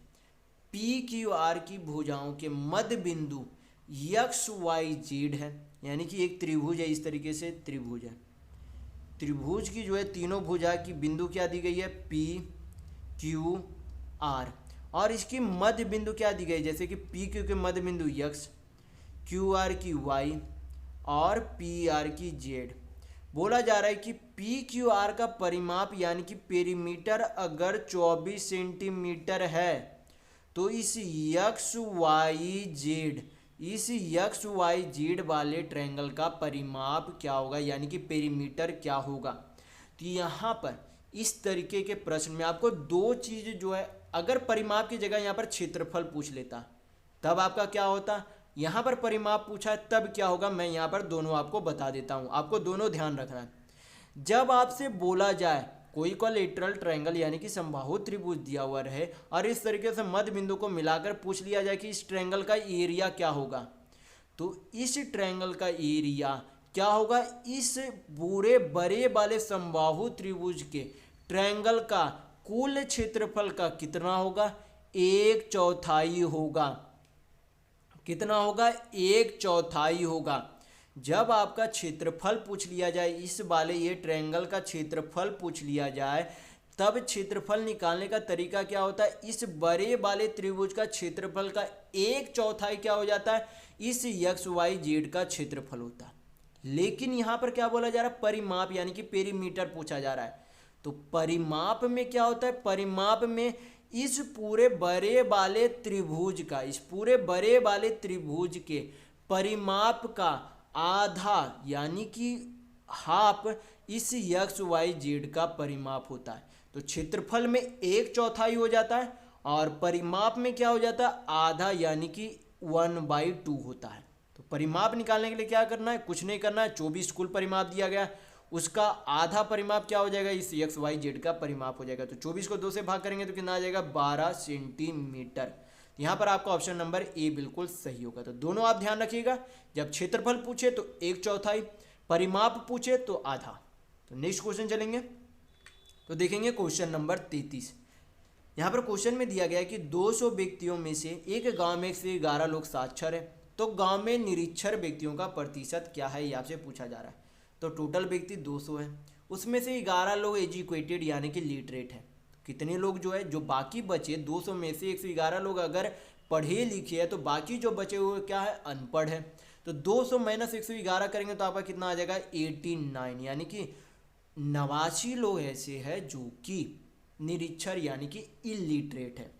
PQR की भुजाओं के मध्य बिंदु XYZ है। यानी कि एक त्रिभुज है, इस तरीके से त्रिभुज है। त्रिभुज की जो है तीनों भुजा की बिंदु क्या दी गई है, PQR, और इसकी मध्य बिंदु क्या दी गई, जैसे कि PQ के मध्य बिंदु X, QR की Y और PR की Z। बोला जा रहा है कि PQR का परिमाप यानी कि पेरीमीटर अगर 24 सेंटीमीटर है तो इस XYZ वाले ट्रायंगल का परिमाप क्या होगा, यानी कि पेरीमीटर क्या होगा। तो यहाँ पर इस तरीके के प्रश्न में आपको 2 चीज़ जो है, अगर परिमाप की जगह यहाँ पर क्षेत्रफल पूछ लेता तब आपका क्या होता, यहाँ पर परिमाप पूछा है तब क्या होगा, मैं यहाँ पर दोनों आपको बता देता हूँ, आपको दोनों ध्यान रखना है। जब आपसे बोला जाए कोई कोलेटरल ट्रायंगल यानी कि समबाहु त्रिभुज दिया हुआ रहे और इस तरीके से मध्य बिंदु को मिलाकर पूछ लिया जाए कि इस ट्रायंगल का एरिया क्या होगा, तो इस ट्रायंगल का एरिया क्या होगा, इस पूरे बड़े वाले समबाहु त्रिभुज के ट्रायंगल का कुल क्षेत्रफल का कितना होगा, 1/4 होगा। कितना होगा, 1/4 होगा। जब आपका क्षेत्रफल पूछ लिया जाए, इस वाले ये ट्रायंगल का क्षेत्रफल पूछ लिया जाए, तब क्षेत्रफल निकालने का तरीका क्या होता है, इस बड़े वाले त्रिभुज का क्षेत्रफल का 1/4 क्या हो जाता है, इस XYZ का क्षेत्रफल होता है। लेकिन यहाँ पर क्या बोला जा रहा है, परिमाप यानी कि पेरीमीटर पूछा जा रहा है। तो परिमाप में क्या होता है, परिमाप में इस पूरे बड़े वाले त्रिभुज का, इस पूरे बड़े वाले त्रिभुज के परिमाप का आधा यानी कि हाफ इस XYZ का परिमाप होता है। तो क्षेत्रफल में 1/4 हो जाता है और परिमाप में क्या हो जाता है, आधा यानी कि 1/2 होता है। तो परिमाप निकालने के लिए क्या करना है, कुछ नहीं करना है। 24 कुल परिमाप दिया गया, उसका आधा परिमाप क्या हो जाएगा, इस XYZ का परिमाप हो जाएगा। तो 24 को 2 से भाग करेंगे तो कितना आ जाएगा, 12 सेंटीमीटर। यहाँ पर आपका ऑप्शन नंबर ए बिल्कुल सही होगा। तो दोनों आप ध्यान रखिएगा, जब क्षेत्रफल पूछे तो 1/4, परिमाप पूछे तो आधा। तो नेक्स्ट क्वेश्चन चलेंगे, तो देखेंगे क्वेश्चन नंबर 33। यहाँ पर क्वेश्चन में दिया गया है कि 200 व्यक्तियों में से एक गांव में से 11 लोग साक्षर है, तो गांव में निरक्षर व्यक्तियों का प्रतिशत क्या है, ये आपसे पूछा जा रहा है। तो टोटल व्यक्ति 200 है, उसमें से 11 लोग एजुकेटेड यानी कि लिटरेट है। कितने लोग जो है, जो बाकी बचे 200 में से 111 लोग अगर पढ़े लिखे हैं, तो बाकी जो बचे हुए क्या है, अनपढ़ है। तो 200 माइनस 111 करेंगे तो आपका कितना आ जाएगा, 89, यानी कि 89 लोग ऐसे हैं जो कि निरक्षर यानी कि इलिटरेट है।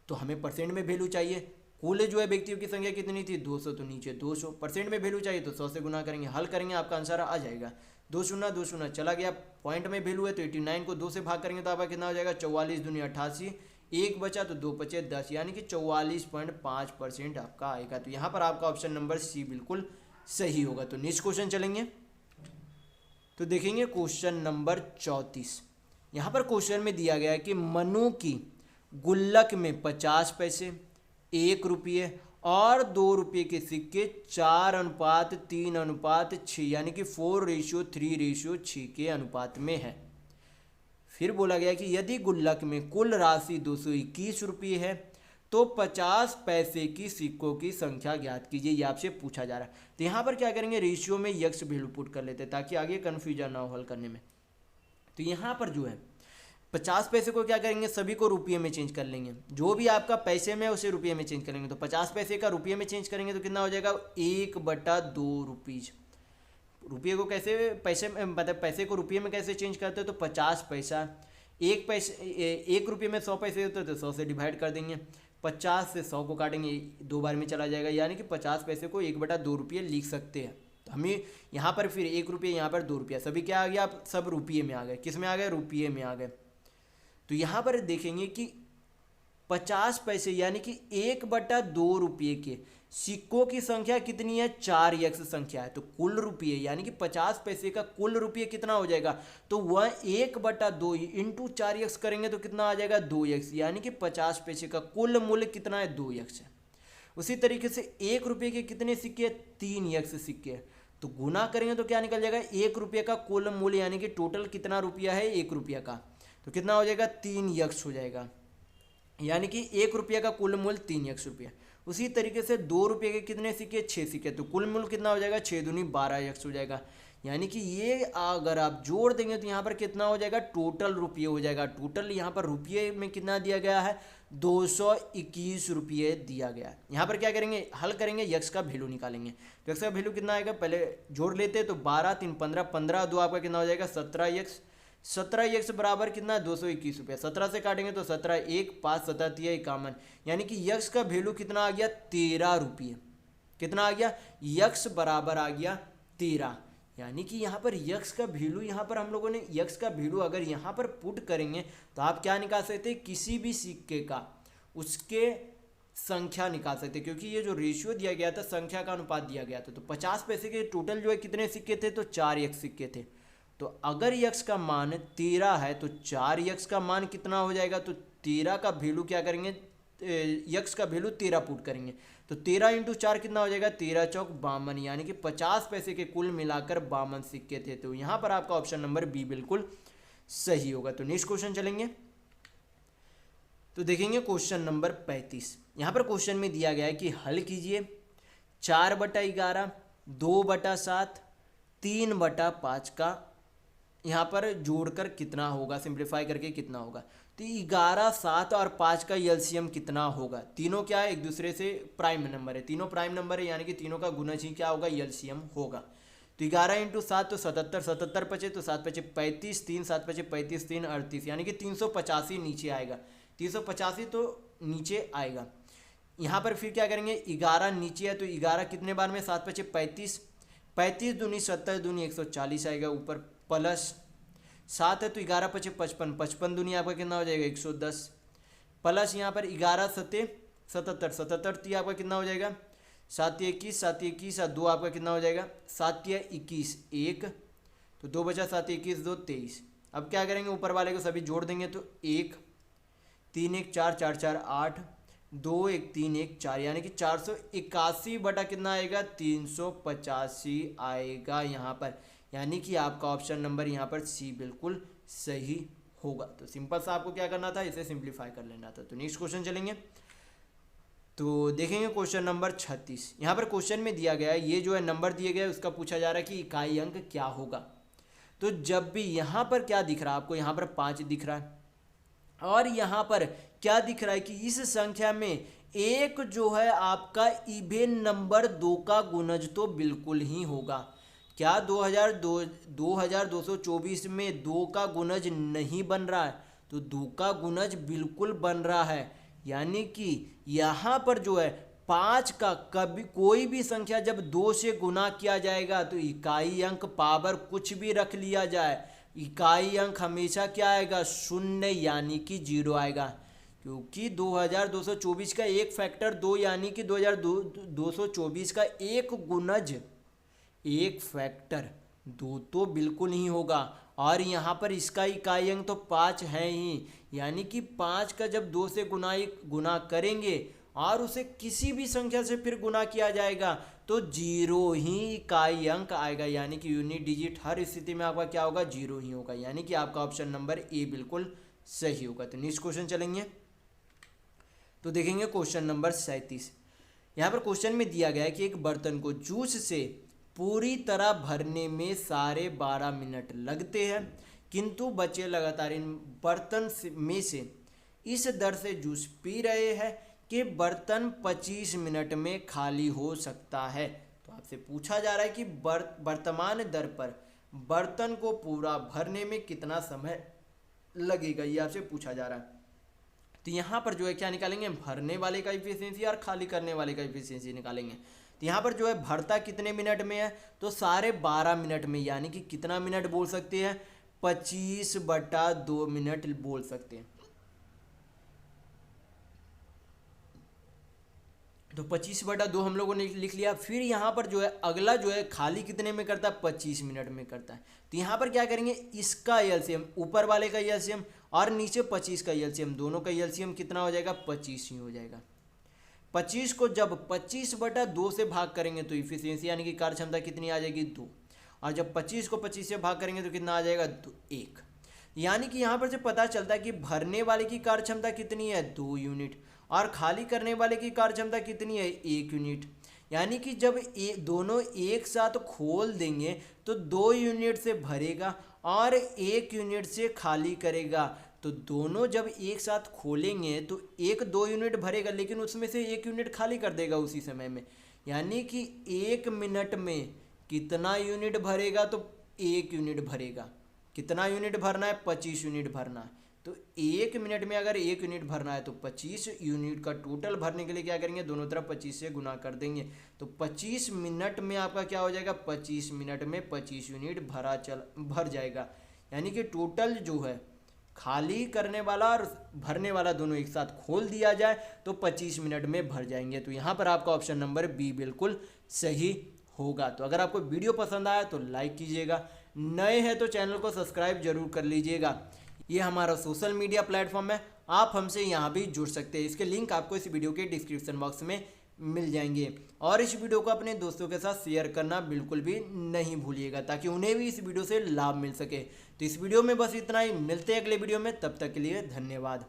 तो हमें परसेंट में वैल्यू चाहिए, कुल जो है व्यक्तियों की संख्या कितनी थी, 200, तो नीचे 200, परसेंट में वैल्यू चाहिए तो 100 से गुना करेंगे, हल करेंगे, आपका आंसर आ जाएगा 2 शून्य 2 शून्य चला गया। पॉइंट में वैल्यू है तो 89 को 2 से भाग करेंगे तो आपका कितना हो जाएगा, 44 दूनी 88, 1 बचा तो 2 बचे 10, यानी कि 44.5% आपका आएगा। तो यहाँ पर आपका ऑप्शन नंबर सी बिल्कुल सही होगा। तो नेक्स्ट क्वेश्चन चलेंगे, तो देखेंगे क्वेश्चन नंबर 34। यहाँ पर क्वेश्चन में दिया गया है कि मनु की गुल्लक में 50 पैसे, 1 रुपये और 2 रुपये के सिक्के 4:3:6 यानी कि 4:3:6 के अनुपात में है। फिर बोला गया कि यदि गुल्लक में कुल राशि 221 रुपये है तो 50 पैसे की सिक्कों की संख्या ज्ञात कीजिए, ये आपसे पूछा जा रहा है। तो यहाँ पर क्या करेंगे, रेशियो में यक्स वैल्यू पुट कर लेते हैं ताकि आगे कन्फ्यूजन ना हो हल करने में। तो यहाँ पर जो है 50 पैसे को क्या करेंगे, सभी को रुपये में चेंज कर लेंगे, जो भी आपका पैसे में उसे रुपये में चेंज करेंगे। तो 50 पैसे का रुपये में चेंज करेंगे तो कितना हो जाएगा, 1/2 रुपीज। रुपये को कैसे पैसे में, मतलब पैसे को रुपये में कैसे चेंज करते हैं, तो 50 पैसा, 1 रुपये में 100 पैसे होते हैं तो 100 से डिवाइड कर देंगे, 50 से 100 को काटेंगे, 2 बार में चला जाएगा, यानी कि 50 पैसे को 1/2 रुपये लिख सकते हैं। तो हमें यहाँ पर फिर 1 रुपये, यहाँ पर 2 रुपया, सभी क्या आ गया, आप सब रुपये में आ गए, किस में आ गए, रुपये में आ गए। तो यहाँ पर देखेंगे कि 50 पैसे यानी कि 1/2 रुपये के सिक्कों की संख्या कितनी है, 4x संख्या है। तो कुल रुपये यानी कि 50 पैसे का कुल रुपये कितना हो जाएगा, तो वह 1/2 इंटू 4x करेंगे तो कितना आ जाएगा, 2x, यानी कि 50 पैसे का कुल मूल्य कितना है, 2x है। उसी तरीके से 1 रुपये के कितने सिक्के, 3x सिक्के है। तो गुना करेंगे तो क्या निकल जाएगा, 1 रुपये का कुल मूल्य यानी कि टोटल कितना रुपया है 1 रुपया का, तो कितना हो जाएगा, 3x हो जाएगा, यानी कि 1 रुपये का कुल मूल्य 3x रुपया। उसी तरीके से 2 रुपये के कितने सिक्के, 6 सिक्के, तो कुल मूल्य कितना हो जाएगा, 6 दूनी 12x हो जाएगा। यानी कि ये अगर आप जोड़ देंगे तो यहाँ पर कितना हो जाएगा, टोटल रुपये हो जाएगा। टोटल यहाँ पर रुपये में कितना दिया गया है, 221 रुपये दिया गया है। यहाँ पर क्या करेंगे, हल करेंगे, यक्स का वैल्यू निकालेंगे। तो यक्स का वैल्यू कितना आएगा, पहले जोड़ लेते हैं, तो 12 3 15, 15 2 आपका कितना हो जाएगा, 17x। 17x बराबर कितना, 221 रुपये। 17 से काटेंगे तो 17, 1 5 7 3 51, यानी कि यक्स का वैल्यू कितना आ गया, 13 रुपये। कितना आ गया, यक्स बराबर आ गया 13, यानी कि यहाँ पर यक्स का वैल्यू, यहाँ पर हम लोगों ने यक्स का वैल्यू अगर यहाँ पर पुट करेंगे तो आप क्या निकाल सकते हैं, किसी भी सिक्के का उसके संख्या निकाल सकते हैं, क्योंकि ये जो रेशियो दिया गया था संख्या का अनुपात दिया गया था। तो 50 पैसे के टोटल जो है कितने सिक्के थे, तो 4x सिक्के थे। तो अगर यक्स का मान 13 है तो 4 यक्स का मान कितना हो जाएगा, तो 13 का वैल्यू क्या करेंगे, यक्स का वैल्यू 13 पुट करेंगे तो 13 इंटू 4 कितना हो जाएगा, 13 चौक 52, यानी कि 50 पैसे के कुल मिलाकर 52 सिक्के थे। तो यहाँ पर आपका ऑप्शन नंबर बी बिल्कुल सही होगा। तो नेक्स्ट क्वेश्चन चलेंगे, तो देखेंगे क्वेश्चन नंबर 35। यहाँ पर क्वेश्चन में दिया गया है कि हल कीजिए 4/11, 2/7, 3/5 का यहाँ पर जोड़कर कितना होगा, सिंप्लीफाई करके कितना होगा। तो 11, 7 और 5 का एलसीएम कितना होगा। तीनों क्या है, एक दूसरे से प्राइम नंबर है, तीनों प्राइम नंबर है, यानी कि तीनों का गुणज ही क्या होगा, एलसीएम होगा। तो 11 इंटू 7 तो 77, 77 पचे तो 7 पचे 35, 3 7 पचे 35, 3 38, यानी कि 385 नीचे आएगा। 385 तो नीचे आएगा। यहाँ पर फिर क्या करेंगे, 11 नीचे है तो 11 कितने बार में, 7 पचे 35, 35 दूनी 70 दूनी 140 आएगा ऊपर, प्लस 7 है तो 11 पचे 55, 55 दूनी आपका कितना हो जाएगा 110, प्लस यहाँ पर 11 सत्ते 77, 77 तो आपका कितना हो जाएगा 7 21, 7 21 और 2 आपका कितना हो जाएगा 7 21, 1 तो 2 बचा, 7 21 2 23। अब क्या करेंगे, ऊपर वाले को सभी जोड़ देंगे तो 1 3 1 4 4 4 8 2 1 3 1 4, यानी कि 481 बटा कितना आएगा 385 आएगा यहाँ पर, यानी कि आपका ऑप्शन नंबर यहाँ पर सी बिल्कुल सही होगा। तो सिंपल सा आपको क्या करना था, इसे सिंप्लीफाई कर लेना था। तो नेक्स्ट क्वेश्चन चलेंगे, तो देखेंगे क्वेश्चन नंबर 36। यहाँ पर क्वेश्चन में दिया गया है, ये जो है नंबर दिए गए उसका पूछा जा रहा है कि इकाई अंक क्या होगा। तो जब भी यहाँ पर क्या दिख रहा है आपको, यहाँ पर 5 दिख रहा है और यहाँ पर क्या दिख रहा है कि इस संख्या में एक जो है आपका इवेन नंबर 2 का गुणज तो बिल्कुल ही होगा। क्या 2224 में 2 का गुणज नहीं बन रहा है, तो 2 का गुणज बिल्कुल बन रहा है। यानी कि यहाँ पर जो है 5 का कभी कोई भी संख्या जब 2 से गुना किया जाएगा तो इकाई अंक पावर कुछ भी रख लिया जाए, इकाई अंक हमेशा क्या आएगा, 0 यानी कि 0 आएगा। क्योंकि 2224 का एक फैक्टर 2 यानी कि 2224 का एक गुणज एक फैक्टर 2 तो बिल्कुल ही होगा। और यहाँ पर इसका इकाई अंक तो 5 है ही, यानी कि 5 का जब 2 से गुना करेंगे और उसे किसी भी संख्या से फिर गुना किया जाएगा तो 0 ही इकाई अंक आएगा, यानी कि यूनिट डिजिट हर स्थिति में आपका क्या होगा, 0 ही होगा, यानी कि आपका ऑप्शन नंबर ए बिल्कुल सही होगा। तो नेक्स्ट क्वेश्चन चलेंगे, तो देखेंगे क्वेश्चन नंबर 37। यहाँ पर क्वेश्चन में दिया गया है कि एक बर्तन को जूस से पूरी तरह भरने में 12.5 मिनट लगते हैं, किंतु बच्चे लगातार इन बर्तन में से इस दर से जूस पी रहे हैं कि बर्तन 25 मिनट में खाली हो सकता है। तो आपसे पूछा जा रहा है कि वर्तमान दर पर बर्तन को पूरा भरने में कितना समय लगेगा, ये आपसे पूछा जा रहा है। तो यहाँ पर जो है क्या निकालेंगे, भरने वाले का इफिशियंसी और खाली करने वाले का इफिशियंसी निकालेंगे। तो यहाँ पर जो है भरता कितने मिनट में है, तो 12.5 मिनट में, यानी कि कितना मिनट बोल सकते हैं, 25/2 मिनट बोल सकते हैं। तो 25/2 हम लोगों ने लिख लिया। फिर यहाँ पर जो है अगला जो है खाली कितने में करता है, 25 मिनट में करता है। तो यहाँ पर क्या करेंगे, इसका एलसीएम, ऊपर वाले का एलसीएम और नीचे 25 का एलसीएम, दोनों का एलसीएम कितना हो जाएगा, 25 ही हो जाएगा। 25 को जब 25/2 से भाग करेंगे तो इफिशियंसी यानी कि कार्य क्षमता कितनी आ जाएगी, 2, और जब 25 को 25 से भाग करेंगे तो कितना आ जाएगा, 1। यानी कि यहाँ पर से पता चलता है कि भरने वाले की कार्य क्षमता कितनी है, 2 यूनिट, और खाली करने वाले की कार्य क्षमता कितनी है, 1 यूनिट। यानी कि जब दोनों एक साथ खोल देंगे तो 2 यूनिट से भरेगा और 1 यूनिट से खाली करेगा। तो दोनों जब एक साथ खोलेंगे तो 2 यूनिट भरेगा, लेकिन उसमें से 1 यूनिट खाली कर देगा उसी समय में। यानी कि 1 मिनट में कितना यूनिट भरेगा, तो 1 यूनिट भरेगा। कितना यूनिट भरना है, 25 यूनिट भरना है। तो 1 मिनट में अगर 1 यूनिट भरना है तो 25 यूनिट का टोटल भरने के लिए क्या करेंगे, दोनों तरफ 25 से गुना कर देंगे। तो 25 मिनट में आपका क्या हो जाएगा, 25 मिनट में 25 यूनिट भर जाएगा। यानी कि टोटल जो है खाली करने वाला और भरने वाला दोनों एक साथ खोल दिया जाए तो 25 मिनट में भर जाएंगे। तो यहाँ पर आपका ऑप्शन नंबर बी बिल्कुल सही होगा। तो अगर आपको वीडियो पसंद आया तो लाइक कीजिएगा, नए हैं तो चैनल को सब्सक्राइब जरूर कर लीजिएगा। ये हमारा सोशल मीडिया प्लेटफॉर्म है, आप हमसे यहाँ भी जुड़ सकते हैं। इसके लिंक आपको इस वीडियो के डिस्क्रिप्शन बॉक्स में मिल जाएंगे। और इस वीडियो को अपने दोस्तों के साथ शेयर करना बिल्कुल भी नहीं भूलिएगा, ताकि उन्हें भी इस वीडियो से लाभ मिल सके। तो इस वीडियो में बस इतना ही, मिलते हैं अगले वीडियो में, तब तक के लिए धन्यवाद।